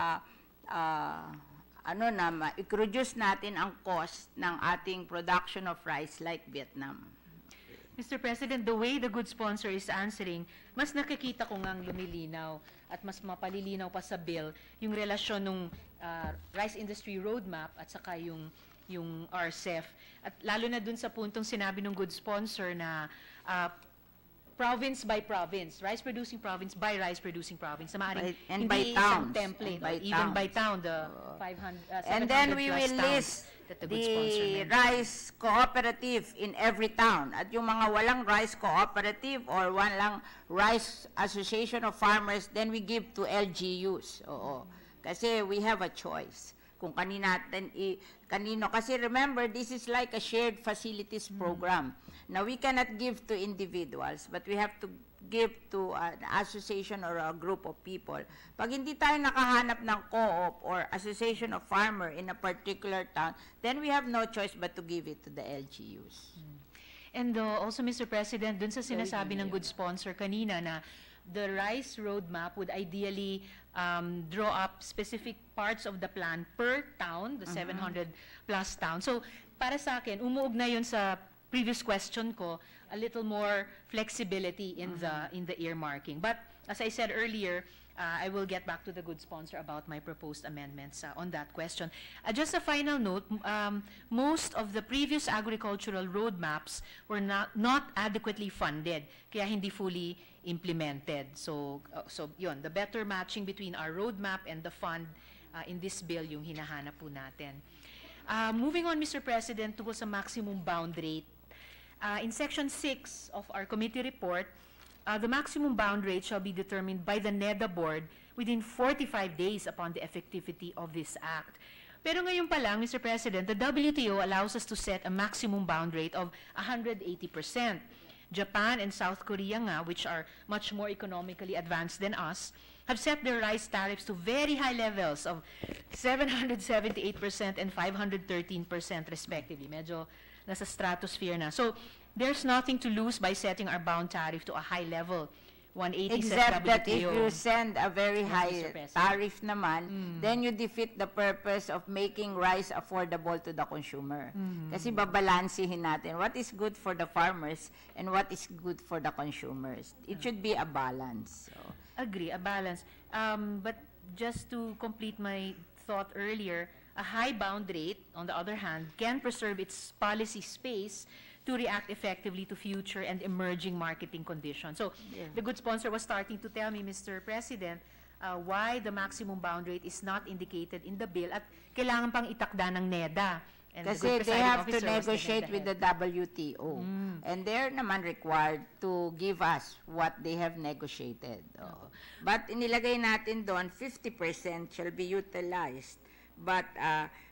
i-reduce natin ang cost ng ating production of rice like Vietnam. Mr. President, the way the good sponsor is answering, mas nakikita ko ngang lumilinaw at mas mapalilinaw pa sa bill yung relasyon ng rice industry roadmap at saka yung RCEF. At lalo na dun sa puntong sinabi ng good sponsor na province by province, rice-producing province by rice-producing province. Na maaaring And hindi by isang towns. template, And by even by towns. town, the 500, 700 And then we plus will towns list that the good sponsor the mentioned. rice cooperative in every town. At yung mga walang rice cooperative or walang rice association of farmers, then we give to LGUs. Oo. Kasi we have a choice. Kung kanino. Kasi remember, this is like a shared facilities program. Now, we cannot give to individuals, but we have to give to an association or a group of people. Pag hindi tayo nakahanap ng co-op or association of farmer in a particular town, then we have no choice but to give it to the LGUs. And also, Mr. President, dun sa sinasabi ng good sponsor kanina na the rice roadmap would ideally draw up specific parts of the plan per town, the 700 plus town. So, para sa akin, umuugnay yun sa previous question ko, a little more flexibility in the earmarking. But as I said earlier, I will get back to the good sponsor about my proposed amendments on that question. Just a final note, most of the previous agricultural roadmaps were not adequately funded, kaya hindi fully implemented. So yun, the better matching between our roadmap and the fund in this bill yung hinahanap po natin. Moving on, Mr. President, tungkol sa maximum bound rate. In Section 6 of our committee report, the maximum bound rate shall be determined by the NEDA board within 45 days upon the effectivity of this act. Pero ngayon pa lang, Mr. President, the WTO allows us to set a maximum bound rate of 180%. Japan and South Korea nga, which are much more economically advanced than us, have set their rice tariffs to very high levels of 778% and 513% respectively. Medyo nasa stratosphere na. So, there's nothing to lose by setting our bound tariff to a high level. 180 Except that if WTO. you send a very Yes, high Mr. President. tariff naman, then you defeat the purpose of making rice affordable to the consumer. Kasi babalansihin natin what is good for the farmers and what is good for the consumers. It should be a balance. So. Agree, a balance. But just to complete my thought earlier, a high bound rate, on the other hand, can preserve its policy space to react effectively to future and emerging marketing conditions. So, the good sponsor was starting to tell me, Mr. President, why the maximum bound rate is not indicated in the bill at kailangan pang itakda ng NEDA. And the Kasi good they presiding have to officer was negotiate getting with the WTO. And they're naman required to give us what they have negotiated. But inilagay natin doon, 50% shall be utilized. But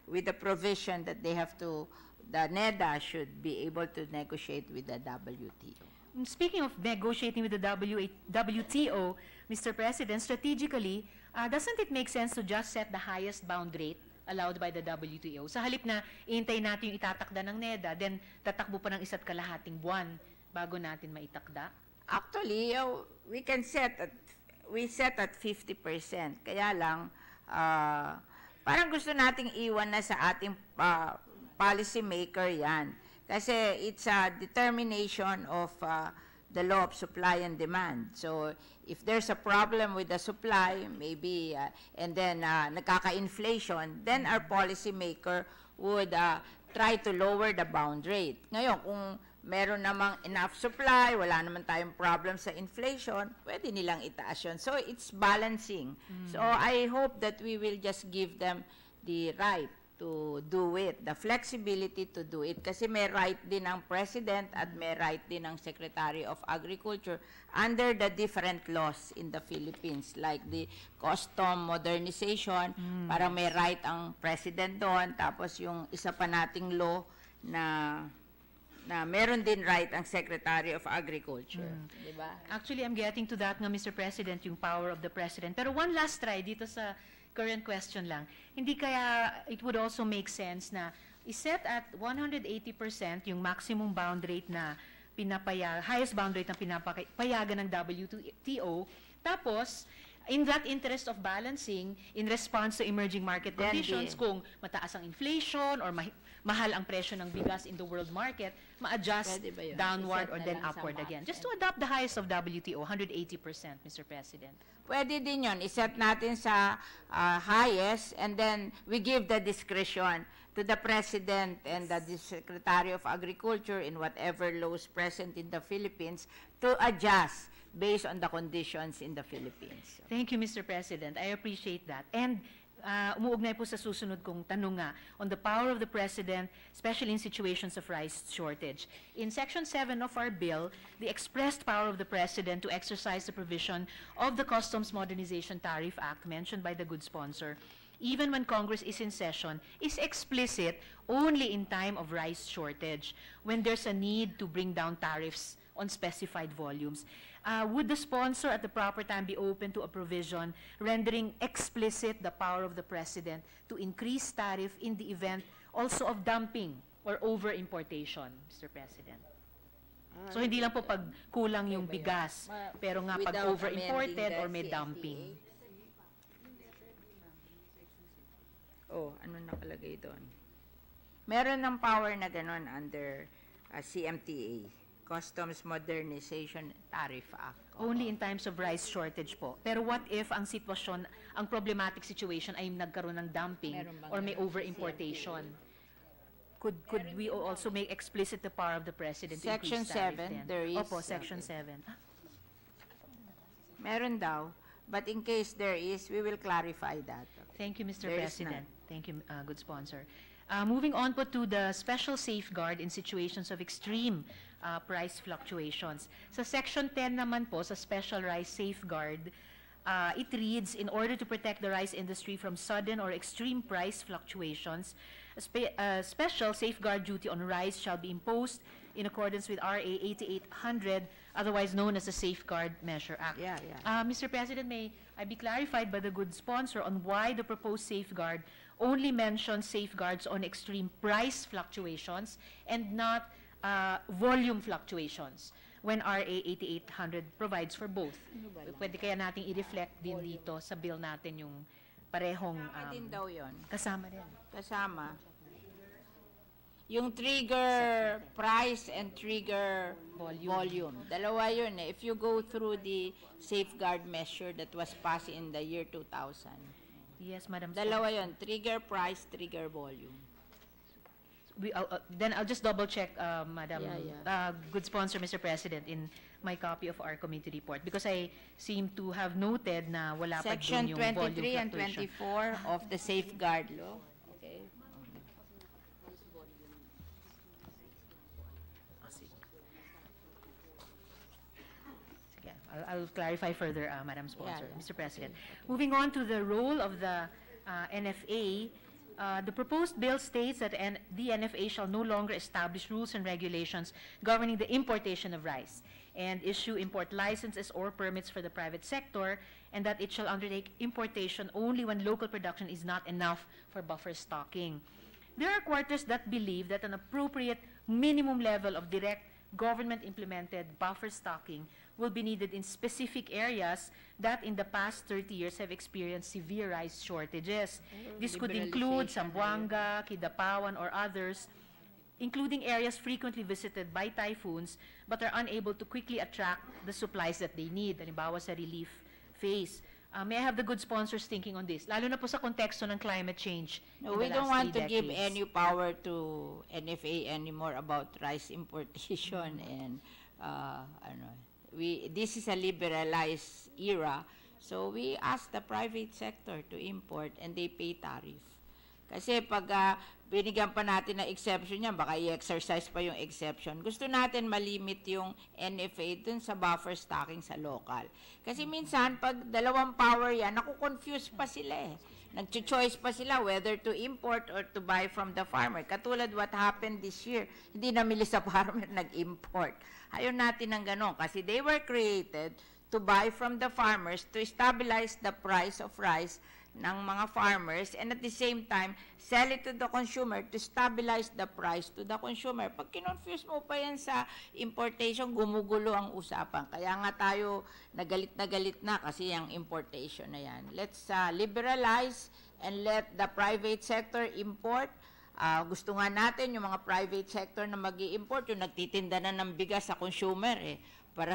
with the provision that they have to, the NEDA should be able to negotiate with the WTO. Speaking of negotiating with the WTO, Mr. President, strategically, doesn't it make sense to just set the highest bound rate allowed by the WTO? Sa halip na iintay natin yung itatakda ng NEDA, then tatakbo pa ng isa't kalahating buwan bago natin maitakda? Actually, we set at 50%. Kaya lang, parang gusto nating iwan na sa ating policy maker yan. Kasi it's a determination of the law of supply and demand. So, if there's a problem with the supply, maybe, and then nagkaka-inflation, then our policy maker would try to lower the bound rate. Ngayon, kung meron namang enough supply, wala naman tayong problem sa inflation, pwede nilang itaas yun. So, it's balancing. So, I hope that we will just give them the right to do it, the flexibility to do it. Kasi may right din ang President at may right din ang Secretary of Agriculture under the different laws in the Philippines, like the custom modernization, parang may right ang President doon, tapos yung isa pa nating law na meron din right ang Secretary of Agriculture. Diba? Actually, I'm getting to that nga, Mr. President, yung power of the President. Pero one last try dito sa current question lang. Hindi kaya it would also make sense na iset at 180% yung maximum bound rate na highest bound rate na pinapayagan ng WTO. Tapos, in that interest of balancing, in response to emerging market conditions, kung mataas ang inflation or mahal ang presyo ng bigas in the world market, ma-adjust downward or then upward again. Just to adopt the highest of WTO, 180%, Mr. President. Pwede din yun. Iset natin sa highest and then we give the discretion to the President and the Secretary of Agriculture in whatever laws present in the Philippines to adjust based on the conditions in the Philippines. Thank you, Mr. President. I appreciate that. And umuugnay po sa susunod kong tanong nga on the power of the President, especially in situations of rice shortage. In Section 7 of our bill, the expressed power of the President to exercise the provision of the Customs Modernization Tariff Act mentioned by the good sponsor, even when Congress is in session, is explicit only in time of rice shortage, when there's a need to bring down tariffs on specified volumes. Would the sponsor at the proper time be open to a provision rendering explicit the power of the President to increase tariff in the event also of dumping or over-importation, Mr. President? So hindi lang po pag kulang yung bigas, pero nga pag over-imported or may dumping. Oh, ano nakalagay doon? Meron ng power na gano'n under CMTA. Customs Modernization Tariff Act. Only in times of rice shortage po. Pero what if ang sitwasyon, ang problematic situation ay nagkaroon ng dumping or may over-importation? Could we also make explicit the power of the President to Section increase tariff 7, then? there is. Opo, Section 7. Meron daw. But in case there is, we will clarify that. Thank you, Mr. There is President. none. Thank you, good sponsor. Moving on po to the special safeguard in situations of extreme price fluctuations. Sa Section 10 naman po, sa special rice safeguard, it reads, in order to protect the rice industry from sudden or extreme price fluctuations, a special safeguard duty on rice shall be imposed in accordance with RA 8800, otherwise known as the Safeguard Measure Act. Mr. President, may I be clarified by the good sponsor on why the proposed safeguard only mentions safeguards on extreme price fluctuations and not volume fluctuations when RA 8800 provides for both. Pwede kaya nating i-reflect din dito sa bill natin yung parehong din daw yun. kasama din. Kasama. Yung trigger price and trigger volume. Dalawa yun eh. If you go through the safeguard measure that was passed in the year 2000. Yes, Madam. Dalawa yun. Trigger price, trigger volume. Then I'll just double check, Madam, good sponsor, Mr. President, in my copy of our committee report, because I seem to have noted na wala pa Section dun yung volume 23 and fluctuation. 24 of the safeguard law. Okay. Sige, I'll clarify further, Madam Sponsor, Mr. President. Moving on to the role of the NFA, the proposed bill states that the NFA shall no longer establish rules and regulations governing the importation of rice and issue import licenses or permits for the private sector, and that it shall undertake importation only when local production is not enough for buffer stocking. There are quarters that believe that an appropriate minimum level of direct government-implemented buffer stocking will be needed in specific areas that in the past 30 years have experienced severe rice shortages. This could include Zamboanga, Kidapawan, or others, including areas frequently visited by typhoons but are unable to quickly attract the supplies that they need, halimbawa sa relief phase. May I have the good sponsors thinking on this? Lalo na po sa konteksto ng climate change. No, we don't want to give any power to NFA anymore about rice importation and this is a liberalized era, so we ask the private sector to import and they pay tariff. Kasi pag binigyan pa natin ng exception yan, baka i-exercise pa yung exception. Gusto natin malimit yung NFA dun sa buffer stocking sa local. Kasi minsan, pag dalawang power yan, naku-confuse pa sila eh. Nag-choice pa sila whether to import or to buy from the farmer. Katulad what happened this year, hindi namili sa farmer, nag-import. Ayaw natin ng ganon kasi they were created to buy from the farmers to stabilize the price of rice ng mga farmers and at the same time, sell it to the consumer to stabilize the price to the consumer. Pag kinonfuse mo pa yan sa importation, gumugulo ang usapan. Kaya nga tayo nagalit na kasi yung importation na yan. Let's liberalize and let the private sector import. Gusto nga natin yung mga private sector na mag-i-import, yung nagtitinda na ng bigas sa consumer para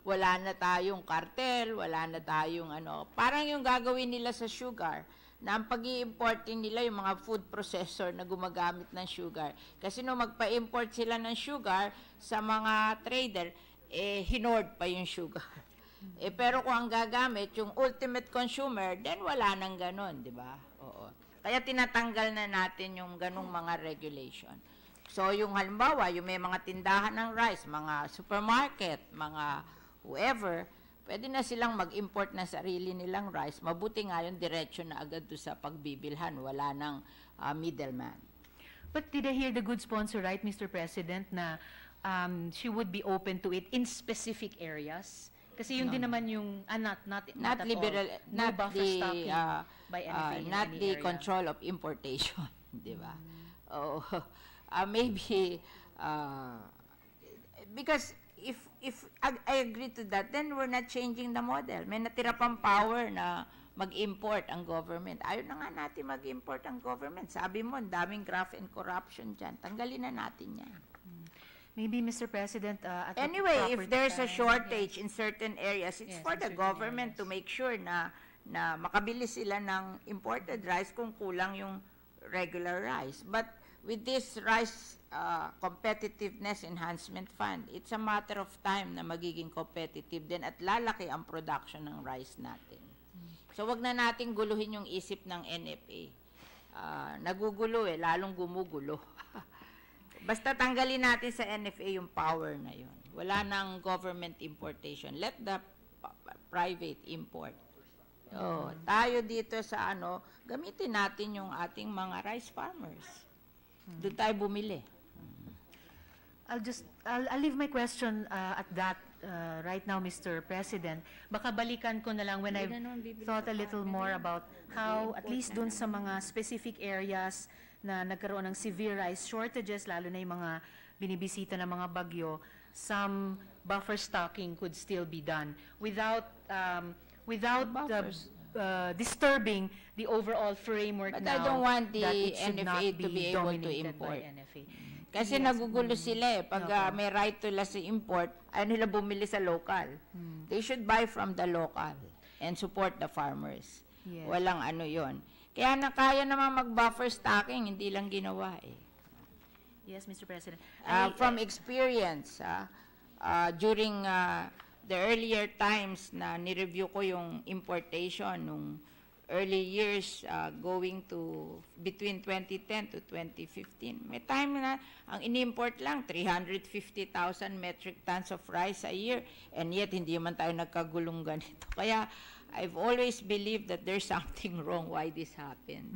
wala na tayong cartel, wala na tayong parang yung gagawin nila sa sugar, na ang pag-i-importin nila yung mga food processor na gumagamit ng sugar. Kasi nung magpa-import sila ng sugar sa mga trader, hinord pa yung sugar. Pero kung ang gagamit, yung ultimate consumer, then wala nang ganon, di ba? Oo. Kaya tinatanggal na natin yung ganong mga regulation. So, yung halimbawa, yung may mga tindahan ng rice, mga supermarket, mga whoever, pwede na silang mag-import na sarili nilang rice. Mabuti nga yung diretsyo na agad doon sa pagbibilhan. Wala nang middleman. But did I hear the good sponsor right, Mr. President, na she would be open to it in specific areas? Kasi yun din naman yung, not at liberal, all. No buffer stocking by NFA in not any the area. control of importation, di ba? Oh, maybe, because if I agree to that, then we're not changing the model. May natira pang power na mag-import ang government. Ayaw na nga natin mag-import ang government. Sabi mo, daming graft and corruption dyan. Tanggalin na natin yan. Maybe, Mr. President, at anyway, the if proper there's a time, shortage in certain areas, it's Yes, for in the certain government areas. to make sure na makabili sila ng imported rice kung kulang yung regular rice. But with this rice competitiveness enhancement fund, it's a matter of time na magiging competitive din at lalaki ang production ng rice natin. So wag na nating guluhin yung isip ng NFA. Nagugulo lalong gumugulo. Basta tanggalin natin sa NFA yung power na yun. Wala nang government importation. Let the private import. Tayo dito sa gamitin natin yung ating mga rice farmers. Doon tayo bumili. I'll leave my question at that right now, Mr. President. Baka balikan ko na lang when I've thought a little more about how, at least dun sa mga specific areas na nagkaroon ng severe rice shortages, lalo na yung mga binibisita ng mga bagyo, some buffer stocking could still be done without disturbing the overall framework But now I don't want the that it should NFA not to be able to dominated import. by NFA. Kasi nagugulo sila Pag may right to sa import, ayaw nila bumili sa local. They should buy from the local and support the farmers. Yes. Walang yon. Kaya kaya naman mag-buffer stocking, hindi lang ginawa Yes, Mr. President. From experience, during the earlier times na nireview ko yung importation nung early years going to between 2010 to 2015. May time na ang ini-import lang 350,000 metric tons of rice a year and yet hindi man tayo nagkagulong ganito. Kaya I've always believed that there's something wrong why this happened.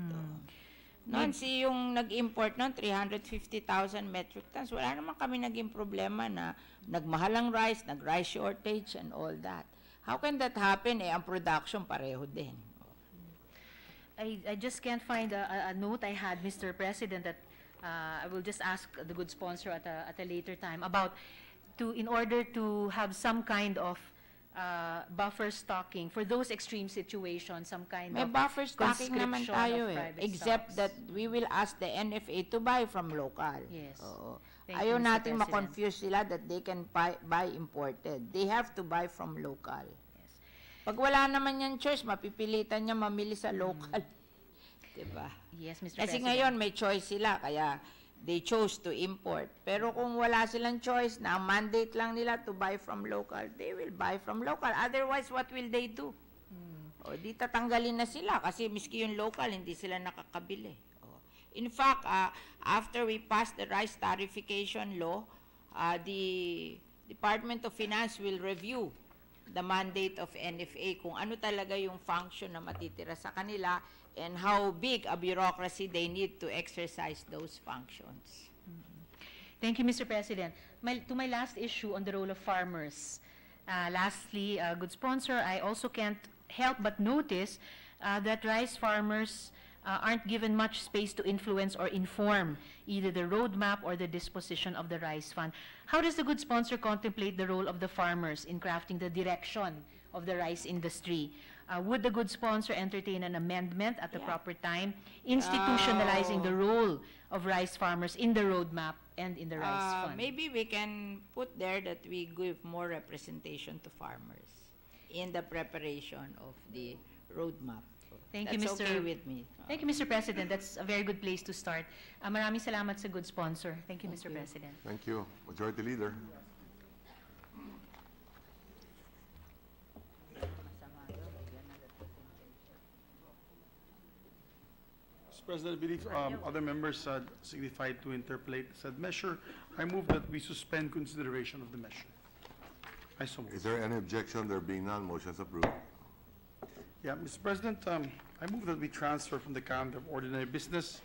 Noon yung nag-import noon 350,000 metric tons, wala naman kami naging problema na nagmahal ang rice, nag-rice shortage and all that. How can that happen? Ang production pareho din. I just can't find a note I had, Mr. President, that I will just ask the good sponsor at a later time about in order to have some kind of buffer stocking for those extreme situations, some kind May of buffer stocking naman conscription tayo of private except stocks. that we will ask the NFA to buy from local. Yes. Oo. Thank Ayaw you, Mr. nating President. ma-confuse sila that they can buy imported. They have to buy from local. Yes. Pag wala naman yan choice, mapipilitan niya mamili sa local. Diba? Yes, Mr. Kasi President. ngayon may choice sila, kaya they chose to import. Pero kung wala silang choice na ang mandate lang nila to buy from local, they will buy from local. Otherwise, what will they do? O, di tatanggalin na sila kasi miski yung local, hindi sila nakakabili. O. In fact, after we passed the rice tariffication law, the Department of Finance will review the mandate of NFA kung ano talaga yung function na matitira sa kanila and how big a bureaucracy they need to exercise those functions. Thank you, Mr. President. To my last issue on the role of farmers. Lastly, good sponsor, I also can't help but notice that rice farmers aren't given much space to influence or inform either the roadmap or the disposition of the rice fund. How does the good sponsor contemplate the role of the farmers in crafting the direction of the rice industry? Would the good sponsor entertain an amendment at the proper time, institutionalizing the role of rice farmers in the roadmap and in the rice fund? Maybe we can put there that we give more representation to farmers in the preparation of the roadmap. Thank you, That's Mr. okay with me. Thank you, Mr. President. That's a very good place to start. Maraming salamat sa good sponsor. Thank you, Mr. President. Thank you. Majority Leader. Mr. President, I believe other members signified to interpolate said measure. I move that we suspend consideration of the measure. I so move. Is there any objection? There being none, motion's approved. Yeah, Mr. President, I move that we transfer from the calendar of ordinary business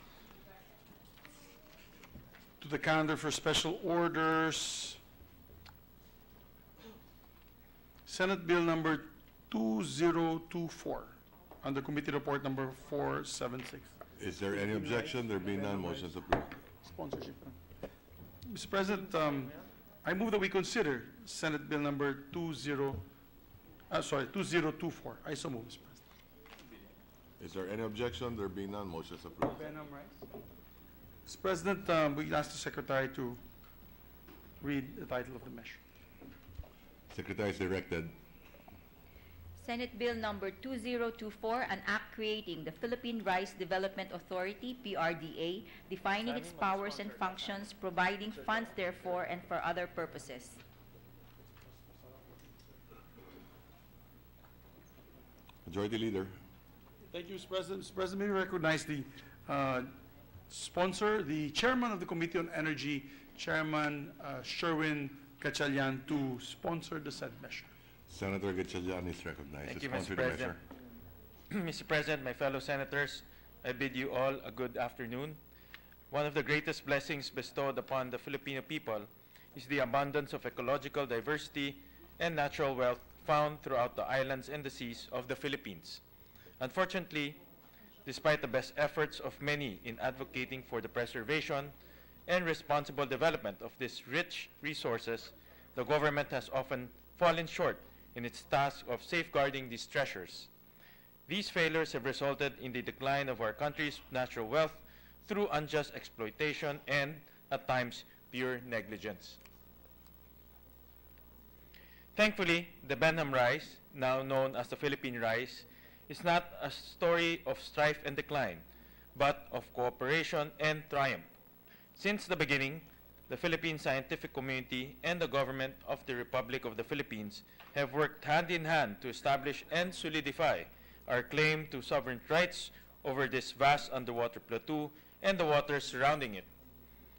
to the calendar for special orders Senate Bill number 2024 under Committee Report number 476. Is there any objection? There being none, motion's approved. Sponsorship. Mr. President, I move that we consider Senate Bill number 2024. I so move, Mr. President. Is there any objection? There being none, motion's approved. Mr. President, we ask the Secretary to read the title of the measure. Secretary is directed. Senate Bill number 2024, an act creating the Philippine Rice Development Authority, PRDA, defining its powers and functions, providing funds therefore and for other purposes. Majority Leader. Thank you, Mr. President. Mr. President, may we recognize the sponsor, the Chairman of the Committee on Energy, Chairman Sherwin Gatchalian, to sponsor the said measure. Senator Gatchalian is recognized. Thank to you, sponsor Mr. the President. Mr. President, my fellow senators, I bid you all a good afternoon. One of the greatest blessings bestowed upon the Filipino people is the abundance of ecological diversity and natural wealth found throughout the islands and the seas of the Philippines. Unfortunately, despite the best efforts of many in advocating for the preservation and responsible development of these rich resources, the government has often fallen short in its task of safeguarding these treasures. These failures have resulted in the decline of our country's natural wealth through unjust exploitation and, at times, pure negligence. Thankfully, the Benham rice, now known as the Philippine rice, is not a story of strife and decline, but of cooperation and triumph. Since the beginning, the Philippine scientific community and the government of the Republic of the Philippines have worked hand in hand to establish and solidify our claim to sovereign rights over this vast underwater plateau and the waters surrounding it.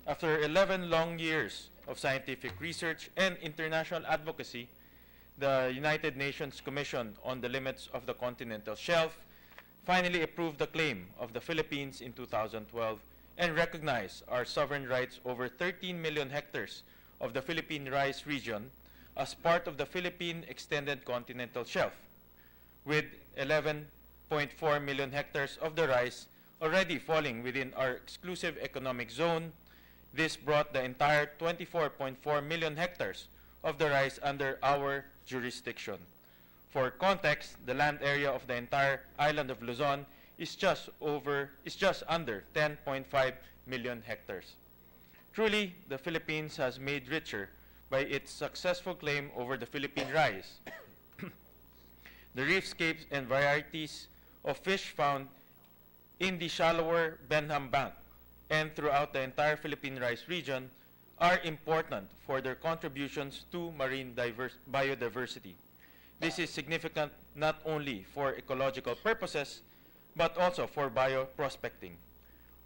After 11 long years of scientific research and international advocacy, the United Nations Commission on the Limits of the Continental Shelf finally approved the claim of the Philippines in 2012 and recognized our sovereign rights over 13 million hectares of the Philippine rice region as part of the Philippine Extended Continental Shelf, with 11.4 million hectares of the rice already falling within our exclusive economic zone. This brought the entire 24.4 million hectares of the rice under our jurisdiction. For context, the land area of the entire island of Luzon is just under 10.5 million hectares. Truly, the Philippines has made richer by its successful claim over the Philippine rice. The reefscapes and varieties of fish found in the shallower Benham Bank and throughout the entire Philippine rice region are important for their contributions to marine biodiversity. This is significant not only for ecological purposes, but also for bioprospecting.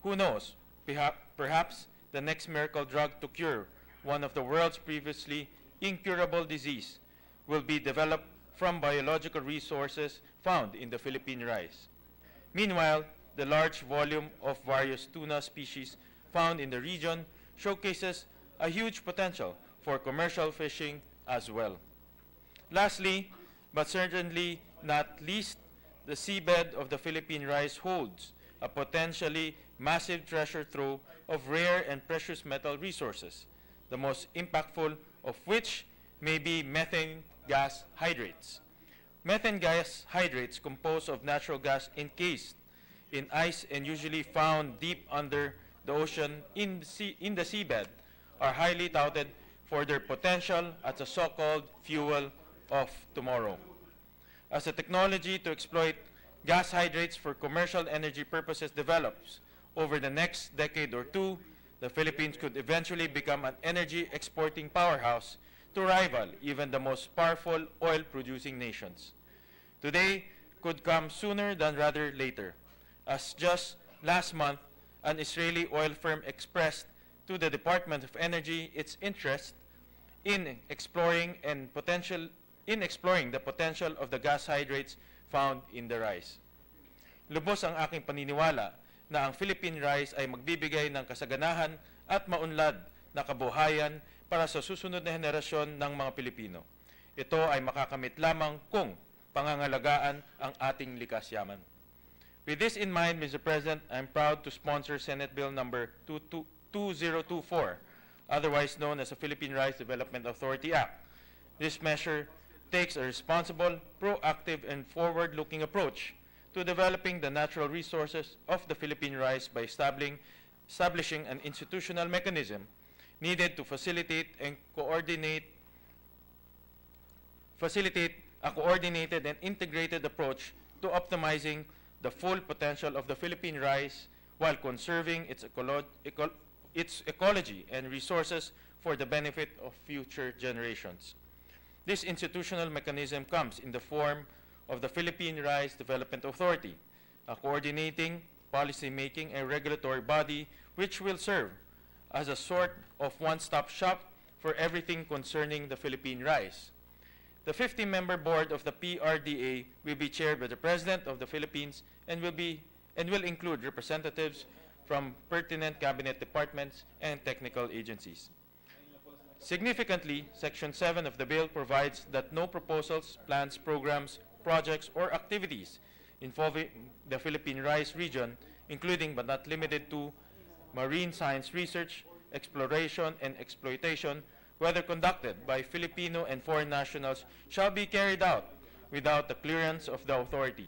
Who knows, perhaps the next miracle drug to cure one of the world's previously incurable disease will be developed from biological resources found in the Philippine rice. Meanwhile, the large volume of various tuna species found in the region showcases a huge potential for commercial fishing as well. Lastly, but certainly not least, the seabed of the Philippine rice holds a potentially massive treasure trove of rare and precious metal resources, the most impactful of which may be methane gas hydrates. Methane gas hydrates, composed of natural gas encased in ice and usually found deep under the ocean in the seabed, are highly touted for their potential as a so-called fuel of tomorrow. As the technology to exploit gas hydrates for commercial energy purposes develops over the next decade or two, the Philippines could eventually become an energy exporting powerhouse to rival even the most powerful oil-producing nations. Today could come sooner than rather later, as just last month, an Israeli oil firm expressed to the Department of Energy its interest in exploring the potential of the gas hydrates found in the rice. Lubos ang aking paniniwala na ang Philippine rice ay magbibigay ng kasaganahan at maunlad na kabuhayan para sa susunod na henerasyon ng mga Pilipino. Ito ay makakamit lamang kung pangangalagaan ang ating likas yaman. With this in mind, Mr. President, I'm proud to sponsor Senate Bill number 2024, otherwise known as the Philippine Rice Development Authority Act. This measure takes a responsible, proactive, and forward-looking approach to developing the natural resources of the Philippine rice by establishing an institutional mechanism needed to facilitate a coordinated and integrated approach to optimizing the full potential of the Philippine rice while conserving its ecology and resources for the benefit of future generations. This institutional mechanism comes in the form of the Philippine Rice Development Authority, a coordinating, policy-making, and regulatory body which will serve as a sort of one-stop shop for everything concerning the Philippine rice. The 50-member board of the PRDA will be chaired by the President of the Philippines and will include representatives from pertinent cabinet departments and technical agencies. Significantly, Section 7 of the bill provides that no proposals, plans, programs, projects, or activities involving the Philippine rice region, including but not limited to marine science research, exploration, and exploitation, whether conducted by Filipino and foreign nationals, shall be carried out without the clearance of the authority.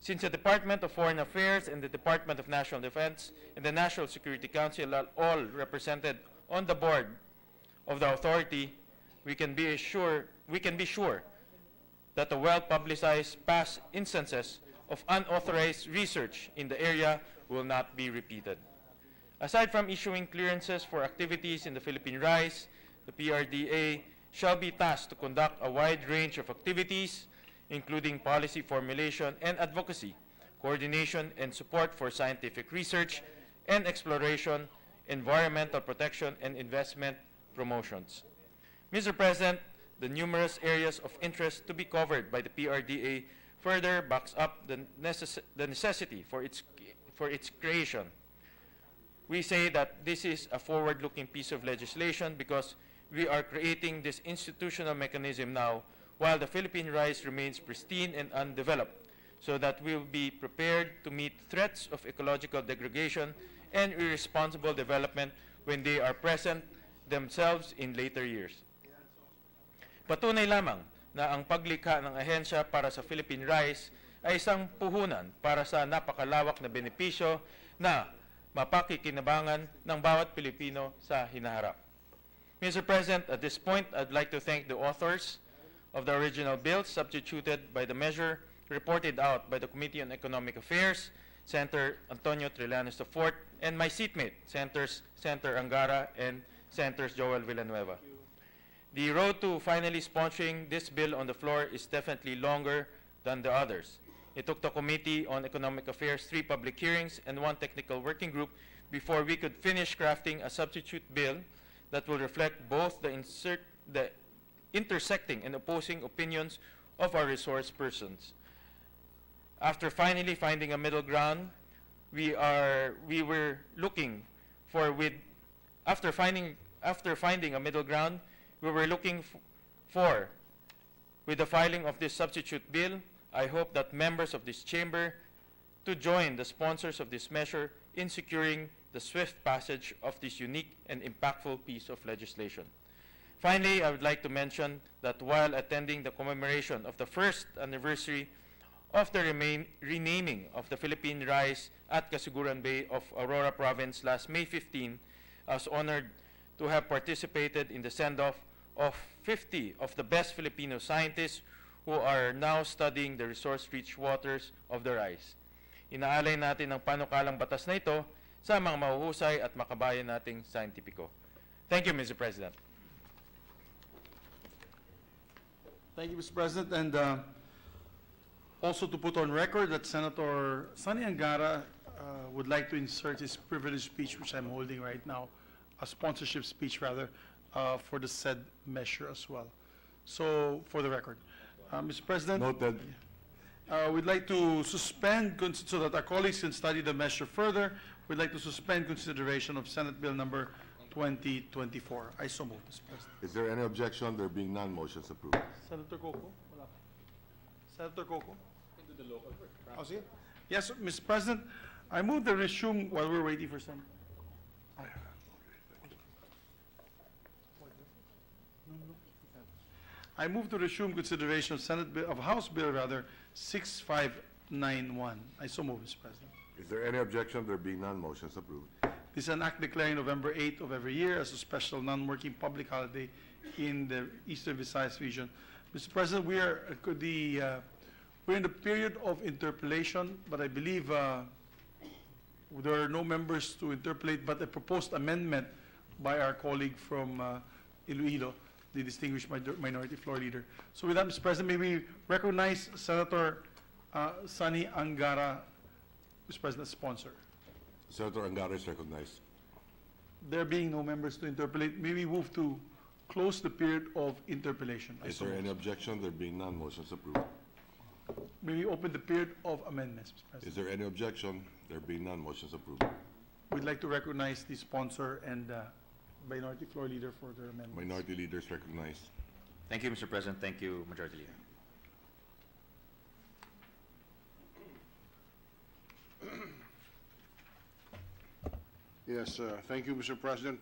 Since the Department of Foreign Affairs and the Department of National Defense and the National Security Council are all represented on the board of the authority, we can be sure that the well-publicized past instances of unauthorized research in the area will not be repeated. Aside from issuing clearances for activities in the Philippine rice, the PRDA shall be tasked to conduct a wide range of activities, including policy formulation and advocacy, coordination and support for scientific research and exploration, environmental protection, and investment promotions. Mr. President, the numerous areas of interest to be covered by the PRDA further backs up the necessity for its creation. We say that this is a forward-looking piece of legislation because we are creating this institutional mechanism now while the Philippine rice remains pristine and undeveloped, so that we will be prepared to meet threats of ecological degradation and irresponsible development when they are present themselves in later years. Patunay lamang na ang paglikha ng ahensya para sa Philippine rice ay isang puhunan para sa napakalawak na benepisyo na mapakikinabangan ng bawat Pilipino sa hinaharap. Mr. President, at this point, I'd like to thank the authors of the original bill substituted by the measure reported out by the Committee on Economic Affairs, Senator Antonio Trillanes IV, and my seatmate, Senators Senator Angara and Senators Joel Villanueva. The road to finally sponsoring this bill on the floor is definitely longer than the others. It took the Committee on Economic Affairs 3 public hearings and 1 technical working group before we could finish crafting a substitute bill that will reflect both the intersecting and opposing opinions of our resource persons. After finally finding a middle ground, after finding a middle ground, we were looking for, with the filing of this substitute bill, I hope that members of this chamber to join the sponsors of this measure in securing the swift passage of this unique and impactful piece of legislation. Finally, I would like to mention that while attending the commemoration of the first anniversary of the renaming of the Philippine Rice at Casiguran Bay of Aurora Province last May 15, I was honored to have participated in the send-off of 50 of the best Filipino scientists who are now studying the resource-rich waters of the rice. Inaalay natin ang panukalang batas na ito sa mga mahuhusay at makabayan nating scientifico. Thank you, Mr. President. Thank you, Mr. President. And also to put on record that Senator Sonny Angara would like to insert his privileged speech, which I'm holding right now, a sponsorship speech rather, for the said measure as well. So, for the record. Mr. President. Noted. We'd like to suspend, so that our colleagues can study the measure further, we'd like to suspend consideration of Senate Bill number 2024. I so move, Mr. President. Is there any objection? There being none, motions approved. Senator Coco? Wala. Senator Coco? Oh, sige. Yes, Mr. President, I move to resume while we're waiting for some. I move to resume consideration of Senate Bill, of House Bill rather, 6591. I so move, Mr. President. Is there any objection? There being none, motions approved. This is an act declaring November 8th of every year as a special non-working public holiday in the Eastern Visayas region. Mr. President, we're in the period of interpellation, but I believe there are no members to interpellate, but a proposed amendment by our colleague from Iloilo, the distinguished minority floor leader. So with that, Mr. President, may we recognize Senator Sonny Angara, Mr. President, sponsor. Senator Angara is recognized. There being no members to interpellate, may we move to close the period of interpellation. Is there any objection? There being none, motions approved. May we open the period of amendments, Mr. President. Is there any objection? There being none, motions approved. We'd like to recognize the sponsor and minority floor leader for their amendments. Minority leaders recognized. Thank you, Mr. President. Thank you, Majority Leader. Yes, thank you, Mr. President.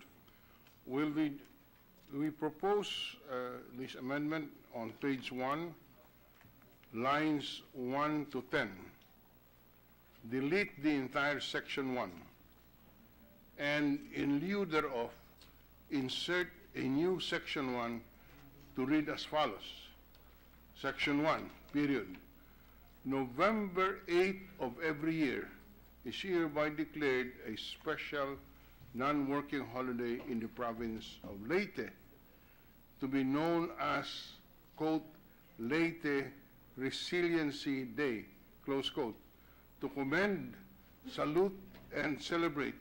We propose this amendment on page 1, lines 1 to 10. Delete the entire section 1, and in lieu thereof, insert a new section 1 to read as follows. Section 1, period. November 8th of every year is hereby declared a special non-working holiday in the province of Leyte, to be known as, quote, Leyte Resiliency Day, close quote, to commend, salute, and celebrate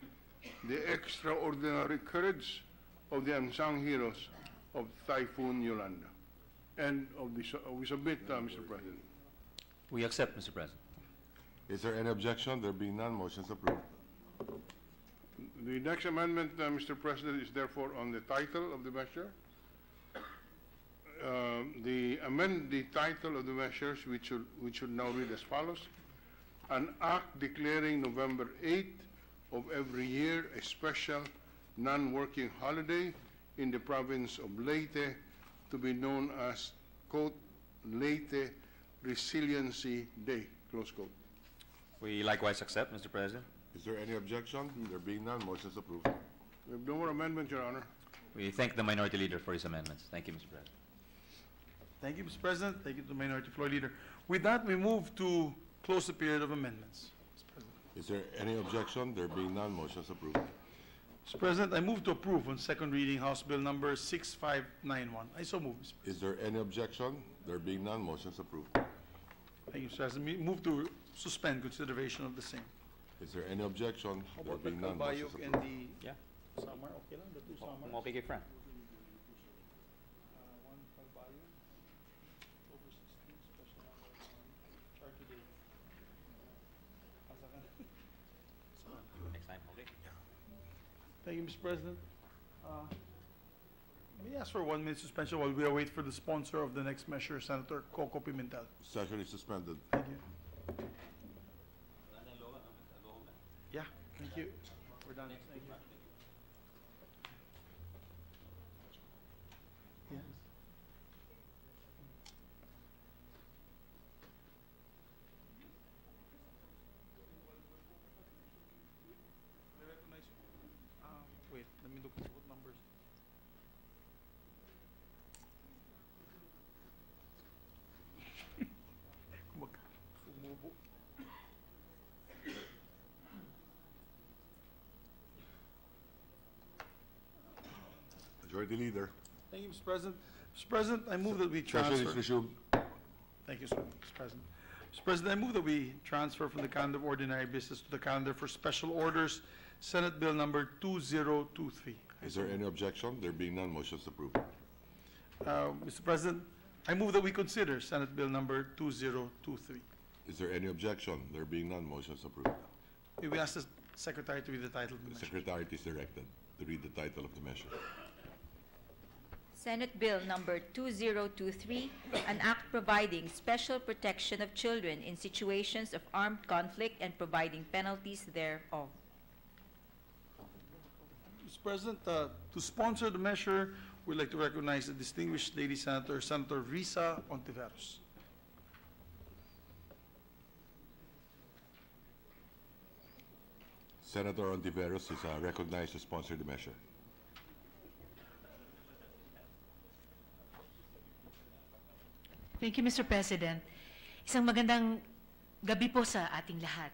the extraordinary courage of the unsung heroes of Typhoon Yolanda. And we submit, Mr. President. We accept, Mr. President. Is there any objection? There being none, motions approved. The next amendment, Mr. President, is therefore on the title of the measure. The title of the measures, which should now read as follows. An act declaring November 8th of every year a special non-working holiday in the province of Leyte, to be known as, quote, Leyte Resiliency Day, close quote. We likewise accept, Mr. President. Is there any objection? There being none, motions approved. We have no more amendments, Your Honor. We thank the Minority Leader for his amendments. Thank you, Mr. President. Thank you, Mr. President. Thank you to the minority floor leader. With that, we move to close the period of amendments. Mr. President. Is there any objection? There being none, motions approved. Mr. President, I move to approve on second reading House Bill number 6591. I so move, Mr. President. Is there any objection? There being none, motions approved. Thank you, Mr. President. Move to suspend consideration of the same. Is there any objection? How There about the being none, motion is Kalbayog and approved. the Yeah. Samar? Okay lang, the two Samars? Kung okay kay Frank. One Kalbayog, over 16, special number, chart today. Asa ka na? Next time, okay? Thank you, Mr. President. May I ask for 1 minute suspension while we await for the sponsor of the next measure, Senator Coco Pimentel. Session is suspended. Thank you. Yeah, thank you. We're done. Thank you. Yes. Wait, let me look at what numbers. Sumubo. Majority Leader. Thank you, Mr. President. Mr. President, I move that we Session transfer. is resumed. Thank you, sir, Mr. President. Mr. President, I move that we transfer from the calendar of ordinary business to the calendar for special orders, Senate Bill number 2023. Is there any objection? There being none, motion is approved. Mr. President, I move that we consider Senate Bill number 2023. Is there any objection? There being none, motion is approved. May we ask the Secretary to read the title of the The measure? Secretary is directed to read the title of the measure. Senate Bill number 2023, an act providing special protection of children in situations of armed conflict and providing penalties thereof. Mr. President, to sponsor the measure, we'd like to recognize the distinguished lady senator, Senator Risa Ontiveros. Senator Ontiveros is recognized to sponsor the measure. Thank you, Mr. President. Isang magandang gabi po sa ating lahat.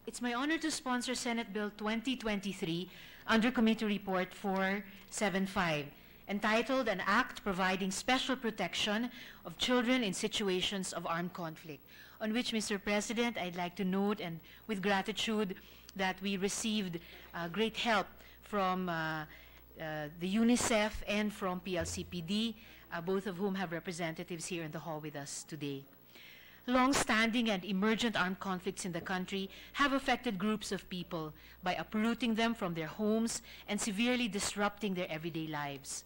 It's my honor to sponsor Senate Bill 2023 under Committee Report 475, entitled An Act Providing Special Protection of Children in Situations of Armed Conflict, on which, Mr. President, I'd like to note, and with gratitude, that we received great help from the UNICEF and from PLCPD, both of whom have representatives here in the hall with us today. Long-standing and emergent armed conflicts in the country have affected groups of people by uprooting them from their homes and severely disrupting their everyday lives.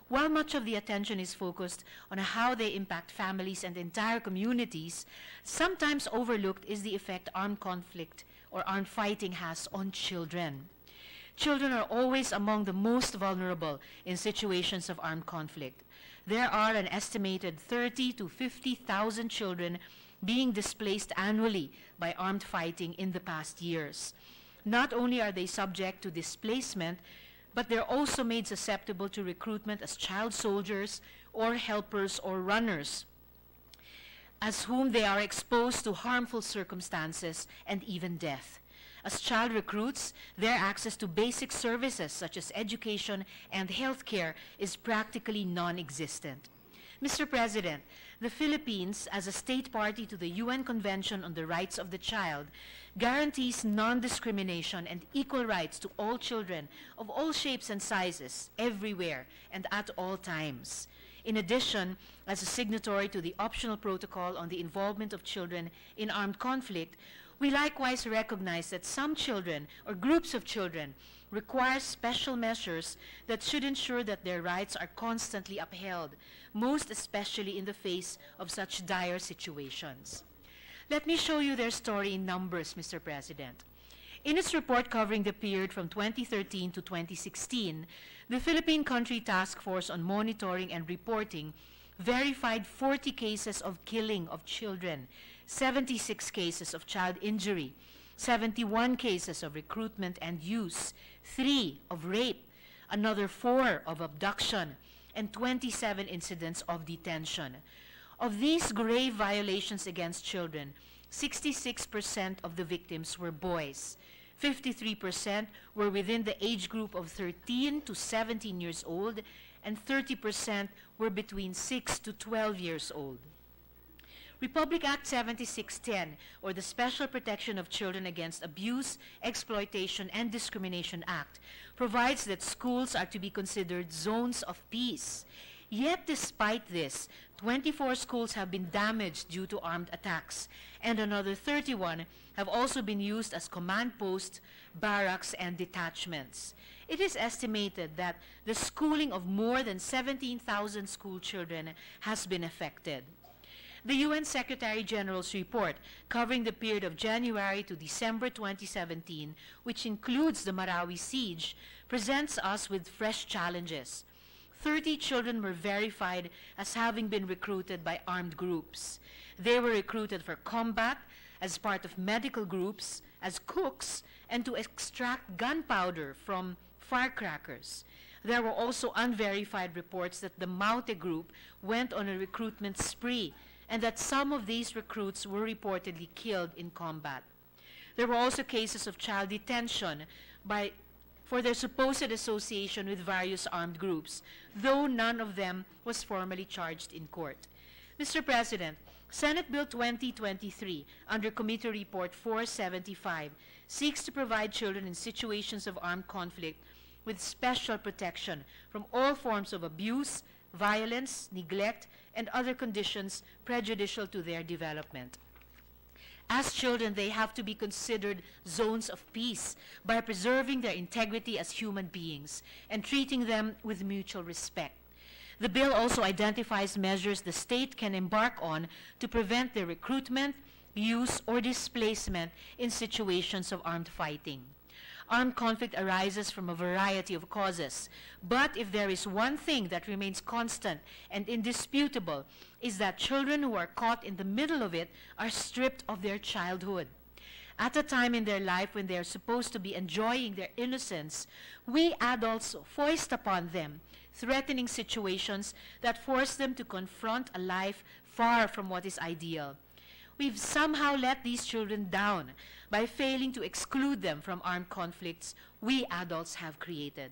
While much of the attention is focused on how they impact families and entire communities, sometimes overlooked is the effect armed conflict or armed fighting has on children. Children are always among the most vulnerable in situations of armed conflict. There are an estimated 30 to 50,000 children being displaced annually by armed fighting in the past years. Not only are they subject to displacement, but they're also made susceptible to recruitment as child soldiers or helpers or runners, as whom they are exposed to harmful circumstances and even death. As child recruits, their access to basic services such as education and health care is practically non-existent. Mr. President, the Philippines, as a state party to the UN Convention on the Rights of the Child, guarantees non-discrimination and equal rights to all children of all shapes and sizes, everywhere and at all times. In addition, as a signatory to the optional protocol on the involvement of children in armed conflict, we likewise recognize that some children or groups of children require special measures that should ensure that their rights are constantly upheld, most especially in the face of such dire situations. Let me show you their story in numbers, Mr. President. In its report covering the period from 2013 to 2016, the Philippine Country Task Force on Monitoring and Reporting verified 40 cases of killing of children, 76 cases of child injury, 71 cases of recruitment and use, 3 of rape, another 4 of abduction, and 27 incidents of detention. Of these grave violations against children, 66% of the victims were boys. 53% were within the age group of 13 to 17 years old, and 30% were between 6 to 12 years old. Republic Act 7610, or the Special Protection of Children Against Abuse, Exploitation, and Discrimination Act, provides that schools are to be considered zones of peace. Yet despite this, 24 schools have been damaged due to armed attacks, and another 31 have also been used as command posts, barracks, and detachments. It is estimated that the schooling of more than 17,000 school children has been affected. The UN Secretary General's report covering the period of January to December 2017, which includes the Marawi siege, presents us with fresh challenges. 30 children were verified as having been recruited by armed groups. They were recruited for combat, as part of medical groups, as cooks, and to extract gunpowder from firecrackers. There were also unverified reports that the Maute group went on a recruitment spree, and that some of these recruits were reportedly killed in combat. There were also cases of child detention for their supposed association with various armed groups, though none of them was formally charged in court. Mr. President, Senate Bill 2023, under Committee Report 475, seeks to provide children in situations of armed conflict with special protection from all forms of abuse, violence, neglect, and other conditions prejudicial to their development. As children, they have to be considered zones of peace by preserving their integrity as human beings and treating them with mutual respect. The bill also identifies measures the state can embark on to prevent their recruitment, use, or displacement in situations of armed fighting. Armed conflict arises from a variety of causes, but if there is one thing that remains constant and indisputable, is that children who are caught in the middle of it are stripped of their childhood. At a time in their life when they are supposed to be enjoying their innocence, we adults foist upon them threatening situations that force them to confront a life far from what is ideal. We've somehow let these children down by failing to exclude them from armed conflicts we adults have created.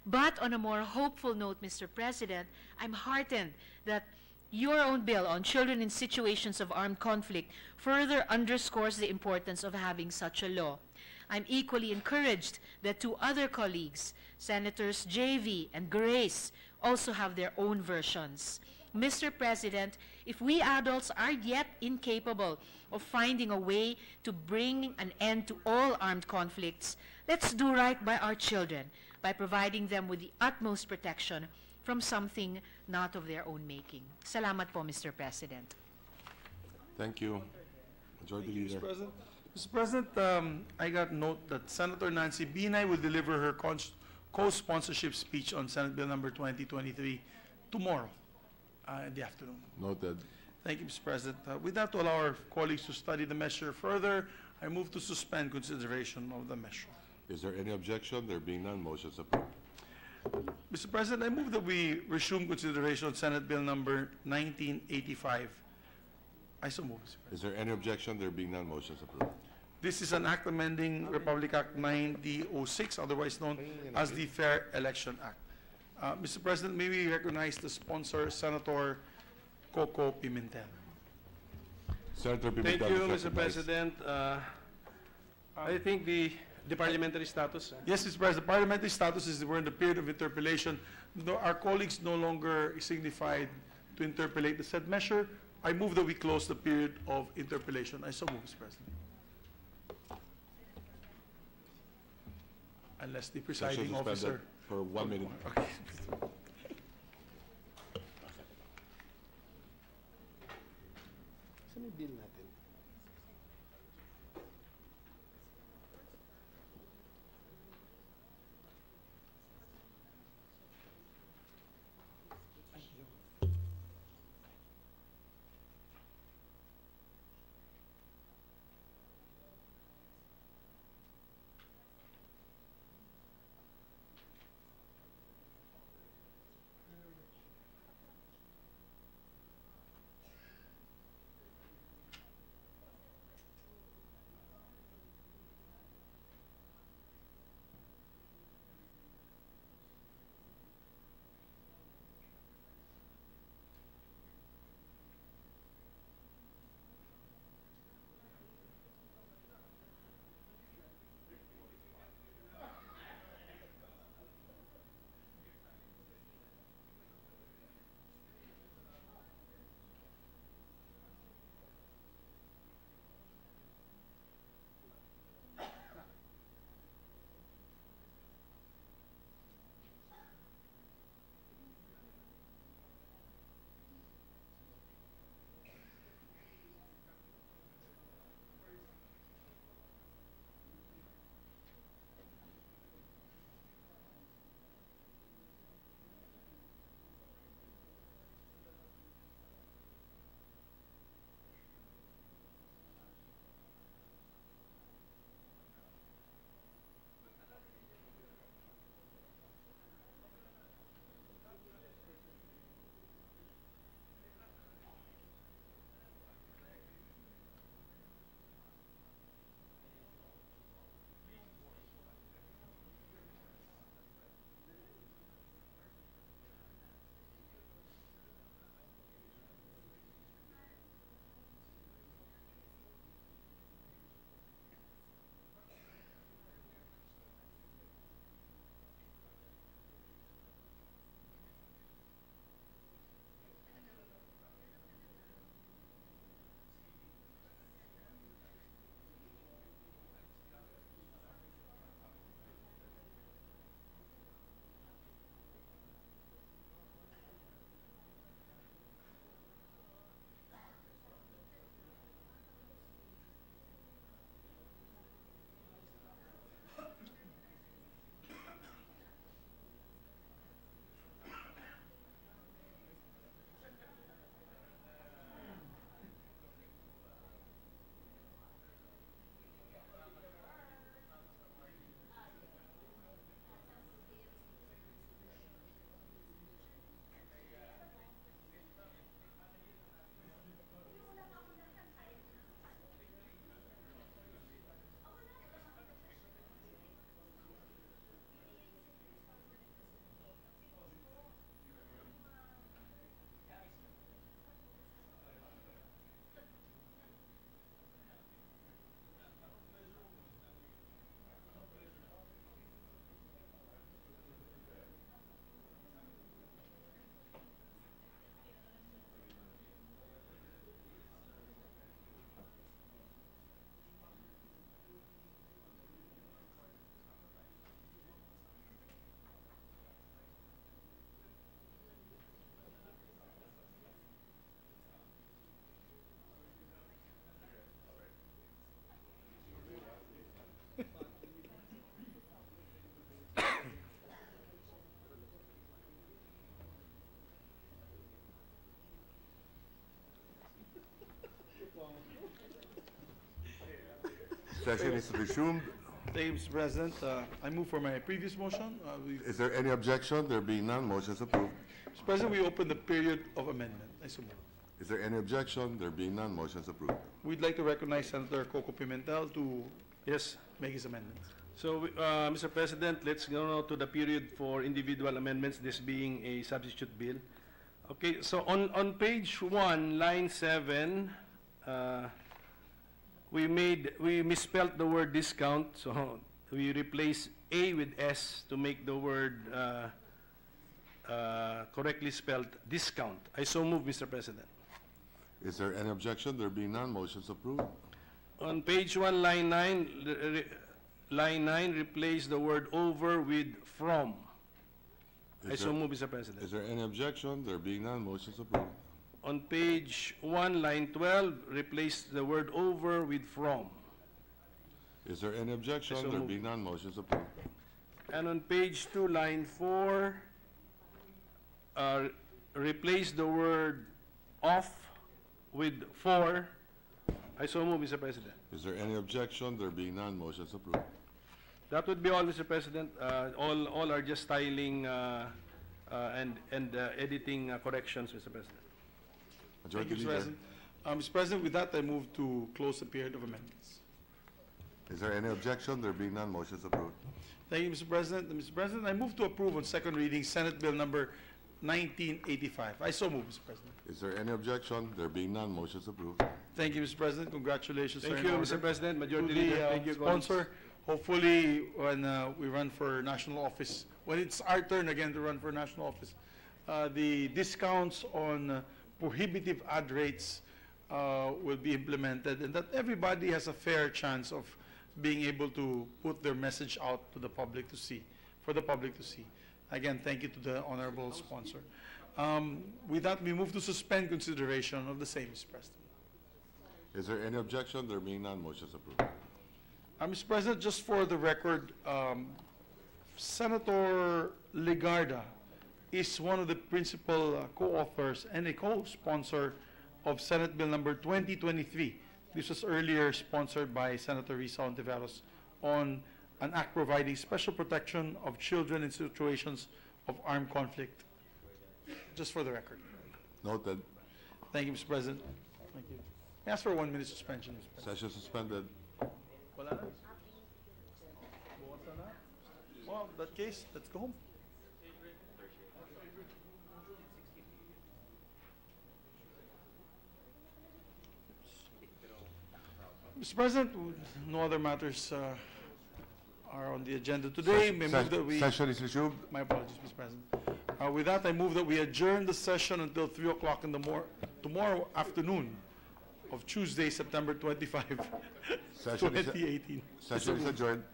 But on a more hopeful note, Mr. President, I'm heartened that your own bill on children in situations of armed conflict further underscores the importance of having such a law. I'm equally encouraged that two other colleagues, Senators JV and Grace, also have their own versions. Mr. President, if we adults are yet incapable of finding a way to bring an end to all armed conflicts, let's do right by our children by providing them with the utmost protection from something not of their own making. Salamat po, Mr. President. Thank you. Majority Leader. Mr. President, I got note that Senator Nancy Binay will deliver her co-sponsorship speech on Senate Bill number 2023 tomorrow in the afternoon. Noted. Thank you, Mr. President. With that, to allow our colleagues to study the measure further, I move to suspend consideration of the measure. Is there any objection? There being none, motion is approved. Mr. President, I move that we resume consideration of Senate Bill number 1985. I so move, Mr. President. Is there any objection? There being none, motion is approved. This is an act amending Republic Act 9006, otherwise known as the Fair Election Act. Mr. President, may we recognize the sponsor, Senator Coco Pimentel. Senator Pimentel. Thank you, Mr. President. I think the parliamentary status. Yes, Mr. President, the parliamentary status is we're in the period of interpellation. No, our colleagues no longer signified to interpellate the said measure. I move that we close the period of interpellation. I so move, Mr. President. Unless the presiding officer. For 1 minute. Okay. Saan yung bill natin? Session is resumed. Thank you, Mr. President. I move for my previous motion. Is there any objection? There being none, motion is approved. Mr. President, we open the period of amendment. I so move. Is there any objection? There being none, motion is approved. We'd like to recognize Senator Coco Pimentel to Yes. make his amendment. So, Mr. President, let's go now to the period for individual amendments, this being a substitute bill. Okay, so on page 1, line 7, we misspelled the word discount, so we replace A with S to make the word correctly spelled discount. I so move, Mr. President. Is there any objection? There being none, motion is approved. On page 1, line 9, replace the word over with from. I so move, Mr. President. Is there any objection? There being none, motion is approved. On page 1, line 12, replace the word over with from. Is there any objection? I so There move. being none, motion is approved. And on page 2, line 4, replace the word off with for. I so move, Mr. President. Is there any objection? There being none, motion is approved. That would be all, Mr. President. All are just styling and editing corrections, Mr. President. Thank Majority you, Mr. Leader. President. Mr. President, with that, I move to close the period of amendments. Is there any objection? There being none, motion is approved. Thank you, Mr. President. Mr. President, I move to approve on second reading Senate Bill number 1985. I so move, Mr. President. Is there any objection? There being none, motion is approved. Thank you, Mr. President. Congratulations. Thank sir, you, in Mr. order. President. To Majority the Leader. Thank you, colleagues. sponsor, hopefully when we run for national office, when it's our turn again to run for national office, the discounts on prohibitive ad rates will be implemented, and that everybody has a fair chance of being able to put their message out to the public to see, for the public to see. Again, thank you to the honorable sponsor. With that, we move to suspend consideration of the same, Mr. President. Is there any objection? There being none, motion is approved. Mr. President, just for the record, Senator Legarda is one of the principal co-authors and a co-sponsor of Senate Bill number 2023. This was earlier sponsored by Senator Risa Ontiveros on an act providing special protection of children in situations of armed conflict. Just for the record. Noted. Thank you, Mr. President. Thank you. I ask for a 1-minute suspension, Mr. President. Session suspended. Wala na? Well, in that case, let's go home. Mr. President, no other matters are on the agenda today. May move that we... Session is resumed. My apologies, Mr. President. With that, I move that we adjourn the session until 3 o'clock in the tomorrow afternoon of Tuesday, September 25, Session is- 2018. Session is adjourned.